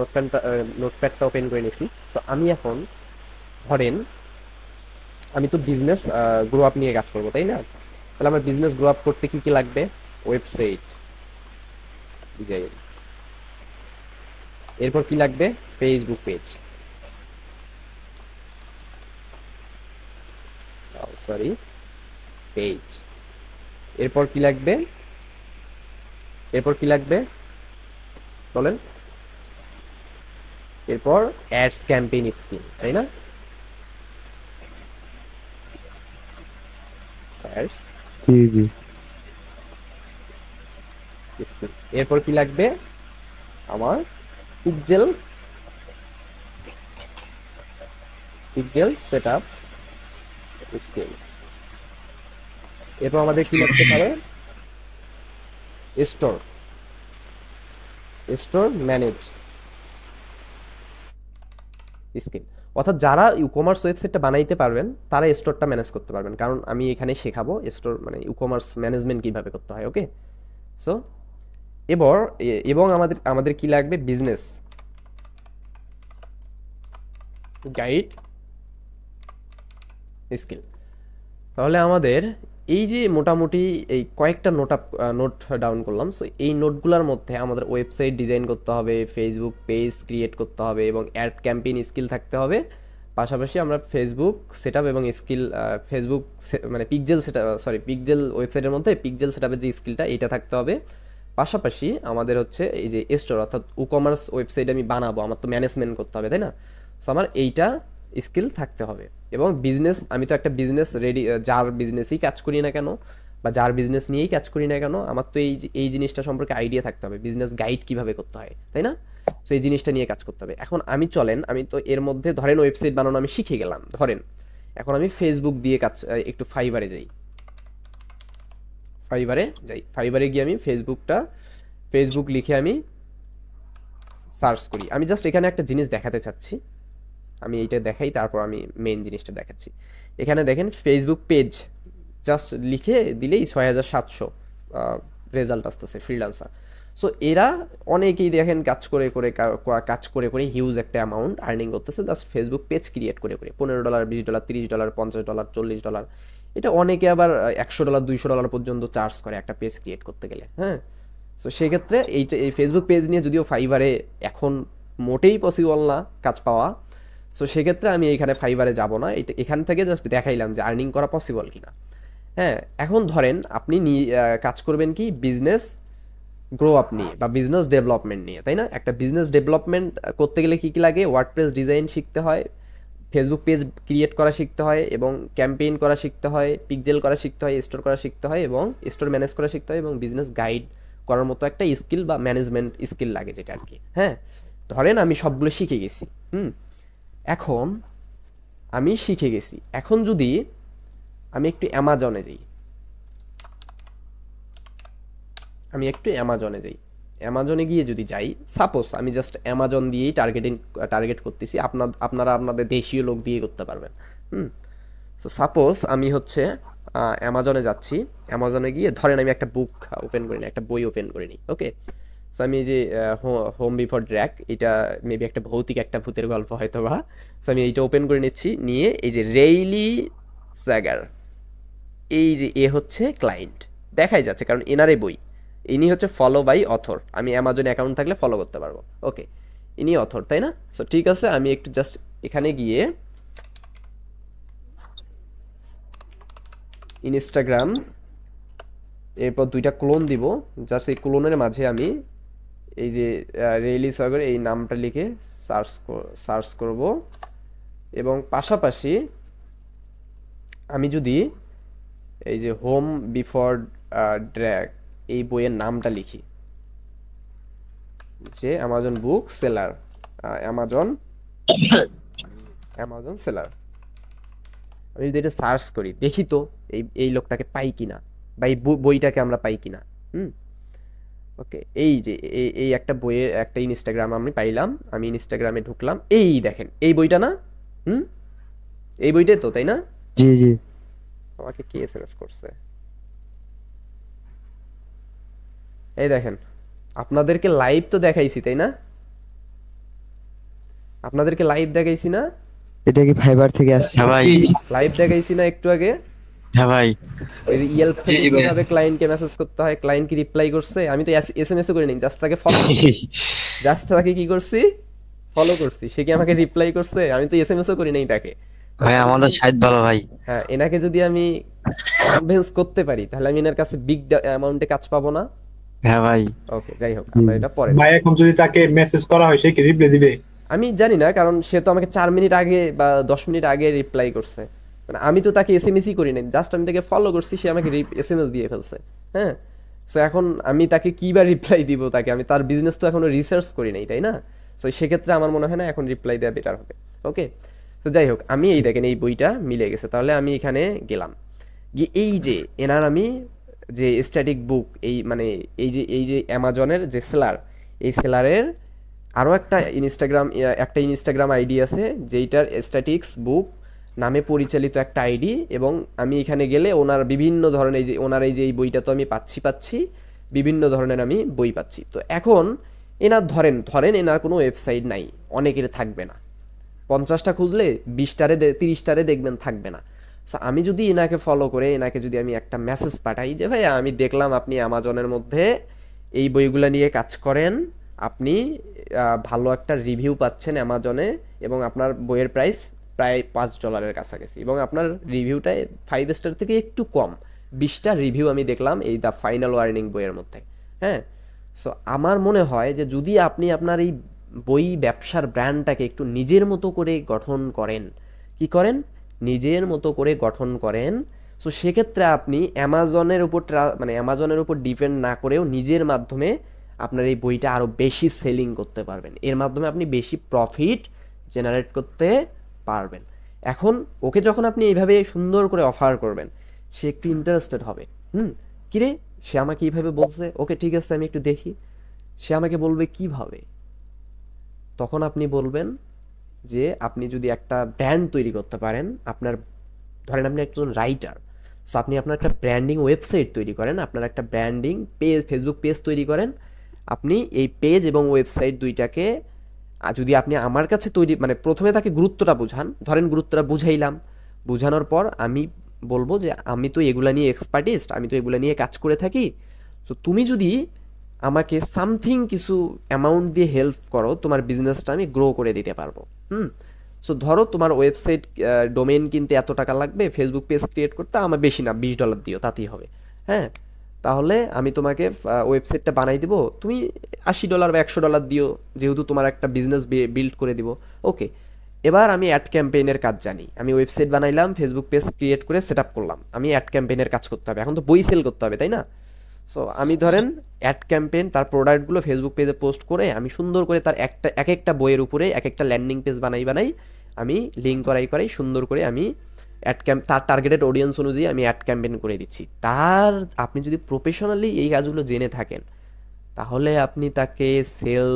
নোটপ্যাডটা ওপেন করে নিছি। সো আমি এখন ধরেন আমি তো বিজনেস গ্রো আপ নিয়ে কাজ করবো, তাই না? তাহলে আমার বিজনেস গ্রো আপ করতে কি কি লাগবে? ওয়েবসাইট ডিজাইন, এরপর কি লাগবে? Facebook page, sorry page. এরপর কি লাগবে? বলেন। এরপর অ্যাডস ক্যাম্পেইন স্কিল, তাই না? অ্যাডস জি জি। স্কিল। এরপর কি লাগবে? আমার পিক্সেল সেটআপ স্কিল। এরপর আমাদের কি লাগতে পারে? Store manage skill. অর্থাৎ যারা ইকমার্স ওয়েবসাইটটা বানাইতে পারবেন তারা স্টোরটা ম্যানেজ করতে পারবেন, কারণ আমি এখানে শেখাবো স্টোর মানে ইকমার্স ম্যানেজমেন্ট কিভাবে করতে হয়। ওকে, সো এবং আমাদের কি লাগবে? Business guide skill. তাহলে আমাদের এই যে মোটামুটি এই কয়েকটা নোট ডাউন করলাম। সো এই নোটগুলোর মধ্যে আমাদের ওয়েবসাইট ডিজাইন করতে হবে, ফেসবুক পেজ ক্রিয়েট করতে হবে এবং অ্যাড ক্যাম্পেইন স্কিল থাকতে হবে। পাশাপাশি আমরা ফেসবুক সেটআপ এবং স্কিল মানে পিক্সেল ওয়েবসাইটের মধ্যে পিক্সেল সেটআপের যে স্কিলটা এটা থাকতে হবে। পাশাপাশি আমাদের হচ্ছে এই যে স্টোর অর্থাৎ ইকমার্স ওয়েবসাইট আমি বানাবো, আমার তো ম্যানেজমেন্ট করতে হবে, তাই না? সো আমার এইটা স্কিল থাকতে হবে। এবং বিজনেস, আমি তো একটা বিজনেস রেডি, যার বিজনেসই কাজ করি না কেন বা যার বিজনেস নিয়েই কাজ করি না কেন, আমার তো এই জিনিসটা সম্পর্কে আইডিয়া থাকতে হবে, বিজনেস গাইড কিভাবে করতে হয়, তাই না? সো এই জিনিসটা নিয়ে কাজ করতে হবে। এখন আমি তো এর মধ্যে ধরেন ওয়েবসাইট বানানো আমি শিখে গেলাম, ধরেন এখন আমি ফেসবুক দিয়ে কাজ, একটু ফাইবারে যাই। ফাইবারে গিয়ে আমি ফেসবুক লিখে আমি সার্চ করি। আমি জাস্ট এখানে একটা জিনিস দেখাতে চাচ্ছি, আমি এইটা দেখাই, তারপর আমি মেইন জিনিসটা দেখাচ্ছি। এখানে দেখেন ফেসবুক পেজ জাস্ট লিখে দিলেই 6700 রেজাল্ট আসতেছে ফ্রিল্যান্সার। সো এরা অনেকেই দেখেন কাজ করে করে হিউজ একটা অ্যামাউন্ট আর্নিং করতেছে জাস্ট ফেসবুক পেজ ক্রিয়েট করে $15, $20, $30, $50, $40। এটা অনেকে আবার $100, $200 পর্যন্ত চার্জ করে একটা পেজ ক্রিয়েট করতে গেলে। হ্যাঁ, সো সেক্ষেত্রে এই ফেসবুক পেজ নিয়ে যদিও ফাইবারে এখন মোটেই পসিবল না কাজ পাওয়া, সো সেক্ষেত্রে আমি এইখানে ফাইবারে যাব না, এখান থেকে জাস্ট দেখাইলাম যে আর্নিং করা পসিবল কিনা। হ্যাঁ, এখন ধরেন আপনি কাজ করবেন কি বিজনেস গ্রো আপ নিয়ে বা বিজনেস ডেভেলপমেন্ট নিয়ে, তাই না? একটা বিজনেস ডেভেলপমেন্ট করতে গেলে কি কি লাগে? ওয়ার্ডপ্রেস ডিজাইন শিখতে হয়, ফেসবুক পেজ ক্রিয়েট করা শিখতে হয় এবং ক্যাম্পেইন করা শিখতে হয়, পিক্সেল করা শিখতে হয়, স্টোর করা শিখতে হয় এবং স্টোর ম্যানেজ করা শিখতে হয় এবং বিজনেস গাইড করার মতো একটা স্কিল বা ম্যানেজমেন্ট স্কিল লাগে যেটা আর কি। হ্যাঁ, ধরেন আমি সবগুলো শিখে গেছি। এখন আমি শিখে গেছি, এখন যদি আমি একটু অ্যামাজনে যাই, অ্যামাজনে গিয়ে যদি যাই, সাপোজ আমি জাস্ট অ্যামাজন দিয়েই টার্গেট করতেছি, আপনারা আপনাদের দেশীয় লোক দিয়ে করতে পারবেন। সো সাপোজ আমি হচ্ছে অ্যামাজনে যাচ্ছি, অ্যামাজনে গিয়ে ধরেন আমি একটা বুক ওপেন করে নিই, একটা বই ওপেন করে নিই। ওকে, সো আমি যে হোম বিফোর ড্র্যাগ, এটা মেবি একটা ভৌতিক একটা ভূতের গল্প হয়তো বা। সো আমি এইটা ওপেন করে নিচ্ছি, নিয়ে এই যে রেইলি স্যাগার, এই যে এ হচ্ছে ক্লায়েন্ট দেখাই যাচ্ছে কারণ এনারে বই, ইনি হচ্ছে ফলো বাই অথর, আমি অ্যামাজন অ্যাকাউন্ট থাকলে ফলো করতে পারবো। ওকে, ইনি অথর, তাই না? সো ঠিক আছে, আমি একটু জাস্ট এখানে গিয়ে ইনস্টাগ্রাম, এরপর 2টা ক্লোন দিব, জাস্ট এই ক্লোনের মাঝে আমি এই যে রেইলি সাগর এই নামটা লিখে সার্চ করব এবং পাশাপাশি আমি যদি এই যে হোম বিফোর ড্র্যাগ এই বইয়ের নামটা লিখি, যে Amazon book seller, Amazon seller, আমি যদি এটা সার্চ করি, দেখি তো এই লোকটাকে পাই কিনা, বা এই বইটাকে আমরা পাই কিনা। ওকে, এই যে এই একটা বইয়ের একটা ইনস্টাগ্রাম আমি পাইলাম, আমি ইনস্টাগ্রামে ঢুকলাম, এই দেখেন এই বইটা না, এই বইটাই তো, তাই না? জি জি। আমাকে কি এসএমএস করছে, এই দেখেন, আপনাদেরকে লাইভ তো দেখাইছি, তাই না? আপনাদেরকে লাইভ দেখাইছি না? এটা কি ফাইবার থেকে আসছে? হ্যাঁ ভাই। লাইভ দেখাইছি না একটু আগে? হ্যাঁ ভাই। ওই যে ইয়েলপ থেকে কিভাবে ক্লায়েন্টকে মেসেজ করতে হয়, ক্লায়েন্ট কি রিপ্লাই করছে, আমি তো এসএমএস ও করি নাই, জাস্ট তাকে ফলো, জাস্ট তাকে কি করছি, ফলো করছি, সে কি আমাকে রিপ্লাই করছে? আমি তো এসএমএস ও করি নাই তাকে। ভাই আমাদের সাইড ভালো ভাই। হ্যাঁ, এনাকে যদি আমি কনভিন্স করতে পারি তাহলে আমি এনার কাছে বিগ অ্যামাউন্টে কাজ পাবো না? হ্যাঁ ভাই। ওকে, যাই হোক, আমরা এটা পরে। ভাই এখন যদি তাকে মেসেজ করা হয় সে কি রিপ্লাই দিবে? আমি জানি না, কারণ সে তো আমাকে 4 মিনিট আগে বা 10 মিনিট আগে রিপ্লাই করছে, মানে আমি তো তাকে এসএমএসই করি নাই, জাস্ট আমি তাকে ফলো করছি, সে আমাকে এসএমএস দিয়ে ফেলছে। হ্যাঁ, সো এখন আমি তাকে কি বা রিপ্লাই দিব তাকে, আমি তার বিজনেস তো এখনো রিসার্চ করি নাই, তাই না? সো সেক্ষেত্রে আমার মনে হয় না এখন রিপ্লাই দেওয়া বেটার হবে। ওকে, তো যাই হোক, আমি এই দেখেন এই বইটা মিলে গেছে, তাহলে আমি এখানে গেলাম, গিয়ে এই যে এনার আমি যে স্ট্যাটিক বুক, এই মানে এই যে অ্যামাজনের যে সেলার, এই সেলারের আরও একটা ইনস্টাগ্রাম আইডি আছে যেইটার স্ট্যাটিক্স বুক নামে পরিচালিত একটা আইডি, এবং আমি এখানে গেলে ওনার বিভিন্ন ধরনের এই যে ওনার এই যে এই বইটা তো আমি পাচ্ছি বিভিন্ন ধরনের আমি বই পাচ্ছি। তো এখন এনার ধরেন এনার কোনো ওয়েবসাইট নাই, অনেকের থাকবে না, 50টা খুঁজলে 20টারে 30টারে দেখবেন থাকবে না। সো আমি যদি এনাকে ফলো করে এনাকে যদি আমি একটা মেসেজ পাঠাই যে ভাই আমি দেখলাম আপনি অ্যামাজনের মধ্যে এই বইগুলো নিয়ে কাজ করেন, আপনি ভালো একটা রিভিউ পাচ্ছেন অ্যামাজনে, এবং আপনার বইয়ের প্রাইস প্রায় $5 কাছাকাছি, এবং আপনার রিভিউটায় 5 স্টার থেকে একটু কম, 20টা রিভিউ আমি দেখলাম এই দ্য ফাইনাল ওয়ার্নিং বইয়ের মধ্যে। হ্যাঁ, সো আমার মনে হয় যে যদি আপনি আপনার এই বই ব্যবসার ব্র্যান্ডটাকে একটু নিজের মতো করে গঠন করেন, কি করেন, নিজের মতো করে গঠন করেন, সো সেক্ষেত্রে আপনি অ্যামাজনের উপর ডিপেন্ড না করেও নিজের মাধ্যমে আপনার এই বইটা আরও বেশি সেলিং করতে পারবেন, এর মাধ্যমে আপনি বেশি প্রফিট জেনারেট করতে পারবেন। এখন ওকে যখন আপনি এইভাবে সুন্দর করে অফার করবেন, সে একটু ইন্টারেস্টেড হবে, কিরে সে আমাকে এইভাবে বলছে, ওকে ঠিক আছে আমি একটু দেখি, সে আমাকে বলবে কিভাবে, তখন আপনি বলবেন যে আপনি যদি একটা ব্র্যান্ড তৈরি করতে পারেন, আপনার ধরেন আপনি একজন রাইটার, সো আপনি আপনার একটা ব্র্যান্ডিং ওয়েবসাইট তৈরি করেন, আপনার একটা ব্র্যান্ডিং পেজ, ফেসবুক পেজ তৈরি করেন, আপনি এই পেজ এবং ওয়েবসাইট দুইটাকে যদি আপনি আমার কাছে তৈরি, মানে প্রথমে তাকে গুরুত্বটা বোঝান, ধরেন গুরুত্বটা বুঝাইলাম, বোঝানোর পর আমি বলবো যে আমি তো এগুলা নিয়ে এক্সপার্টিস্ট, আমি তো এগুলা নিয়ে কাজ করে থাকি, সো তুমি যদি আমাকে সামথিং কিছু অ্যামাউন্ট দিয়ে হেল্প করো, তোমার বিজনেসটা আমি গ্রো করে দিতে পারবো। সো ধরো তোমার ওয়েবসাইট ডোমেইন কিনতে এত টাকা লাগবে, ফেসবুক পেজ ক্রিয়েট করতে আমার বেশি না, $20 দিও তাতেই হবে। হ্যাঁ, তাহলে আমি তোমাকে ওয়েবসাইটটা বানাই দিব, তুমি $80 বা $100 দিও, যেহেতু তোমার একটা বিজনেস বিল্ড করে দিব। ওকে, এবার আমি অ্যাড ক্যাম্পেইনের কাজ জানি, আমি ওয়েবসাইট বানাইলাম, ফেসবুক পেজ ক্রিয়েট করে সেট আপ করলাম, আমি অ্যাড ক্যাম্পেইনের কাজ করতে হবে, এখন তো বই সেল করতে হবে, তাই না? সো আমি ধরেন অ্যাড ক্যাম্পেইন, তার প্রোডাক্টগুলো ফেসবুক পেজে পোস্ট করে আমি সুন্দর করে তার এক একটা বইয়ের উপরে এক একটা ল্যান্ডিং পেজ বানাই আমি লিঙ্ক করাই সুন্দর করে আমি তার টার্গেটেড অডিয়েন্স অনুযায়ী আমি অ্যাড ক্যাম্পেইন করে দিচ্ছি। আপনি যদি প্রফেশনালি এই কাজগুলো জেনে থাকেন, তাহলে আপনি তাকে সেল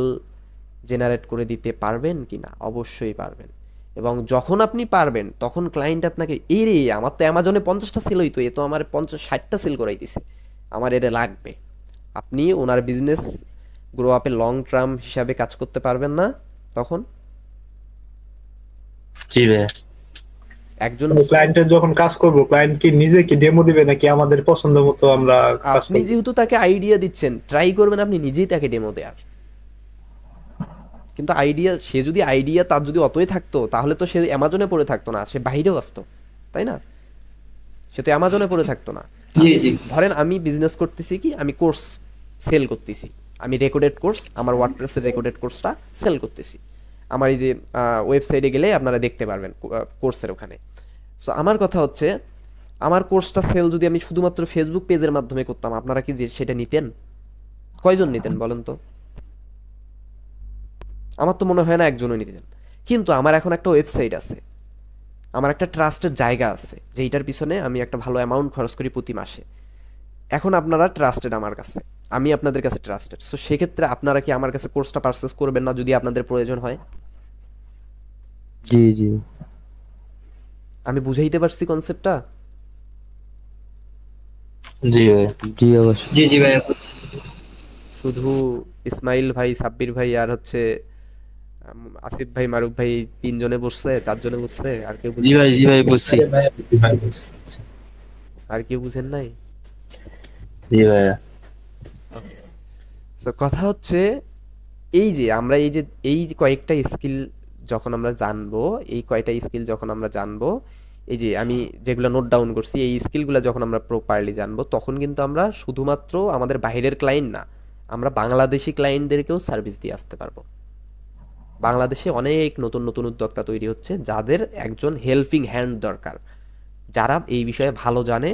জেনারেট করে দিতে পারবেন কি না? অবশ্যই পারবেন। এবং যখন আপনি পারবেন তখন ক্লায়েন্ট আপনাকে, এই রে আমার তো অ্যামাজনে 50টা সেল হইতো, এ তো আমার 50-60টা সেল করাইতেছে, আমার এটা লাগবে। আপনি ওনার বিজনেস গ্রো আপে লং টার্ম হিসাবে কাজ করতে পারবেন না তখন। জি ভাই। একজন ক্লায়েন্টের যখন কাজ করব, ক্লায়েন্ট কি নিজে কি ডেমো দিবে নাকি আমাদের পছন্দ মতো আমরা কাজ করব? আপনি যেহেতু তাকে আইডিয়া দিচ্ছেন, ট্রাই করবেন আপনি নিজেই তাকে ডেমো দেওয়ার। কিন্তু সে যদি আইডিয়া তার যদি অতই থাকতো, তাহলে তো সে অ্যামাজনে পড়ে থাকতো না, সে বাইরেও আসতো, তাই না? সে তো অ্যামাজনে পড়ে থাকতো না। ধরেন আমি বিজনেস করতেছি, কি আমি কোর্স সেল করতেছি, আমি রেকর্ডেড কোর্স, আমার ওয়ার্ডপ্রেসের রেকর্ডেড কোর্সটা সেল করতেছি, আমার এই যে ওয়েবসাইটে গেলে আপনারা দেখতে পারবেন কোর্সের ওখানে। সো আমার কথা হচ্ছে আমার কোর্সটা সেল যদি আমি শুধুমাত্র ফেসবুক পেজের মাধ্যমে করতাম, আপনারা কি সেটা নিতেন? কয়জন নিতেন বলেন তো? আমার তো মনে হয় না একজনও নিতেন। কিন্তু আমার এখন একটা ওয়েবসাইট আছে, আমার একটা ট্রাস্টের জায়গা আছে, যেইটার পিছনে আমি একটা ভালো অ্যামাউন্ট খরচ করি প্রতি মাসে। এখন আপনারা ট্রাস্টেড আমার কাছে, আমি আপনাদের কাছে ট্রাস্টেড। সো সেক্ষেত্রে আপনারা কি আমার কাছে কোর্সটা পারচেস করবেন না যদি আপনাদের প্রয়োজন হয়? জি জি আমি বুঝাইতে পারছি কনসেপ্টটা? জি ভাইয়া। জি অবশ্যই। জি জি ভাইয়া। শুধু ইসমাইল ভাই, সাব্বির ভাই আর হচ্ছে আসিফ ভাই, মারুফ ভাই, তিনজনে বসছে, চারজনে বসছে, আর কেউ জি ভাই, জি ভাই বুঝছি। আরে ভাই ভাই বলছি। আর কেউ বুঝেন নাই? জি ভাইয়া। তো কথা হচ্ছে এই যে আমরা এই যে কয়েকটা স্কিল যখন আমরা জানবো, এই কয়টা স্কিল যখন আমরা জানবো, এই যে আমি যেগুলো নোট ডাউন করছি, এই স্কিলগুলো যখন আমরা প্রপারলি জানবো, তখন কিন্তু আমরা শুধুমাত্র আমাদের বাইরের ক্লায়েন্ট না, আমরা বাংলাদেশি ক্লায়েন্টদেরকেও সার্ভিস দিয়ে আসতে পারবো। বাংলাদেশে অনেক নতুন নতুন উদ্যোক্তা তৈরি হচ্ছে যাদের একজন হেল্পিং হ্যান্ড দরকার, যারা এই বিষয়ে ভালো জানে,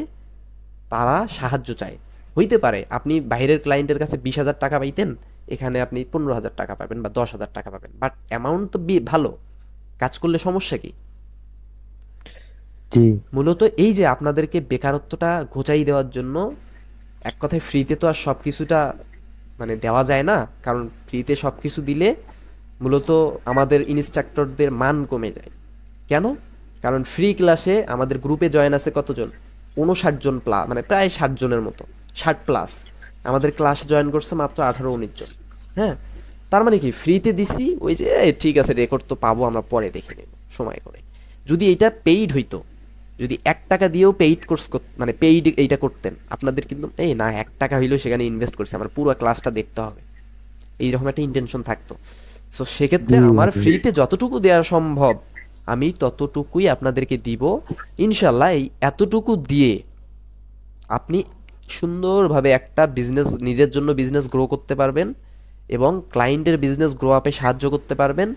তারা সাহায্য চায়। হইতে পারে আপনি বাইরের ক্লায়েন্টের কাছে 20,000 টাকা পাইতেন, এখানে আপনি 15,000 টাকা পাবেন বা 10,000 টাকা পাবেন, বাট অ্যামাউন্ট তো ভালো। কাজ করলে সমস্যা কি? জি মূলত এই যে আপনাদেরকে বেকারত্বটা ঘোচাই দেওয়ার জন্য, এক কথায় ফ্রিতে তো আর সব কিছুটা মানে দেওয়া যায় না, কারণ ফ্রিতে সব কিছু দিলে মূলত আমাদের ইনস্ট্রাক্টরদের মান কমে যায়। কেন? কারণ ফ্রি ক্লাসে আমাদের গ্রুপে জয়েন আছে কতজন? 59 জন প্লাস, মানে প্রায় 60 জনের মতো, 60 প্লাস। আমাদের ক্লাসে জয়েন করছে মাত্র 18-19 জন। হ্যাঁ, তার মানে কি ফ্রিতে দিছি, ওই যে ঠিক আছে রেকর্ড তো পাবো, আমরা পরে দেখে নেব সময় করে। যদি এইটা পেইড হইতো, যদি 1 টাকা দিয়েও পেইড কোর্স মানে পেইড এইটা করতেন, আপনাদের কিন্তু এই না 1 টাকা হইলেও সেখানে ইনভেস্ট করছে, আমার পুরো ক্লাসটা দেখতে হবে, এইরকম একটা ইন্টেনশন থাকতো। সো সেক্ষেত্রে আমার ফ্রিতে যতটুকু দেওয়া সম্ভব আমি ততটুকুই আপনাদেরকে দিব ইনশাল্লাহ। এই এতটুকু দিয়ে আপনি সুন্দরভাবে একটা বিজনেস, নিজের জন্য বিজনেস গ্রো করতে পারবেন এবং ক্লায়েন্টের বিজনেস গ্রো আপে সাহায্য করতে পারবেন।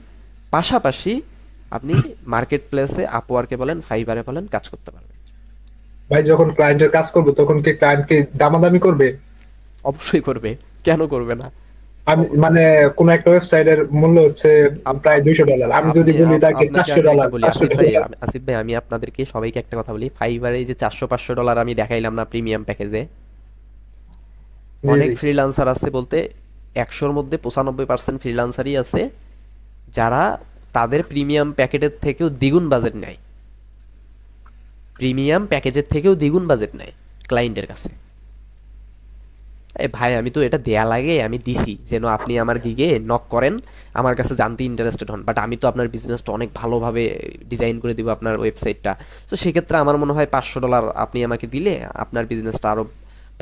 পাশাপাশি আপনি মার্কেট প্লেসে, আপওয়ার্কে বলেন, ফাইবারে বলেন, কাজ করতে পারবেন। ভাই যখন ক্লায়েন্টের কাজ করবো তখন কি ক্লায়েন্ট কি দামাদামি করবে? অবশ্যই করবে, কেন করবে না? আমি মানে কোন একটা ওয়েবসাইটের মূল্য হচ্ছে প্রায় $200, আমি যদি বলি তাকে $400, আসিফ ভাই আমি আপনাদেরকে সবাইকে একটা কথা বলি, ফাইবারে যে $400-500 আমি দেখাইলাম না প্রিমিয়াম প্যাকেজে, অনেক ফ্রিল্যান্সার আছে, বলতে 100-র মধ্যে 95% ফ্রিল্যান্সারই আছে যারা তাদের প্রিমিয়াম প্যাকেজের থেকেও দ্বিগুণ বাজেট নেয়, প্রিমিয়াম প্যাকেজের থেকেও দ্বিগুণ বাজেট নেয় ক্লায়েন্টের কাছে। ভাই আমি তো এটা দেয়া লাগে, আমি দিছি যেন আপনি আমার গিগে নক করেন, আমার কাছে জানতে ইন্টারেস্টেড হন, বাট আমি তো আপনার বিজনেসটা অনেক ভালোভাবে ডিজাইন করে দিব, আপনার ওয়েবসাইটটা। তো সেক্ষেত্রে আমার মনে হয় $500 আপনি আমাকে দিলে আপনার বিজনেসটা আরও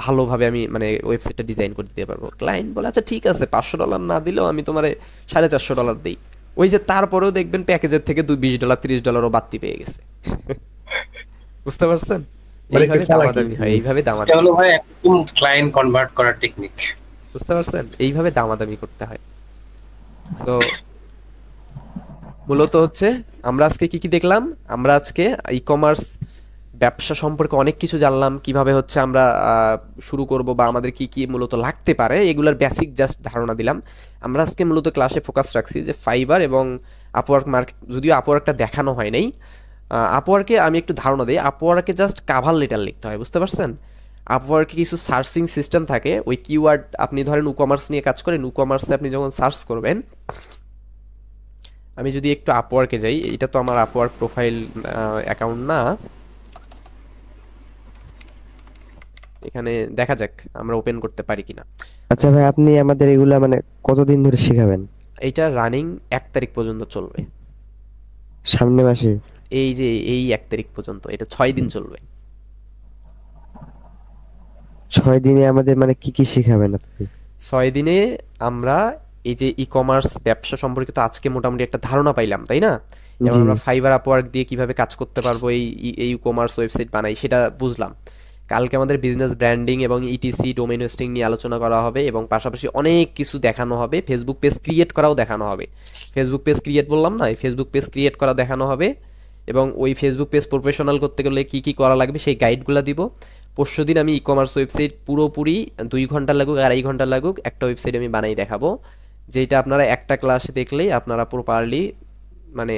ভালোভাবে আমি মানে ওয়েবসাইটটা ডিজাইন করে দিতে পারবো। ক্লায়েন্ট বলে আচ্ছা ঠিক আছে, $500 না দিলেও আমি তোমার $450 দিই। ওই যে তারপরেও দেখবেন প্যাকেজের থেকে $20, $30 বাড়তি পেয়ে গেছে। বুঝতে পারছেন? এইভাবে দামাদামি হয়, এইভাবে দামাদামি। এটা হলো ভাই একদম ক্লায়েন্ট কনভার্ট করার টেকনিক। বুঝতে পারছেন? এইভাবে দামাদামি করতে হয়। সো মূলত হচ্ছে আমরা আজকে কি কি দেখলাম? আমরা আজকে ই কমার্স ব্যবসা সম্পর্কে অনেক কিছু জানলাম, কিভাবে হচ্ছে আমরা শুরু করব বা আমাদের কি কি মূলত লাগতে পারে, এগুলোর বেসিক জাস্ট ধারণা দিলাম। আমরা আজকে মূলত ক্লাসে ফোকাস রাখছি যে ফাইবার এবং আপওয়ার্ক মার্কেট, যদিও আপওয়ার্কটা দেখানো হয় নাই। আপওয়ার্কে আমি একটু ধারণা দিই, আপওয়ার্কে জাস্ট কাভার লেটার লিখতে হয়, বুঝতে পারছেন? আপওয়ার্কে কিছু সার্চিং সিস্টেম থাকে, ওই কিওয়ার্ড আপনি ধরেন ই-কমার্স নিয়ে কাজ করেন, ই-কমার্সে আপনি যখন সার্চ করবেন, আমি যদি একটু আপওয়ার্কে যাই, এটা তো আমার আপওয়ার্ক প্রোফাইল অ্যাকাউন্ট না, এখানে দেখা যাক আমরা ওপেন করতে পারি কিনা। আচ্ছা ভাই, আপনি আমাদের এগুলা মানে কতদিন ধরে শেখাবেন? এইটা রানিং 1 তারিখ পর্যন্ত চলবে, সামনে মাসে? এই যে এই 1 তারিখ পর্যন্ত, এটা 6 দিন চলবে। 6 দিনে আমাদের মানে কি কি শেখাবেন আপনি? 6 দিনে আমরা এই যে ই কমার্স ব্যবসা সম্পর্কে তো আজকে মোটামুটি একটা ধারণা পাইলাম, তাই না? এবং আমরা ফাইবার আপওয়ার্ক দিয়ে কিভাবে কাজ করতে পারবো, এই ই কমার্স ওয়েবসাইট বানাই সেটা বুঝলাম। কালকে আমাদের বিজনেস ব্র্যান্ডিং এবং ইটিসি ডোমেইন হোস্টিং নিয়ে আলোচনা করা হবে এবং পাশাপাশি অনেক কিছু দেখানো হবে, ফেসবুক পেজ ক্রিয়েট করাও দেখানো হবে। ফেসবুক পেজ ক্রিয়েট বললাম না, এই ফেসবুক পেজ ক্রিয়েট করা দেখানো হবে এবং ওই ফেসবুক পেজ প্রফেশনাল করতে গেলে কি কি করা লাগবে সেই গাইডগুলো দিব। পরশুদিন আমি ই কমার্স ওয়েবসাইট পুরোপুরি 2 ঘন্টা লাগুক 2.5 ঘন্টা লাগুক একটা ওয়েবসাইট আমি বানাই দেখাবো, যেটা আপনারা একটা ক্লাসে দেখলেই আপনারা প্রপারলি মানে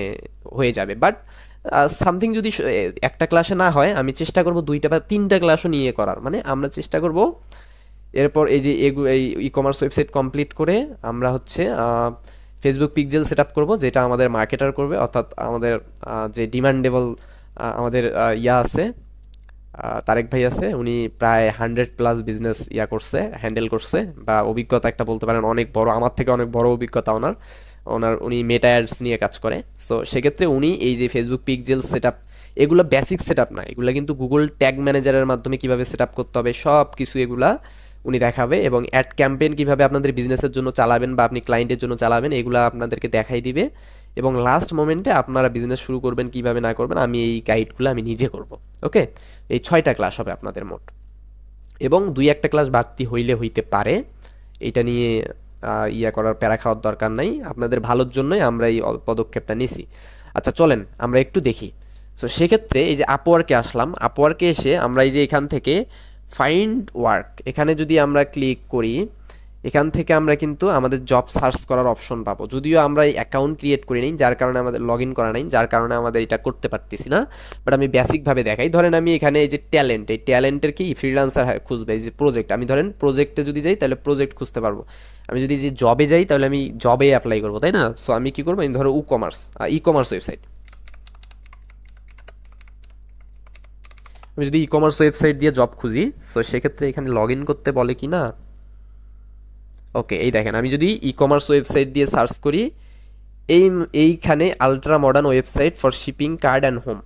হয়ে যাবে। বাট সামথিং যদি একটা ক্লাসে না হয়, আমি চেষ্টা করব 2টা বা 3টা ক্লাসও নিয়ে করার, মানে আমরা চেষ্টা করব এরপর এই যে এই ই কমার্স ওয়েবসাইট কমপ্লিট করে আমরা হচ্ছে ফেসবুক পিক্সেল সেট আপ করবো, যেটা আমাদের মার্কেটার করবে, অর্থাৎ আমাদের যে ডিমান্ডেবল আমাদের আছে তারেক ভাই আছে, উনি প্রায় 100+ বিজনেস করছে, হ্যান্ডেল করছে, বা অভিজ্ঞতা একটা বলতে পারেন অনেক বড়, আমার থেকে অনেক বড় অভিজ্ঞতা উনি মেটা অ্যাডস নিয়ে কাজ করে। সো সেক্ষেত্রে উনি এই যে ফেসবুক পিক্সেল সেট আপ, এগুলো বেসিক সেট আপ না, এগুলো কিন্তু গুগল ট্যাগ ম্যানেজারের মাধ্যমে কিভাবে সেট আপ করতে হবে সব কিছু এগুলা উনি দেখাবে, এবং অ্যাড ক্যাম্পেইন কিভাবে আপনাদের বিজনেসের জন্য চালাবেন বা আপনি ক্লায়েন্টের জন্য চালাবেন এগুলো আপনাদেরকে দেখাই দিবে, এবং লাস্ট মোমেন্টে আপনারা বিজনেস শুরু করবেন কিভাবে না করবেন আমি এই গাইডগুলো আমি নিজে করব। ওকে, এই 6টা ক্লাস হবে আপনাদের মোট, এবং 2-1টা ক্লাস বাড়তি হইতে পারে, এটা নিয়ে করার প্যারা খাওয়ার দরকার নাই, আপনাদের ভালোর জন্যই আমরা এই পদক্ষেপটা নিছি। আচ্ছা চলেন আমরা একটু দেখি। সো সেক্ষেত্রে এই যে আপওয়ার্কে আসলাম, আপওয়ার্কে এসে আমরা এই যে এখান থেকে ফাইন্ড ওয়ার্ক, এখানে যদি আমরা ক্লিক করি, এখান থেকে আমরা কিন্তু আমাদের জব সার্চ করার অপশন পাবো। যদিও আমরা এই অ্যাকাউন্ট ক্রিয়েট করি নাই, যার কারণে আমাদের লগ ইন করা নাই, যার কারণে আমাদের এটা করতে পারতেছি না, বাট আমি বেসিকভাবে দেখাই। ধরেন আমি এখানে এই যে ট্যালেন্ট, এই ট্যালেন্টের কি ফ্রিল্যান্সার খুঁজবে, এই যে প্রজেক্ট, আমি ধরেন প্রজেক্টে যদি যাই তাহলে প্রজেক্ট খুঁজতে পারবো। আমি যদি যে জবে যাই তাহলে আমি জবে অ্যাপ্লাই করবো, তাই না? সো আমি কি করবো, আমি ধরো ই কমার্স ওয়েবসাইট, আমি যদি ই কমার্স ওয়েবসাইট দিয়ে জব খুঁজি, সো সেক্ষেত্রে এখানে লগ ইন করতে বলে কি না। ওকে, এই দেখেন আমি যদি ই কমার্স ওয়েবসাইট দিয়ে সার্চ করি, এইখানে ultra modern website for shipping card and home,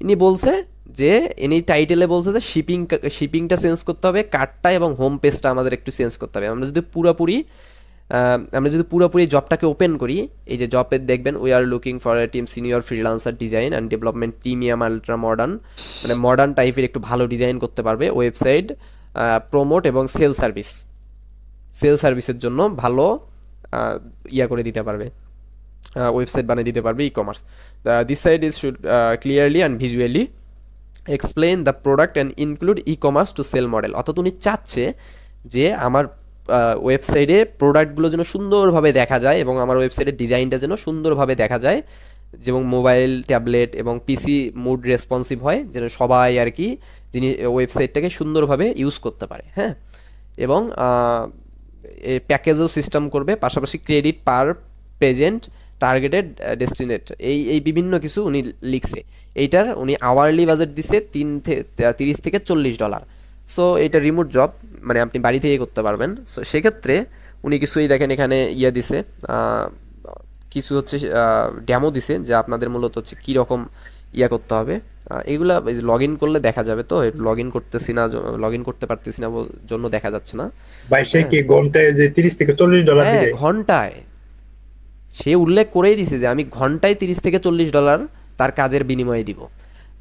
ইনি বলছে যে ইনি টাইটেলে বলছে যে শিপিংটা চেঞ্জ করতে হবে, কার্ডটা এবং হোম পেজটা আমাদের একটু চেঞ্জ করতে হবে। আমরা যদি পুরোপুরি জবটাকে ওপেন করি, এই যে জবে দেখবেন we are looking for a team senior freelancer design and development premium ultra modern, মানে মডার্ন টাইপের একটু ভালো ডিজাইন করতে পারবে, ওয়েবসাইট প্রমোট এবং সেল সার্ভিসের জন্য ভালো করে দিতে পারবে, ওয়েবসাইট বানিয়ে দিতে পারবে e commerce. This site is should clearly and visually explain the product and include e commerce to sell model, অর্থাৎ উনি চাচ্ছে যে আমার ওয়েবসাইটে প্রোডাক্টগুলো যেন সুন্দরভাবে দেখা যায় এবং আমার ওয়েবসাইটের ডিজাইনটা যেন সুন্দরভাবে দেখা যায়, যেমন মোবাইল, ট্যাবলেট এবং পিসি মুড রেসপন্সিভ হয়, যেন সবাই আর কি যিনি ওয়েবসাইটটাকে সুন্দরভাবে ইউজ করতে পারে। হ্যাঁ, এবং প্যাকেজও সিস্টেম করবে, পাশাপাশি ক্রেডিট পার প্রেজেন্ট টার্গেটেড ডেস্টিনেট, এই বিভিন্ন কিছু উনি লিখছে। এইটার উনি আওয়ারলি বাজেট দিছে $30 থেকে $40। সো এটা রিমোট জব, মানে আপনি বাড়ি থেকে করতে পারবেন। সো সেক্ষেত্রে উনি কিছুই দেখেন এখানে দিছে, কিছু হচ্ছে ডেমো দিছে যে আপনাদের মূলত হচ্ছে কীরকম করতে হবে। এগুলা লগ ইন করলে দেখা যাবে, তো লগ ইন করতে পারতেছি না জন্য দেখা যাচ্ছে না। ভাই সে কি ঘন্টায় যে $30 থেকে $40 দিবে? ঘন্টায় সে উল্লেখ করেই দিছে যে আমি ঘন্টায় $30 থেকে $40 তার কাজের বিনিময়ে দিব।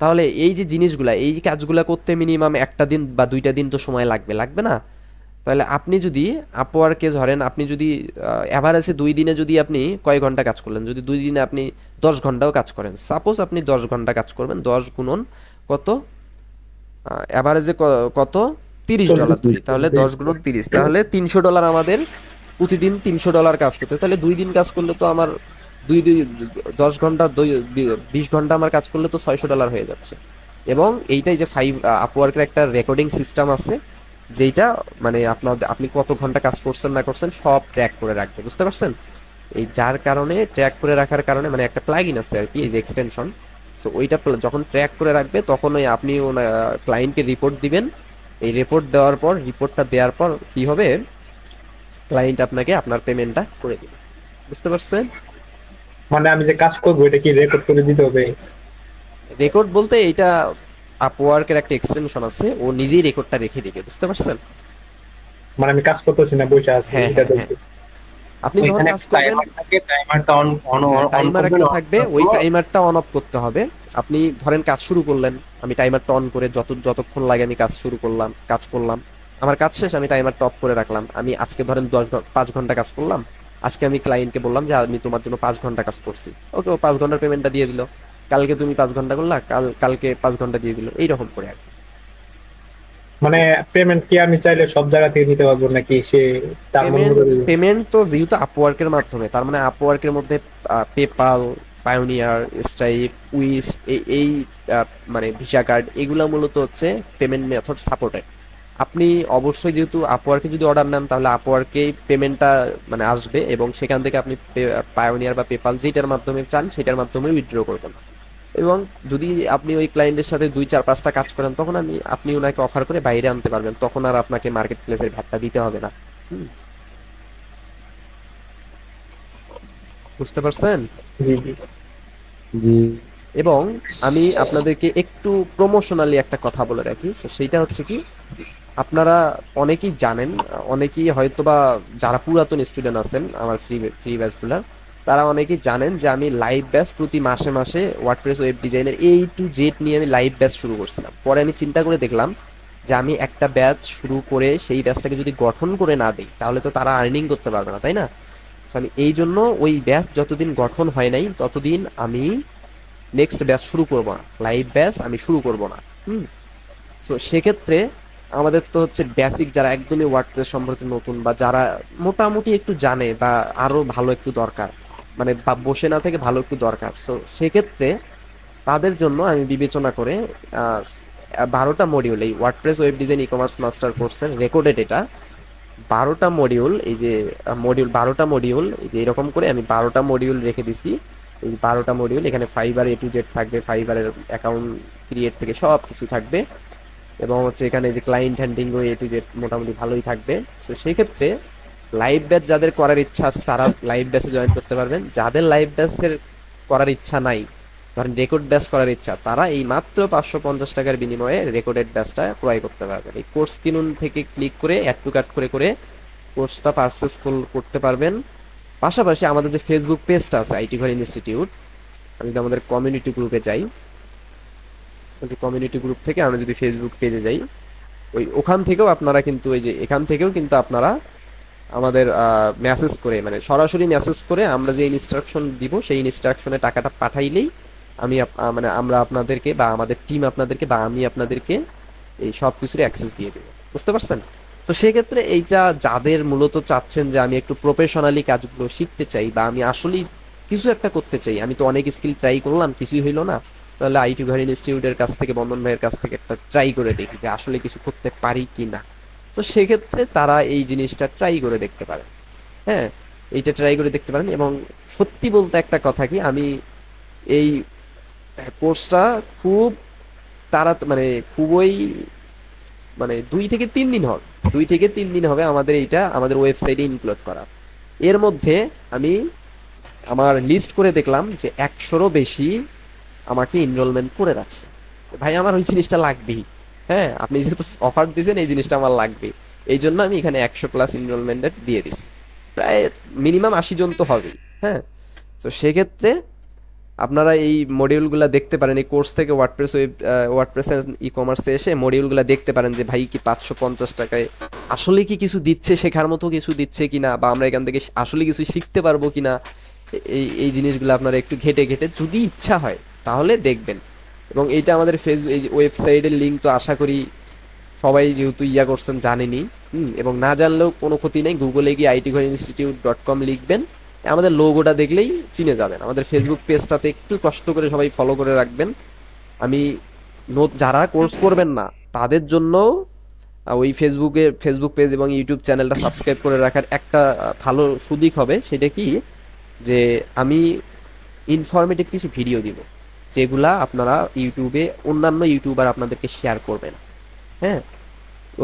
তাহলে এই যে জিনিসগুলা, এই কাজগুলা করতে মিনিমাম 1টা দিন বা 2টা দিন তো সময় লাগবে না? তাহলে আপনি যদি আপওয়ার্কে ধরেন, আপনি যদি অ্যাভারেজে 2 দিনে যদি আপনি কয় ঘন্টা কাজ করলেন, যদি 2 দিনে আপনি 10 ঘন্টাও কাজ করেন, সাপোজ আপনি 10 ঘন্টা কাজ করবেন, 10 গুণন কত, অ্যাভারেজে কত $30 ধরি, তাহলে 10 গুণন 30, তাহলে $300 আমাদের প্রতিদিন $300 কাজ করতে, তাহলে 2 দিন কাজ করলে তো আমার 10 ঘন্টা 20 ঘন্টা আমার কাজ করলে তো $600 হয়ে যাচ্ছে। এবং এইটাই যে আপওয়ার্কের একটা রেকর্ডিং সিস্টেম আছে, যেইটা মানে আপনি কত ঘন্টা কাজ করছেন না করছেন সব ট্র্যাক করে রাখবে, বুঝতে পারছেন? এই যার কারণে ট্র্যাক করে রাখার কারণে মানে একটা প্লাগইন আছে আর কি, এই যে এক্সটেনশন। সো ওইটা যখন ট্র্যাক করে রাখবে তখন আপনি ক্লায়েন্টকে রিপোর্ট দিবেন, এই রিপোর্ট দেওয়ার পর কি হবে, ক্লায়েন্ট আপনাকে আপনার পেমেন্টটা করে দিবে, বুঝতে পারছেন? মানে আমি যে কাজ করবো এটা কি রেকর্ড করে দিতে হবে? রেকর্ড বলতে এইটা আপওয়ার্কের একটা এক্সটেনশন আছে, ও নিজেই রেকর্ডটা রেখে দিবে, বুঝতে পারছেন? মানে আমি কাজ করতেছি না, বসে আছি, এটা আপনি যখন কাজ করবেন টাইমার একটা থাকবে, ওই টাইমারটা অন অফ করতে হবে। আপনি ধরেন কাজ শুরু করলেন, আমি টাইমারটা অন করে যতক্ষণ লাগে আমি কাজ করলাম, আমার কাজ শেষ, আমি টাইমারটা অফ করে রাখলাম। আমি আজকে ধরেন 5 ঘন্টা কাজ করলাম, আজকে আমি ক্লায়েন্টকে বললাম যে আমি তোমার জন্য 5 ঘন্টা কাজ করছি, ওকে, ও 5 ঘন্টার পেমেন্টটা দিয়ে দিল। কালকে তুমি 5 ঘন্টা করলা, কালকে 5 ঘন্টা দিয়ে দিল, এইরকম করে আর কি। মানে পেমেন্ট কি আমি চাইলে সব জায়গা থেকে নিতে পারবো নাকি সে তার মন মতো দিবে? পেমেন্ট তো যেহেতু আপওয়ার্কের মাধ্যমে, তার মানে আপওয়ার্কের মধ্যে পেপাল, পায়োনিয়ার, স্ট্রাইপ, উইশ, এই মানে ভিসা কার্ড, এগুলা মূলত হচ্ছে পেমেন্ট মেথড সাপোর্টেড। আপনি অবশ্যই যেহেতু আপওয়ার্কে যদি অর্ডার নেন তাহলে আপওয়ার্কেই পেমেন্টটা মানে আসবে, এবং সেখান থেকে আপনি পায়োনিয়ার বা পেপাল যেটার মাধ্যমে চান সেটার মাধ্যমে উইথড্র করবেন। এবং যদি আপনি ওই ক্লায়েন্টের সাথে 2-4-5টা কাজ করেন তখন আপনি ওনাকে অফার করে বাইরে আনতে পারবেন, তখন আর আপনাকে মার্কেট প্লেসের ভ্যাটটা দিতে হবে না। বুঝতে পারছেন? জি। এবং আমি আপনাদেরকে একটু প্রমোশনালি একটা কথা বলে রাখি, তো সেইটা হচ্ছে কি, আপনারা অনেকেই জানেন, অনেকেই হয়তোবা যারা পুরাতন স্টুডেন্ট আছেন আমার ফ্রি ব্যাচগুলার, তারা অনেকেই জানেন যে আমি লাইভ ব্যাচ প্রতি মাসে মাসে ওয়ার্ডপ্রেস ওয়েব ডিজাইনের A to Z নিয়ে আমি লাইভ ব্যাচ শুরু করছিলাম। পরে আমি চিন্তা করে দেখলাম যে আমি একটা ব্যাচ শুরু করে সেই ব্যাচটাকে যদি গঠন করে না দিই তাহলে তো তারা আর্নিং করতে পারবে না, তাই না? তো আমি এই জন্য ওই ব্যাচ যতদিন গঠন হয় নাই ততদিন আমি নেক্সট ব্যাচ শুরু করব না, লাইভ ব্যাচ আমি শুরু করব না। সো সেক্ষেত্রে আমাদের তো হচ্ছে বেসিক যারা একদমই ওয়ার্ডপ্রেস সম্পর্কে নতুন বা যারা মোটামুটি একটু জানে বা আরও ভালো একটু দরকার, মানে বসে না থেকে ভালো একটু দরকার, সো সেক্ষেত্রে তাদের জন্য আমি বিবেচনা করে 12টা মডিউল, এই WordPress web design e commerce master কোর্সের রেকর্ডেড এটা 12টা মডিউল, এই যে 12টা মডিউল, এই যে এরকম করে আমি 12টা মডিউল রেখে দিছি। এই 12টা মডিউল এখানে ফাইবার A to Z থাকবে, ফাইবারের অ্যাকাউন্ট ক্রিয়েট থেকে সব কিছু থাকবে, এবং হচ্ছে এখানে যে ক্লায়েন্ট হ্যান্ডলিংও A to Z মোটামুটি ভালোই থাকবে। সো সেক্ষেত্রে লাইভ ব্যাচ যাদের করার ইচ্ছা আছে তারা লাইভ ব্যাচে জয়েন করতে পারবেন, যাদের লাইভ ব্যাচের করার ইচ্ছা নাই, ধরেন রেকর্ড ব্যাচ করার ইচ্ছা, তারা এই মাত্র 550 টাকার বিনিময়ে রেকর্ডেড ব্যাচটা ক্রয় করতে পারবেন। এই কোর্স কিনুন থেকে ক্লিক করে অ্যাড টু কার্ট করে করে কোর্সটা পারচেস করতে পারবেন। পাশাপাশি আমাদের যে ফেসবুক পেজটা আছে আইটি ঘর ইনস্টিটিউট, আমি যদি আমাদের কমিউনিটি গ্রুপে যাই, কমিউনিটি গ্রুপ থেকে আমরা যদি ফেসবুক পেজে যাই, ওখান থেকেও আপনারা কিন্তু এই যে এখান থেকেও কিন্তু আপনারা আমাদের মেসেজ করে, মানে সরাসরি মেসেজ করে আমরা যে ইনস্ট্রাকশন দিব সেই ইনস্ট্রাকশনে টাকাটা পাঠাইলেই মানে আমরা আপনাদেরকে বা আমাদের টিম আপনাদেরকে বা আমি আপনাদেরকে এই সব কিছুর অ্যাক্সেস দিয়ে দেবো। বুঝতে পারছেন? তো সেক্ষেত্রে এইটা যাদের মূলত চাচ্ছেন যে আমি একটু প্রফেশনালি কাজগুলো শিখতে চাই বা আমি আসলেই কিছু একটা করতে চাই, আমি তো অনেক স্কিল ট্রাই করলাম কিছুই হইলো না, তাহলে আইটি ঘর ইনস্টিটিউটের কাছ থেকে, বন্ধন ভাইয়ের কাছ থেকে একটা ট্রাই করে দেখি যে আসলে কিছু করতে পারি কি না। তো সেক্ষেত্রে তারা এই জিনিসটা ট্রাই করে দেখতে পারেন। হ্যাঁ, এইটা ট্রাই করে দেখতে পারেন। এবং সত্যি বলতে একটা কথা কি, আমি এই কোর্সটা খুব মানে খুবই মানে 2 থেকে 3 দিন হবে, 2 থেকে 3 দিন হবে আমাদের এইটা আমাদের ওয়েবসাইটে ইনক্লুড করা। এর মধ্যে আমি আমার লিস্ট করে দেখলাম যে 100রও বেশি আমাকে এনরোলমেন্ট করে রাখছে। ভাই আমার ওই জিনিসটা লাগবেই, হ্যাঁ আপনি যেহেতু অফার দিয়েছেন এই জিনিসটা আমার লাগবে, এই জন্য আমি এখানে 100+ এনরোলমেন্টের দিয়ে দিছি, প্রায় মিনিমাম 80 জন তো হবেই। হ্যাঁ, তো সেক্ষেত্রে আপনারা এই মডিউলগুলো দেখতে পারেন, এই কোর্স থেকে ওয়ার্ডপ্রেস ই কমার্সে এসে মডিউলগুলো দেখতে পারেন যে ভাই কি 550 টাকায় আসলে কি কিছু দিচ্ছে, শেখার মতো কিছু দিচ্ছে কিনা, বা আমরা এখান থেকে আসলে কিছু শিখতে পারবো কিনা, এই জিনিসগুলো আপনারা একটু ঘেটে ঘেটে যদি ইচ্ছা হয় তাহলে দেখবেন। এবং এইটা আমাদের এই ওয়েবসাইটের লিঙ্ক তো আশা করি সবাই যেহেতু করছেন জানেনই, এবং না জানলেও কোনো ক্ষতি নেই, গুগলে গিয়ে itgherinstitute.com লিখবেন, আমাদের লোগোটা দেখলেই চিনে যাবেন। আমাদের ফেসবুক পেজটাতে একটু কষ্ট করে সবাই ফলো করে রাখবেন। আমি যারা কোর্স করবেন না তাদের জন্য ওই ফেসবুক পেজ এবং ইউটিউব চ্যানেলটা সাবস্ক্রাইব করে রাখার একটা ভালো সুদিক হবে, সেটা কি যে আমি ইনফরমেটিভ কিছু ভিডিও দিব যেগুলা আপনারা ইউটিউবে অন্যান্য ইউটিউবার আপনাদেরকে শেয়ার করবে না। হ্যাঁ,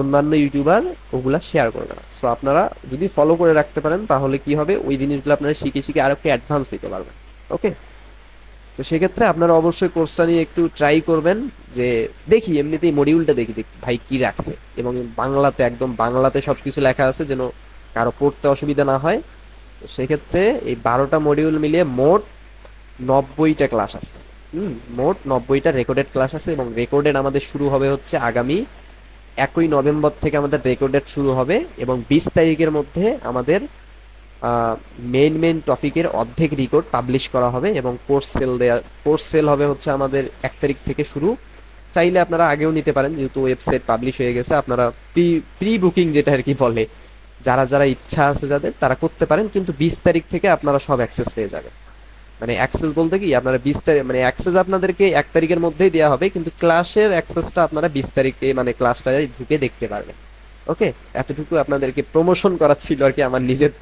অন্যান্য ইউটিউবার ওগুলা শেয়ার করবে না। সো আপনারা যদি ফলো করে রাখতে পারেন তাহলে কি হবে, ওই জিনিসগুলো আপনারা শিখে শিখে আরো একটু অ্যাডভান্স হইতে পারবেন। ওকে, তো সেক্ষেত্রে আপনারা অবশ্যই কোর্সটা নিয়ে একটু ট্রাই করবেন, যে দেখি এমনিতেই মডিউলটা দেখি যে ভাই কি রাখছে, এবং বাংলাতে একদম বাংলাতে সব কিছু লেখা আছে যেন কারো পড়তে অসুবিধা না হয়। তো সেক্ষেত্রে এই 12টা মডিউল মিলিয়ে মোট 90টা ক্লাস আছে। মোট 90টা রেকর্ডেড ক্লাস আছে, এবং রেকর্ডেড আমাদের শুরু হবে হচ্ছে আগামী 1 নভেম্বর থেকে আমাদের রেকর্ডেড শুরু হবে, এবং 20 তারিখের মধ্যে আমাদের মেইন টপিকের অর্ধেক রেকর্ড পাবলিশ করা হবে এবং কোর্স সেল হবে হচ্ছে আমাদের 1 তারিখ থেকে শুরু। চাইলে আপনারা আগেও নিতে পারেন, যেহেতু ওয়েবসাইট পাবলিশ হয়ে গেছে। আপনারা প্রি বুকিং যেটা আর কি বলে, যারা ইচ্ছা আছে যাদের, তারা করতে পারেন, কিন্তু 20 তারিখ থেকে আপনারা সব অ্যাক্সেস পেয়ে যাবেন। মানে অ্যাক্সেস বলতে কি, আপনারা 20 তারিখ মানে অ্যাক্সেস আপনাদেরকে 1 তারিখের মধ্যেই দেওয়া হবে, কিন্তু ক্লাসের অ্যাক্সেসটা আপনারা 20 তারিখে মানে ক্লাসটা ঢুকে দেখতে পারবেন। ওকে, এতটুকু আপনাদেরকে প্রমোশন করা ছিল আর কি আমার নিজের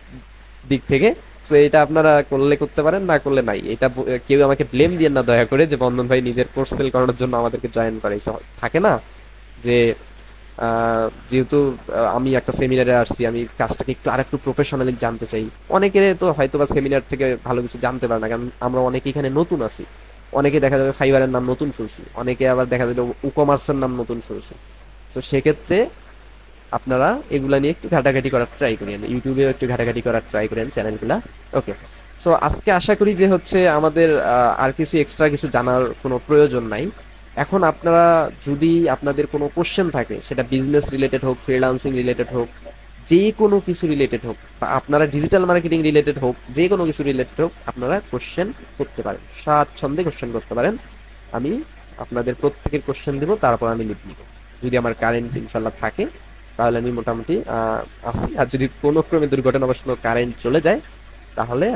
দিক থেকে। সো এটা আপনারা করলে করতে পারেন, না করলে নাই। এটা কেউ আমাকে ব্লেম দিয়ে না দয়া করে, যে বন্ধন ভাই নিজের কোর্স সেল করানোর জন্য আমাদেরকে জয়েন করাইছে। থাকে না যে যেহেতু আমি একটা সেমিনারে আসছি, আমি কাজটাকে আরেকটু প্রফেশনালি জানতে চাই। অনেকে তো হয়তো বা সেমিনার থেকে ভালো কিছু জানতে পারে না, কারণ আমরা অনেকে এখানে নতুন আছি। অনেকে দেখা যাবে ফাইবারের নাম নতুন শুনছি, অনেকে আবার দেখা যাবে ই-কমার্সের নাম নতুন শুনছি। তো সেক্ষেত্রে আপনারা এগুলা নিয়ে একটু ঘাটাঘাটি করার ট্রাই করেন, ইউটিউবেও একটু ঘাটাঘাটি করার ট্রাই করেন চ্যানেলগুলা। ওকে, সো আজকে আশা করি যে হচ্ছে আমাদের আর কিছু এক্সট্রা কিছু জানার কোনো প্রয়োজন নাই। এখন আপনারা যদি আপনাদের কোনো কোশ্চেন থাকে, সেটা বিজনেস রিলেটেড হোক, ফ্রিল্যান্সিং রিলেটেড হোক, যে কোনো কিছু রিলেটেড হোক, বা আপনারা ডিজিটাল মার্কেটিং রিলেটেড হোক, যে কোনো কিছু রিলেটেড হোক, আপনারা কোশ্চেন করতে পারেন, স্বাচ্ছন্দ্যে কোশ্চেন করতে পারেন। আমি আপনাদের প্রত্যেকের কোশ্চেন দিব, তারপর আমি লিখ নিব। যদি আমার কারেন্ট ইনশাল্লাহ থাকে তাহলে আমি মোটামুটি আসি, আর যদি কোনো ক্রমে দুর্ঘটনাবশত কারেন্ট চলে যায় তাহলে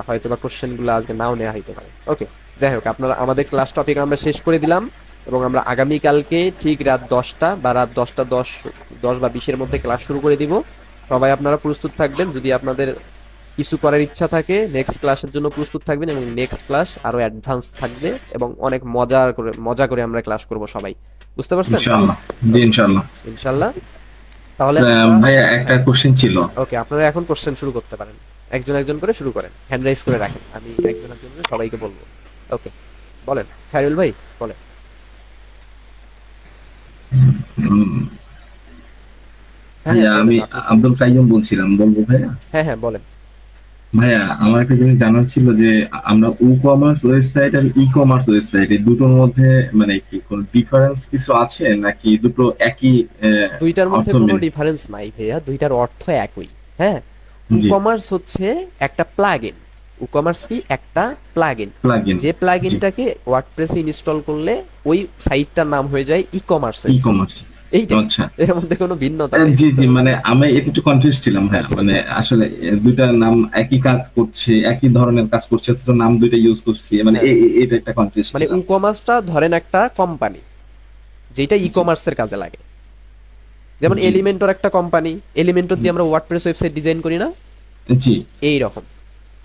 হয়তো বা কোশ্চেনগুলো আজকে নাও নেওয়া হইতে পারে। ওকে, যাই হোক, আপনারা আমাদের ক্লাস টপিক আমরা শেষ করে দিলাম, এবং আমরা আগামীকালকে ঠিক রাত 10টা বা রাত 10টা 10 বা 20-এর মধ্যে ক্লাস শুরু করে দিব। সবাই আপনারা প্রস্তুত থাকবেন। যদি আপনাদের কিছু করার ইচ্ছা থাকে, নেক্সট ক্লাসের জন্য প্রস্তুত থাকবেন, এবং নেক্সট ক্লাস আরো অ্যাডভান্স থাকবে এবং অনেক মজা করে আমরা ক্লাস করব সবাই। বুঝতে পারছেন? ইনশাআল্লাহ, জি ইনশাআল্লাহ। ইনশাআল্লাহ। তাহলে ভাইয়া একটা কোশ্চেন ছিল। ওকে, আপনারা এখন কোশ্চেন শুরু করতে পারেন, একজন একজন করে শুরু করেন, হ্যান্ড রাইজ করে রাখেন, আমি একজন একজন করে সবাইকে বলবো। ওকে, বলেন খায়রুল ভাই, বলেন। ভাইয়া আমি আব্দুল কাইয়ুম বলছিলাম, বলবো ভাইয়া? হ্যাঁ বলেন। ভাইয়া আমার একটা জিনিস জানার ছিল যে আমরা ই-কমার্স ওয়েবসাইট আর ই-কমার্স ওয়েবসাইট এই দুটোর মধ্যে মানে কি কোনো ডিফারেন্স কিছু আছে, নাকি দুটো একই? দুইটার মধ্যে কোনো ডিফারেন্স নাই ভাইয়া, দুইটার অর্থ একই। হ্যাঁ, ই-কমার্স হচ্ছে একটা প্লাগইন। ই-কমার্স কি? একটা প্লাগইন। যে প্লাগইনটাকে ওয়ার্ডপ্রেসে ইনস্টল করলে ওই সাইটটার নাম হয়ে যায় ই-কমার্স। এইটা, এর মধ্যে কোনো ভিন্নতা নেই। জি, মানে আমি একটু কনফিউজ ছিলাম ভাই, মানে আসলে দুইটা নাম একই কাজ করছে, একই ধরনের কাজ করছে, তো নাম দুইটা ইউজ করছি, মানে এটা একটা কনফিউজ। মানে ই-কমার্সটা ধরেন একটা কোম্পানি যেটা ই-কমার্সের কাজে লাগে, যেমন এলিমেন্টর একটা কোম্পানি, এলিমেন্টর দিয়ে আমরা ওয়ার্ডপ্রেস ওয়েবসাইট ডিজাইন করি না? জি, এই রকম।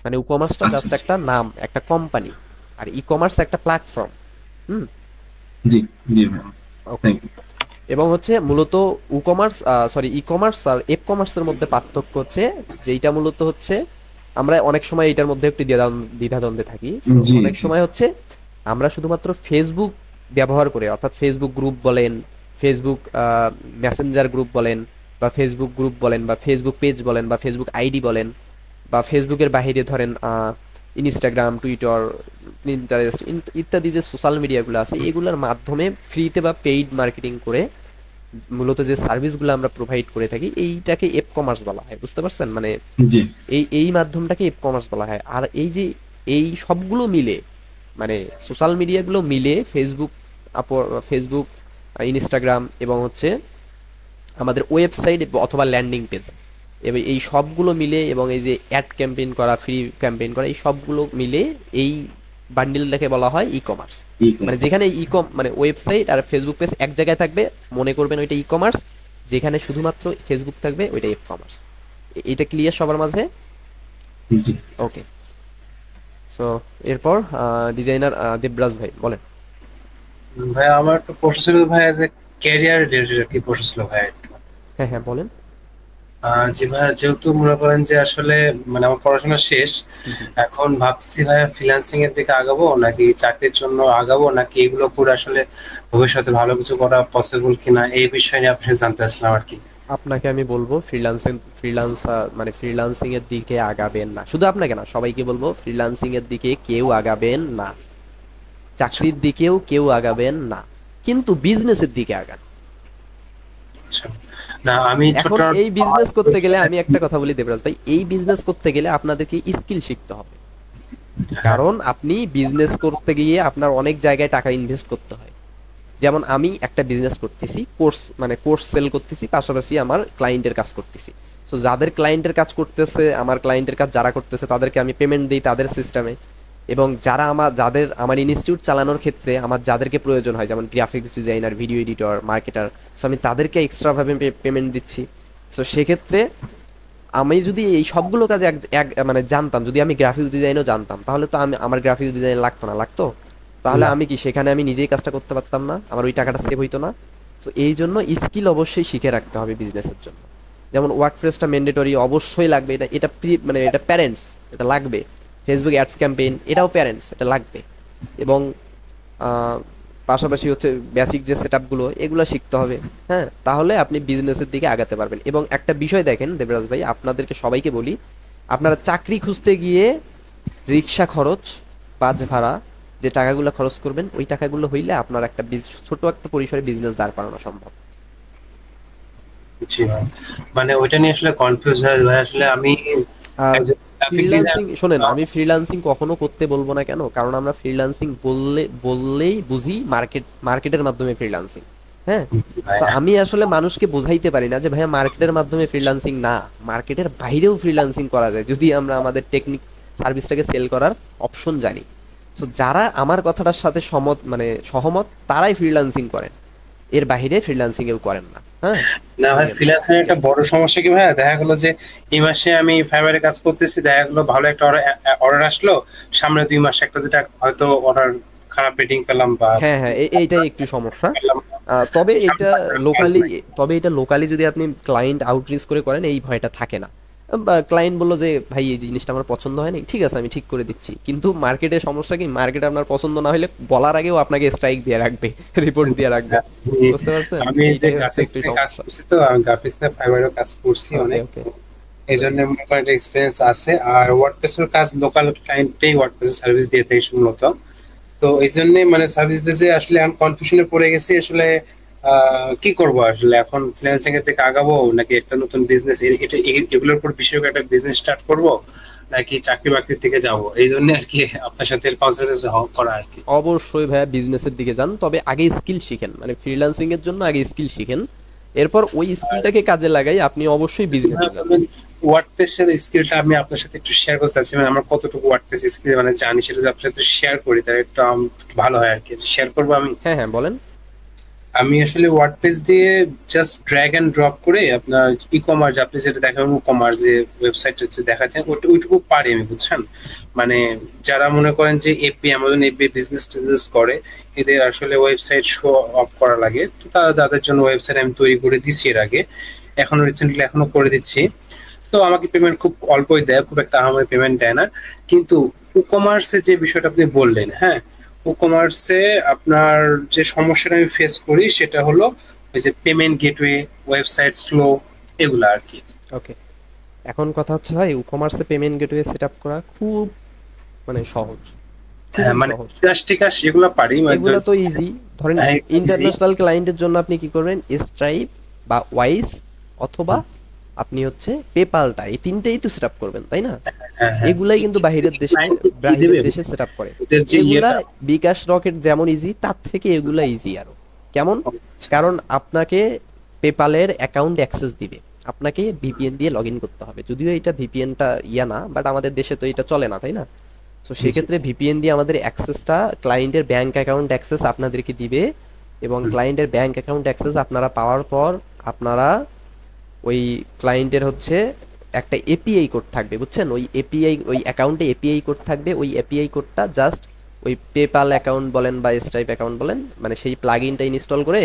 মানে ই-কমার্সটা জাস্ট একটা নাম, একটা কোম্পানি, আর ই-কমার্স একটা প্ল্যাটফর্ম। জি ভাই, থ্যাংক ইউ। এবং হচ্ছে মূলত ই-কমার্স আর এপ-কমার্সের মধ্যে পার্থক্য হচ্ছে, যেটা মূলত হচ্ছে আমরা অনেক সময় এটার মধ্যে একটু দ্বিধাদ্বন্দ্বে থাকি। অনেক সময় হচ্ছে আমরা শুধুমাত্র ফেসবুক ব্যবহার করে, অর্থাৎ ফেসবুক গ্রুপ বলেন, ফেসবুক মেসেঞ্জার গ্রুপ বলেন, বা ফেসবুক গ্রুপ বলেন, বা ফেসবুক পেজ বলেন, বা ফেসবুক আইডি বলেন, বা ফেসবুকের বাইরে ধরেন ইনস্টাগ্রাম, টুইটার, পিন্টারেস্ট ইত্যাদি যে সোশ্যাল মিডিয়াগুলো আছে, এগুলোর মাধ্যমে ফ্রিতে বা পেইড মার্কেটিং করে মূলত যে সার্ভিসগুলো আমরা প্রোভাইড করে থাকি, এইটাকে এপ কমার্স বলা হয়। বুঝতে পারছেন? মানে এই মাধ্যমটাকে এপ কমার্স বলা হয়। আর এই সবগুলো মিলে, মানে সোশ্যাল মিডিয়াগুলো মিলে, ফেসবুক, ইনস্টাগ্রাম এবং হচ্ছে আমাদের ওয়েবসাইট অথবা ল্যান্ডিং পেজ, এবং এই সবগুলো মিলে, এবং এই যে অ্যাড ক্যাম্পেইন করা, ফ্রি ক্যাম্পেইন করা, এই সবগুলো মিলে এই বান্ডিলটাকে বলা হয় ই-কমার্স। মানে যেখানে মানে ওয়েবসাইট আর ফেসবুক পেজ এক জায়গায় থাকবে, মনে করবেন ওইটা ই-কমার্স। যেখানে শুধুমাত্র ফেসবুক থাকবে, ওইটা এপ কমার্স। এটা ক্লিয়ার সবার মাঝে? ওকে, সো এরপর ডিজাইনার দেবরাজ ভাই, বলেন। ভাই আমার একটা প্রশ্ন ছিল ভাই, যে ক্যারিয়ার রিলেটেড কি প্রশ্ন ছিল ভাই? হ্যাঁ বলেন। জি ভাই, যেহেতু মনে করেন যে আসলে মানে আমার পড়াশোনা শেষ, এখন ভাবছি ভাই ফ্রিল্যান্সিং এর দিকে আগাবো, নাকি চাকরির জন্য আগাবো, নাকি এগুলো করে আসলে ভবিষ্যতে ভালো কিছু করা পসিবল কিনা, এই বিষয় নিয়ে আপনি জানতে চাচ্ছিলাম আর কি। আপনাকে আমি বলবো ফ্রিল্যান্সিং এর দিকে আগাবেন না। শুধু আপনাকে না, সবাইকে বলবো ফ্রিল্যান্সিং এর দিকে কেউ আগাবেন না, চাকরির দিকেও কেউ আগাবেন না, কিন্তু বিজনেসের দিকে আগান। আচ্ছা না আমি এখন এই বিজনেস করতে গেলে আমি একটা কথা বলি দেবরাজ ভাই, এই বিজনেস করতে গেলে আপনাদেরকে স্কিল শিখতে হবে। কারণ আপনি বিজনেস করতে গিয়ে আপনার অনেক জায়গায় টাকা ইনভেস্ট করতে হয়। যেমন আমি একটা বিজনেস করতেছি, কোর্স সেল করতেছি, পাশাপাশি আমার ক্লায়েন্টের কাজ করতেছি। সো যাদের ক্লায়েন্টের কাজ করতেছে, আমার ক্লায়েন্টের কাজ যারা করতেছে তাদেরকে আমি পেমেন্ট দিই তাদের সিস্টেমে, এবং যারা আমার ইনস্টিটিউট চালানোর ক্ষেত্রে আমার যাদেরকে প্রয়োজন হয়, যেমন graphics designer, video editor, marketer, so আমি তাদেরকে এক্সট্রাভাবে পেমেন্ট দিচ্ছি। সো সেক্ষেত্রে আমি যদি এই সবগুলো কাজে মানে জানতাম, যদি আমি গ্রাফিক্স ডিজাইনও জানতাম, তাহলে তো আমার গ্রাফিক্স ডিজাইন লাগতো? তাহলে আমি কি সেখানে আমি নিজেই কাজটা করতে পারতাম না? আমার ওই টাকাটা সেভ হইতো না? সো এই জন্য স্কিল অবশ্যই শিখে রাখতে হবে বিজনেসের জন্য। যেমন ওয়ার্ডপ্রেসটা ম্যান্ডেটরি অবশ্যই লাগবে, এটা মানে এটা প্যারেন্টস, এটা লাগবে। ফেসবুক অ্যাডস ক্যাম্পেইন এটাও প্যারেন্টস, এটা লাগবে। এবং পাশাপাশি হচ্ছে বেসিক যে সেটআপগুলো এগুলো শিখতে হবে, হ্যাঁ, তাহলে আপনি বিজনেসের দিকে আগাতে পারবেন। এবং একটা বিষয় দেখেন দেবরাজ ভাই, আপনাদেরকে সবাইকে বলি, আপনারা চাকরি খুঁজতে গিয়ে রিক্সা খরচ, বাস ভাড়া, যে টাকাগুলো খরচ করবেন, ওই টাকাগুলো হইলে আপনার একটা ছোট একটা পরিসরে বিজনেস দাঁড় করানো সম্ভব। মানে ওইটা নিয়ে আসলে কনফিউজ হয় ভাই। আসলে আমি ফ্রিল্যান্সিং, শোনেন, আমি ফ্রিল্যান্সিং কখনো করতে বলবো না। কেন? কারণ আমরা ফ্রিল্যান্সিং বললেই বুঝি মার্কেটের মাধ্যমে ফ্রিল্যান্সিং, হ্যাঁ। তো আমি আসলে মানুষকে বোঝাইতে পারি না যে ভাইয়া মার্কেটের মাধ্যমে ফ্রিল্যান্সিং না, মার্কেটের বাইরেও ফ্রিল্যান্সিং করা যায় যদি আমরা আমাদের টেকনিক সার্ভিসটাকে সেল করার অপশন জানি। সো যারা আমার কথাটার সাথে সহমত তারাই ফ্রিল্যান্সিং করেন, এর বাইরে ফ্রিল্যান্সিং কেউ করেন না। হ্যাঁ না ভাই, ফ্রিল্যান্সিং একটা বড় সমস্যা কি ভাই, দেখা গেলো যে এই মাসে আমি ফাইবারে কাজ করতেছি, দেখা গেলো ভালো একটা অর্ডার আসলো, সামনে 2 মাস একটা দুটা হয়তো অর্ডার খারাপ রেটিং পেলাম, বা হ্যাঁ এইটাই একটু সমস্যা। তবে এটা লোকালি যদি আপনি ক্লায়েন্ট আউটরিচ করে করেন, এই ভয়টা থাকে না। ক্লায়েন্ট বললো যে ভাই এই জিনিসটা আমার পছন্দ হয়নি, ঠিক আছে আমি ঠিক করে দিচ্ছি। কিন্তু মার্কেটের সমস্যা কি, মার্কেটে আপনার পছন্দ না হলে বলার আগেও আপনাকে স্ট্রাইক দিয়ে রাখবে, রিপোর্ট দিয়ে রাখবে, বুঝতে পারছেন? আমি যে গ্রাফিক্সে কাজ করছি, তো আমি গ্রাফিক্সে ফাইবারে কাজ করছি অনেক, এই জন্য মনে করেন একটা এক্সপেরিয়েন্স আছে। আর ওয়ার্ডপ্রেসের কাজ লোকাল ক্লায়েন্টেই ওয়ার্ডপ্রেসের সার্ভিস দিয়ে থাকে মূলত। তো এই জন্য মানে সার্ভিস দিতে যে আসলে আমি কনফিউশনে পড়ে গেছি, আসলে কি করব আসলে, এখন ফ্রিল্যান্সিং এর থেকে আগাবো নাকি একটা নতুন বিজনেস, এগুলোর উপর বিষয়ক একটা বিজনেস স্টার্ট করব, নাকি চাকরি বাকরির দিকে যাব? এই জন্য আর কি আপনার সাথে কনসালটেন্সি করা আর কি। অবশ্যই ভাইয়া বিজনেসের দিকে যান, তবে আগে স্কিল শিখেন, মানে ফ্রিল্যান্সিং এর জন্য আগে স্কিল শিখেন, এরপর ওই স্কিলটাকে কাজে লাগাই আপনি অবশ্যই বিজনেসে যাবেন। ওয়ার্ডপ্রেসের স্কিলটা আমি আপনার সাথে একটু শেয়ার করতে চাচ্ছি, মানে আমরা কতটুকু ওয়ার্ডপ্রেস স্কিল মানে জানি সেটা যদি আপনার সাথে শেয়ার করি তাহলে একটু ভালো হয় আর কি। শেয়ার করবো আমি? হ্যাঁ বলেন। আমি আসলে ওয়ার্ডপ্রেস দিয়ে জাস্ট ড্র্যাগ এন্ড ড্রপ করে আপনার ই কমার্স, আপনি যেটা দেখাবেন কমার্স যে ওয়েবসাইট হচ্ছে দেখাচ্ছেন, ওইটুকু পারি আমি, বুঝছেন? মানে যারা মনে করেন যে এপি, আমাজন এপি বিজনেস করে, এদের আসলে ওয়েবসাইট শো অফ করা লাগে, তো তারা যাদের জন্য ওয়েবসাইট আমি তৈরি করে দিচ্ছি এর আগে, রিসেন্টলি এখনো করে দিচ্ছি। তো আমাকে পেমেন্ট খুব অল্পই দেয়, খুব একটা আমার পেমেন্ট দেয় না। কিন্তু ই কমার্সে যে বিষয়টা আপনি বললেন, হ্যাঁ, ই-কমার্সে আপনার যে সমস্যাটা আমি ফেস করি সেটা হলো ওই যে পেমেন্ট গেটওয়ে, ওয়েবসাইট স্লো, এগুলো আর কি। ওকে, এখন কথা হচ্ছে ভাই, ই-কমার্সে পেমেন্ট গেটওয়ে সেটআপ করা খুব সহজ। হ্যাঁ, মানে প্লাস্টিকাস এগুলো পারি, এগুলো তো ইজি। ধরেন ইন্টারন্যাশনাল ক্লায়েন্টের জন্য আপনি কি করবেন, স্ট্রাইপ বা ওয়াইস অথবা আপনি হচ্ছে পেপালটা, এই তিনটেই তো সেটআপ করবেন, তাই না? এগুলাই কিন্তু বাইরের দেশে সেটআপ করে। এগুলা বিকাশ রকেট যেমন ইজি, তার থেকে এগুলা ইজি আরো। কেমন? কারণ আপনাকে পেপালের অ্যাকাউন্ট অ্যাক্সেস দিবে, আপনাকে ভিপিএন দিয়ে লগইন করতে হবে। যদিও এটা ভিপিএনটা না, বাট আমাদের দেশে তো এটা চলে না, তাই না? সো সেক্ষেত্রে ভিপিএন দিয়ে আমাদের অ্যাক্সেসটা, ক্লায়েন্টের ব্যাংক অ্যাকাউন্ট অ্যাক্সেস আপনাদেরকে দিবে, এবং ক্লায়েন্টের ব্যাংক অ্যাকাউন্ট অ্যাক্সেস আপনারা পাওয়ার পর আপনারা ওই ক্লায়েন্টের হচ্ছে একটা এপিআই কোড থাকবে, বুঝছেন? ওই এপিআই, ওই অ্যাকাউন্টে এপিআই কোড থাকবে। ওই এপিআই কোডটা জাস্ট ওই পেপাল অ্যাকাউন্ট বলেন বা স্ট্রাইপ অ্যাকাউন্ট বলেন, মানে সেই প্লাগইনটা ইনস্টল করে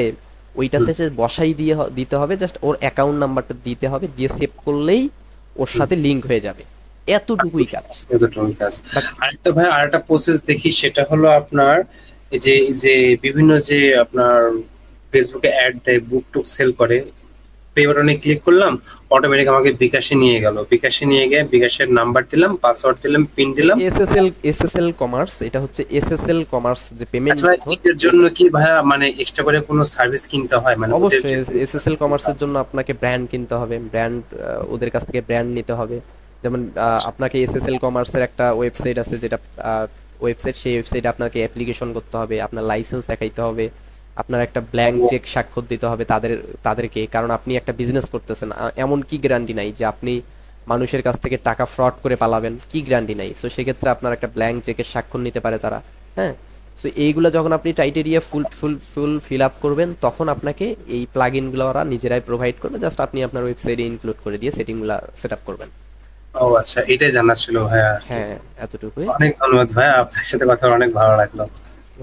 ওইটাতে বসাই দিতে হবে, জাস্ট ওর অ্যাকাউন্ট নাম্বারটা দিতে হবে, দিয়ে সেভ করলেই ওর সাথে লিংক হয়ে যাবে। এতটুকুই কাজ। আরেকটা ভাই, আরেকটা প্রসেস দেখি, সেটা হলো আপনার এই যে বিভিন্ন যে আপনার ফেসবুকে অ্যাড দেয়, বুক টুক সেল করে, পে বাটনে ক্লিক করলাম, অটোমেটিক আমাকে বিকাশে নিয়ে গেল। বিকাশে নিয়ে গিয়ে বিকাশের নাম্বার দিলাম, পাসওয়ার্ড দিলাম, পিন দিলাম। এসএসএল কমার্স, এটা হচ্ছে এসএসএল কমার্স যে পেমেন্ট আচ্ছা এর জন্য কি ভাইয়া মানে এক্সট্রা করে কোনো সার্ভিস কিনতে হয়? মানে অবশ্যই এসএসএল কমার্সের জন্য আপনাকে ব্র্যান্ড কিনতে হবে, ব্র্যান্ড ওদের কাছ থেকে ব্র্যান্ড নিতে হবে। যেমন আপনাকে এসএসএল কমার্সের একটা ওয়েবসাইট আছে, যেটা ওয়েবসাইট, সেই ওয়েবসাইটে আপনাকে অ্যাপ্লিকেশন করতে হবে, আপনার লাইসেন্স দেখাইতে হবে, আপনার একটা ব্ল্যাঙ্ক চেক স্বাক্ষর দিতে হবে তাদেরকে, কারণ আপনি একটা বিজনেস করতেছেন। এমন কি গ্যারান্টি নাই যে আপনি মানুষের কাছ থেকে টাকা ফ্রড করে পালাবেন, কি গ্যারান্টি নাই। সো সেক্ষেত্রে আপনার একটা ব্ল্যাঙ্ক চেকের স্বাক্ষর নিতে পারে তারা, হ্যাঁ। সো এইগুলো যখন আপনি ক্রাইটেরিয়া ফুল ফিল আপ করবেন, তখন আপনাকে এই প্লাগইনগুলো ওরা নিজেরাই প্রোভাইড করবে, জাস্ট আপনি আপনার ওয়েবসাইটে ইনক্লুড করে দিয়ে সেটিংগুলো সেট আপ করবেন। ও আচ্ছা, এটাই জানার ছিল ভাইয়া। হ্যাঁ, এতটুকুই। অনেক ধন্যবাদ ভাইয়া, আপনার সাথে কথা অনেক ভালো লাগলো।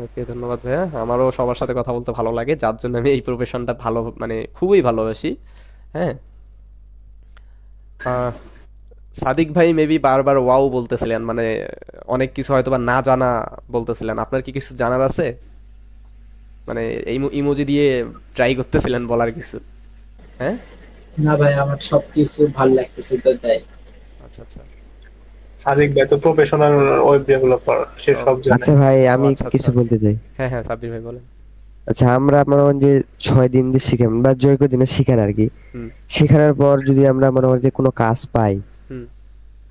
ওকে, ধন্যবাদ ভাইয়া। আমারও সবার সাথে কথা বলতে ভালো লাগে, যার জন্য আমি এই প্রফেশনটা মানে খুবই ভালোবাসি, হ্যাঁ। সাদিক ভাই মেবি বারবার ওয়াও বলতেছিলেন, মানে অনেক কিছু হয়তো বা না জানা বলতেছিলেন। আপনার কি কিছু জানার আছে? মানে এই ইমোজি দিয়ে ট্রাই করতেছিলেন বলার কিছু? হ্যাঁ না ভাই, আমার সবকিছু ভালো লাগতেছে তো তাই। আচ্ছা আচ্ছা, সাদিক ভাই তো প্রফেশনাল ওয়েব ডেভেলপার, সে সব জানে। আচ্ছা ভাই, আমি কিছু বলতে চাই। হ্যাঁ হ্যাঁ, সাব্বির ভাই বলেন। আচ্ছা, আমরা মনে করেন যে 6 দিন দিয়ে শিখাম বা জয় দিনে শিখান আর কি, শেখানোর পর যদি আমরা মনে করেন যে কোনো কাজ পাই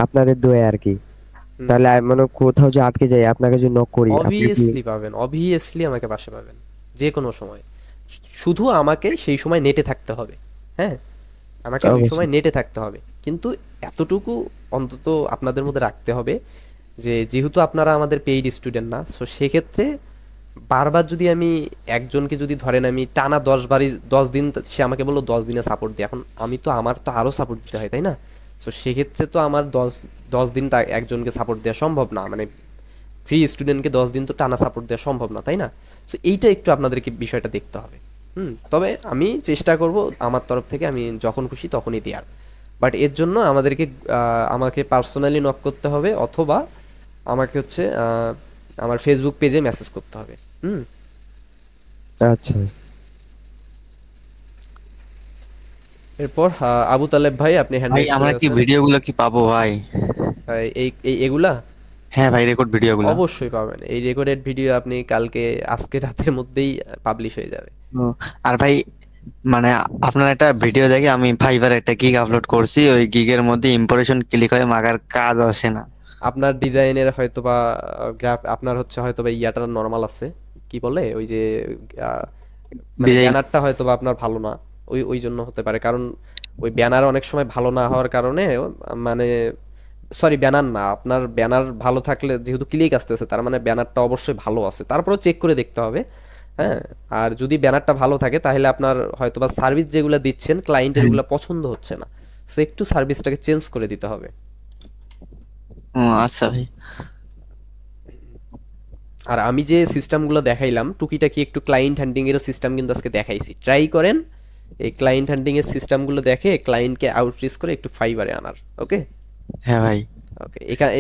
আপনাদের দোয়া আর কি, তাহলে মানে কোথাও যে আটকে যাই, আপনাকে যদি নক করি অবভিয়াসলি পাবেন, অবভিয়াসলি আমাকে পাশে পাবেন যে কোনো সময়। শুধু আমাকে সেই সময় নেটে থাকতে হবে, হ্যাঁ, আমাকে ওই সময় নেটে থাকতে হবে। কিন্তু এতটুকু অন্তত আপনাদের মধ্যে রাখতে হবে যে যেহেতু আপনারা আমাদের পেইড স্টুডেন্ট না, সো সেক্ষেত্রে বারবার যদি আমি একজনকে যদি ধরেন আমি টানা 10 দিন সে আমাকে বললো 10 দিনে সাপোর্ট দিই, এখন আমি তো আমার তো আরও সাপোর্ট দিতে হয়, তাই না? সো সেক্ষেত্রে তো আমার 10 দিন একজনকে সাপোর্ট দেওয়া সম্ভব না, মানে ফ্রি স্টুডেন্টকে 10 দিন তো টানা সাপোর্ট দেওয়া সম্ভব না, তাই না? সো এইটা একটু আপনাদেরকে বিষয়টা দেখতে হবে। তবে আমি চেষ্টা করব আমার তরফ থেকে, আমি যখন খুশি তখনই দেওয়ার। বাট এর জন্য আমাকে পার্সোনালি নক করতে হবে, অথবা আমাকে হচ্ছে আমার ফেসবুক পেজে মেসেজ করতে হবে। আচ্ছা, এরপর আবু তালেব ভাই, আপনি ভাই আমরা কি ভিডিওগুলো কি পাবো ভাই? এগুলা? হ্যাঁ ভাই, রেকর্ড ভিডিওগুলো অবশ্যই পাবেন। এই রেকর্ডেড ভিডিও আপনি আজকে রাতের মধ্যেই পাবলিশ হয়ে যাবে। আর ভাই মানে আপনার একটা ভিডিও দেখে আমি ফাইবারে একটা গিগ আপলোড করছি, ওই গিগের মধ্যে ইম্প্রেশন ক্লিক হয়ে মাগার কাজ আসে না। আপনার ডিজাইনের হয়তোবা আপনার হচ্ছে হয়তোবা ইয়াটা নরমাল আছে, কি বলে ওই যে ব্যানারটা হয়তোবা আপনার ভালো না, ওই জন্য হতে পারে। কারণ ওই ব্যানার অনেক সময় ভালো না হওয়ার কারণে, মানে সরি ব্যানার না, আপনার ব্যানার ভালো থাকলে যেহেতু ক্লিক আসতেছে, তার মানে ব্যানারটা অবশ্যই ভালো আছে, তারপরেও চেক করে দেখতে হবে, হ্যাঁ। আর যদি ব্যানারটা ভালো থাকে তাহলে আপনার হয়তোবা সার্ভিস যেগুলো দিচ্ছেন ক্লায়েন্টের ওগুলো পছন্দ হচ্ছে না, সো একটু সার্ভিসটাকে চেঞ্জ করে দিতে হবে। আচ্ছা ভাই। আর আমি যে সিস্টেমগুলো দেখাইলাম টুকিটাকি একটু ক্লায়েন্ট হ্যান্ডিং এরও সিস্টেম কিন্তু আজকে দেখাইছি, ট্রাই করেন এই ক্লায়েন্ট হ্যান্ডিং এর সিস্টেমগুলো দেখে ক্লায়েন্টকে আউটরিচ করে একটু ফাইবারে আনার। ওকে হ্যাঁ ভাই, ওকে। এখানে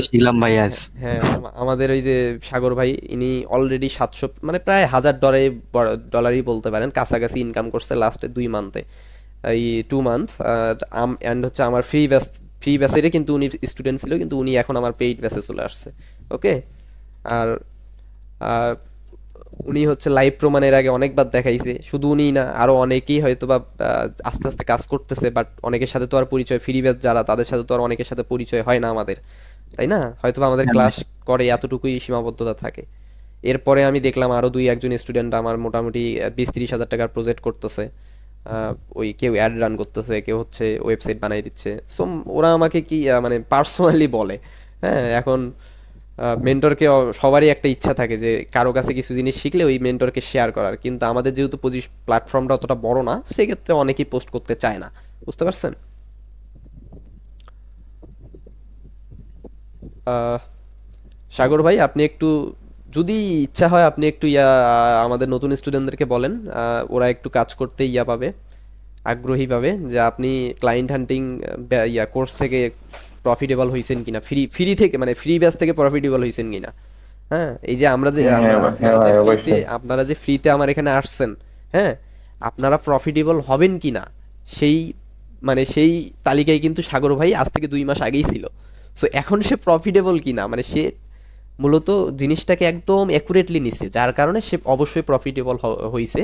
শিখলাম ভাই আজ। হ্যাঁ, আমাদের ওই যে সাগর ভাই, ইনি অলরেডি 700 মানে প্রায় $1000 বলতে পারেন কাছাকাছি ইনকাম করছে লাস্টে 2 মান্থে, এই 2 মান্থ। অ্যান্ড হচ্ছে আমার ফ্রি ব্যাচেরই কিন্তু উনি স্টুডেন্ট ছিল, কিন্তু উনি এখন আমার পেইড ব্যাচে চলে আসছে। ওকে। আর উনি হচ্ছে লাইভ প্রমাণের আগে অনেকবার দেখাইছে, শুধু উনিই না, আরও অনেকেই হয়তো বা আস্তে আস্তে কাজ করতেছে, বাট অনেকের সাথে তো আর পরিচয়, ফ্রি ব্যাচ যারা তাদের সাথে তো আর অনেকের সাথে পরিচয় হয় না আমাদের, তাই না? হয়তো আমাদের ক্লাস করে এতটুকুই সীমাবদ্ধতা থাকে। এরপরে আমি দেখলাম আরও 2-1 স্টুডেন্ট আমার মোটামুটি 20-30 হাজার টাকার প্রজেক্ট করতেছে, ওই কেউ অ্যাড রান করতেছে, কেউ হচ্ছে ওয়েবসাইট বানিয়ে দিচ্ছে। সো ওরা আমাকে কি মানে পার্সোনালি বলে, হ্যাঁ। এখন মেন্টরকে সবারই একটা ইচ্ছা থাকে যে কারো কাছে কিছু জিনিস শিখলে ওই মেন্টরকে শেয়ার করার, কিন্তু আমাদের যেহেতু প্ল্যাটফর্মটা অতটা বড় না, সেক্ষেত্রে অনেকেই পোস্ট করতে চায় না, বুঝতে পারছেন? সাগর ভাই, আপনি একটু যদি ইচ্ছা হয় আপনি একটু আমাদের নতুন স্টুডেন্টদেরকে বলেন, ওরা একটু কাজ করতে পাবে, আগ্রহী পাবে, যে আপনি ক্লায়েন্ট হান্টিং কোর্স থেকে প্রফিটেবল হইছেন কিনা, ফ্রি থেকে মানে ফ্রি ব্যাচ থেকে প্রফিটেবল হইছেন কিনা, হ্যাঁ। এই যে আপনারা যে ফ্রিতে আমার এখানে আসছেন, হ্যাঁ, আপনারা প্রফিটেবল হবেন কিনা সেই মানে সেই তালিকায় কিন্তু সাগর ভাই আজ থেকে 2 মাস আগেই ছিল। সো এখন সে প্রফিটেবল কিনা, মানে সে মূলত জিনিসটাকে একদম অ্যাকুরেটলি নিছে, যার কারণে সে অবশ্যই প্রফিটেবল হয়েছে।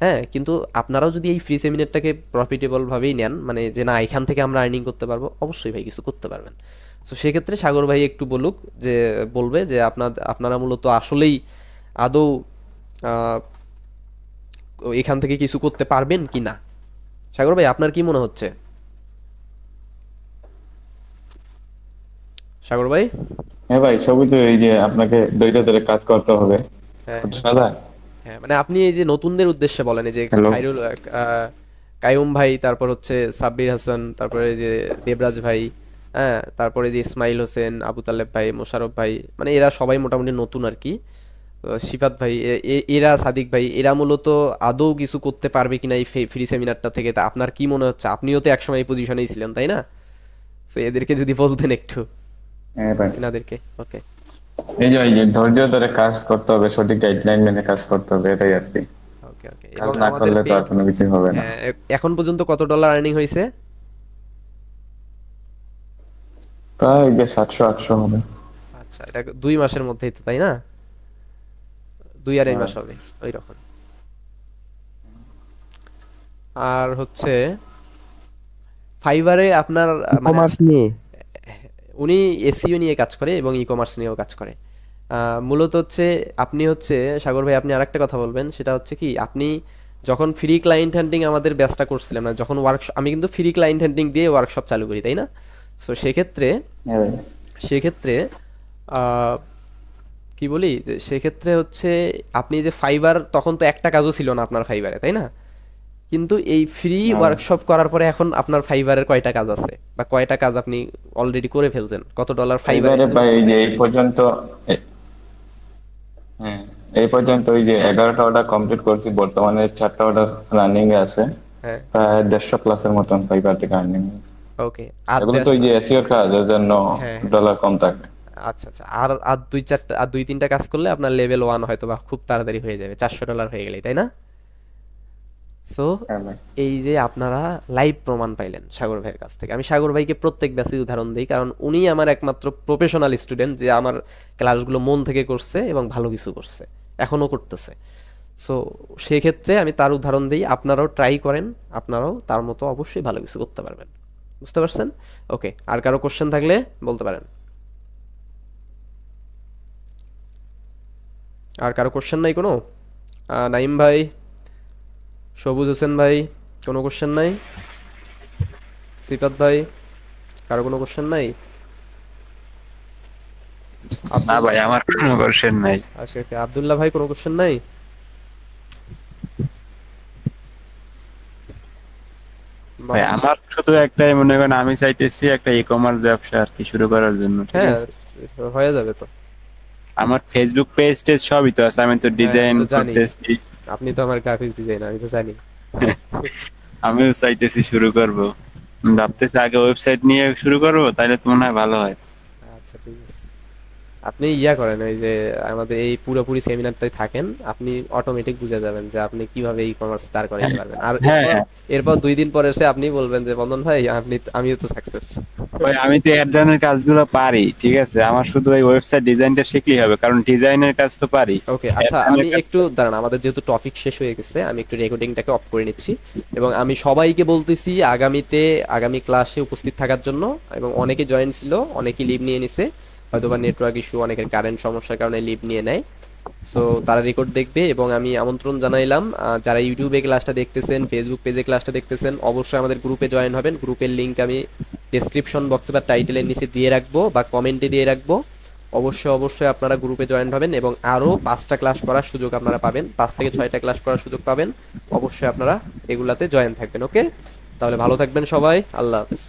হ্যাঁ, কিন্তু আপনারাও যদি এই ফ্রি সেমিনারটাকে প্রফিটেবল ভাবেই নেন, মানে যে না এখান থেকে আমরা আর্নিং করতে পারবো, অবশ্যই ভাই কিছু করতে পারবেন। সো সেক্ষেত্রে সাগর ভাই একটু বলবে যে আপনারা মূলত আসলেই আদৌ এখান থেকে কিছু করতে পারবেন কি না। সাগর ভাই আপনার কি মনে হচ্ছে? সাগর ভাই? হ্যাঁ ভাই, সবই তো এই যে আপনাকে ধৈর্য ধরে কাজ করতে হবে। হ্যাঁ, মানে আপনি এই যে নতুনদের উদ্দেশ্যে বলেন, এই যে কায়ুম ভাই, তারপর হচ্ছে সাব্বির হাসান, তারপরে যে দেবরাজ ভাই, হ্যাঁ, তারপরে যে ইসমাইল হোসেন, আবু তালেব ভাই, মোশারফ ভাই, মানে এরা সবাই মোটামুটি নতুন আর কি। শিফাত ভাই, এরা সাদিক ভাই, এরা মূলত আদৌ কিছু করতে পারবে কিনা এই ফ্রি সেমিনারটা থেকে, তা আপনার কি মনে হচ্ছে? আপনিও তো একসময় এই পজিশনেই ছিলেন, তাই না? তো এদেরকে যদি বলতেন একটু এনাদেরকে। ওকে, এই যে ধৈর্য ধরে কাজ করতে হবে, সঠিক গাইডলাইন মেনে কাজ করতে হবে, এটাই আর কি। ওকে ওকে। কাজ না করলে তো আর কোনো কিছু হবে না। এখন পর্যন্ত কত ডলার আর্নিং হয়েছে? প্রায় যে 700-800 হবে। আচ্ছা, এটা 2 মাসের মধ্যেই তো, তাই না? 2-2.5 মাস হবে ওই রকম। আর হচ্ছে ফাইবারে আপনার কমার্স নিয়ে উনি এসইও নিয়ে কাজ করে এবং ই কমার্স নিয়েও কাজ করে। মূলত হচ্ছে আপনি হচ্ছে সাগর ভাই, আপনি আরেকটা কথা বলবেন, সেটা হচ্ছে কি, আপনি যখন ফ্রি ক্লায়েন্ট হ্যান্ডিং আমাদের ব্যাচটা করছিলেন না, যখন ওয়ার্কশপ, আমি কিন্তু ফ্রি ক্লায়েন্ট হ্যান্ডিং দিয়ে ওয়ার্কশপ চালু করি, তাই না? সো সেক্ষেত্রে কি বলি যে সেক্ষেত্রে হচ্ছে আপনি যে ফাইবার, তখন তো একটা কাজও ছিল না আপনার ফাইবারে, তাই না? কিন্তু এই ফ্রি ওয়ার্কশপ করার পরে এখন আপনার ফাইবারের কয়টা কাজ আছে, বা কয়টা কাজ আপনি অলরেডি করে ফেলছেন? কত ডলার ফাইবারে? ভাই এই যে এই পর্যন্ত এই পর্যন্ত ওই যে 11টা অর্ডার কমপ্লিট করছি, বর্তমানে 4টা অর্ডার রানিং এ আছে। প্রায় 150 প্লাসের মতন ফাইবার থেকে আর্নিং। ওকে, এগুলো তো ওই যে এসইও কাজ, এর জন্য ডলার কম থাকে। আচ্ছা আচ্ছা, আর 2-3টা কাজ করলে আপনার লেভেল 1 হয়তো বা খুব তাড়াতাড়ি হয়ে যাবে, $400 হয়ে গেলেই, তাই না? সো এই যে আপনারা লাইভ প্রমাণ পাইলেন সাগর ভাইয়ের কাছ থেকে। আমি সাগর ভাইকে প্রত্যেক ব্যাচে উদাহরণ দিই, কারণ উনি আমার একমাত্র প্রফেশনাল স্টুডেন্ট যে আমার ক্লাসগুলো মন থেকে করছে এবং ভালো কিছু করছে, এখনো করতেছে। সো সেক্ষেত্রে আমি তার উদাহরণ দিই, আপনারাও ট্রাই করেন, আপনারাও তার মতো অবশ্যই ভালো কিছু করতে পারবেন। বুঝতে পারছেন? ওকে, আর কারো কোশ্চেন থাকলে বলতে পারেন। আর কারো কোশ্চেন নাই কোনো? নাইম ভাই, সবুজ হোসেন ভাই, কোনো কোশ্চেন নাই? সিফাত ভাই, কারো কোনো কোশ্চেন নাই? না ভাই, আমার কোনো কোশ্চেন নাই। আচ্ছা ওকে, আব্দুল্লাহ ভাই, কোনো কোশ্চেন নাই? ভাই আমার শুধু একটাই, মনে করেন আমি চাইতেছি একটা ই কমার্স ব্যবসা আর কি শুরু করার জন্য। ঠিক আছে, হয়ে যাবে তো। আমার ফেসবুক পেজ টেজ সবই তো আছে, আমি তো ডিজাইন করতেছি। আপনি তো আমার গ্রাফিক্স ডিজাইনার, আমি তো জানি। আমিও চাইতেছি শুরু করব, ভাবতেছি আগে ওয়েবসাইট নিয়ে শুরু করব, তাহলে তো মনে হয় ভালো হয়। আচ্ছা ঠিক আছে, আপনি করেন, ওই যে আমাদের এই পুরোপুরি সেমিনারটাই থাকেন, আপনি অটোমেটিক বুঝে যাবেন যে আপনি কিভাবে ই কমার্স দাঁড় করাতে পারবেন। আর এরপর 2 দিন পরে এসে আপনি বলবেন যে বন্ধন ভাই, আমিও তো সাকসেস। ভাই আমি তো এর ধরনের কাজগুলো পারি, ঠিক আছে, আমার শুধু এই ওয়েবসাইট ডিজাইনটা শিখলেই হবে, কারণ ডিজাইনের কাজ তো পারি। ওকে, আচ্ছা আমি একটু দাঁড়ান, আমাদের যেহেতু টপিক শেষ হয়ে গেছে, আমি একটু রেকর্ডিংটাকে অফ করে নিচ্ছি এবং আমি সবাইকে বলতেছি আগামী ক্লাসে উপস্থিত থাকার জন্য। এবং অনেকে জয়েন ছিল, অনেকে লিভ নিয়ে নিছে, হয়তোবা নেটওয়ার্ক ইস্যু, অনেকের কারেন্ট সমস্যার কারণে লিভ নিয়ে নেয়। সো তারা রেকর্ড দেখবে এবং আমি আমন্ত্রণ জানাইলাম যারা ইউটিউবে ক্লাসটা দেখতেছেন, ফেসবুক পেজে ক্লাসটা দেখতেছেন, অবশ্যই আমাদের গ্রুপে জয়েন হবেন। গ্রুপের লিঙ্ক আমি ডেসক্রিপশন বক্সে বা টাইটেলের নিচে দিয়ে রাখবো বা কমেন্টে দিয়ে রাখবো। অবশ্যই আপনারা গ্রুপে জয়েন হবেন এবং আরও 5টা ক্লাস করার সুযোগ আপনারা পাবেন, 5 থেকে 6টা ক্লাস করার সুযোগ পাবেন। অবশ্যই আপনারা এগুলাতে জয়েন থাকবেন। ওকে, তাহলে ভালো থাকবেন সবাই, আল্লাহ হাফেজ।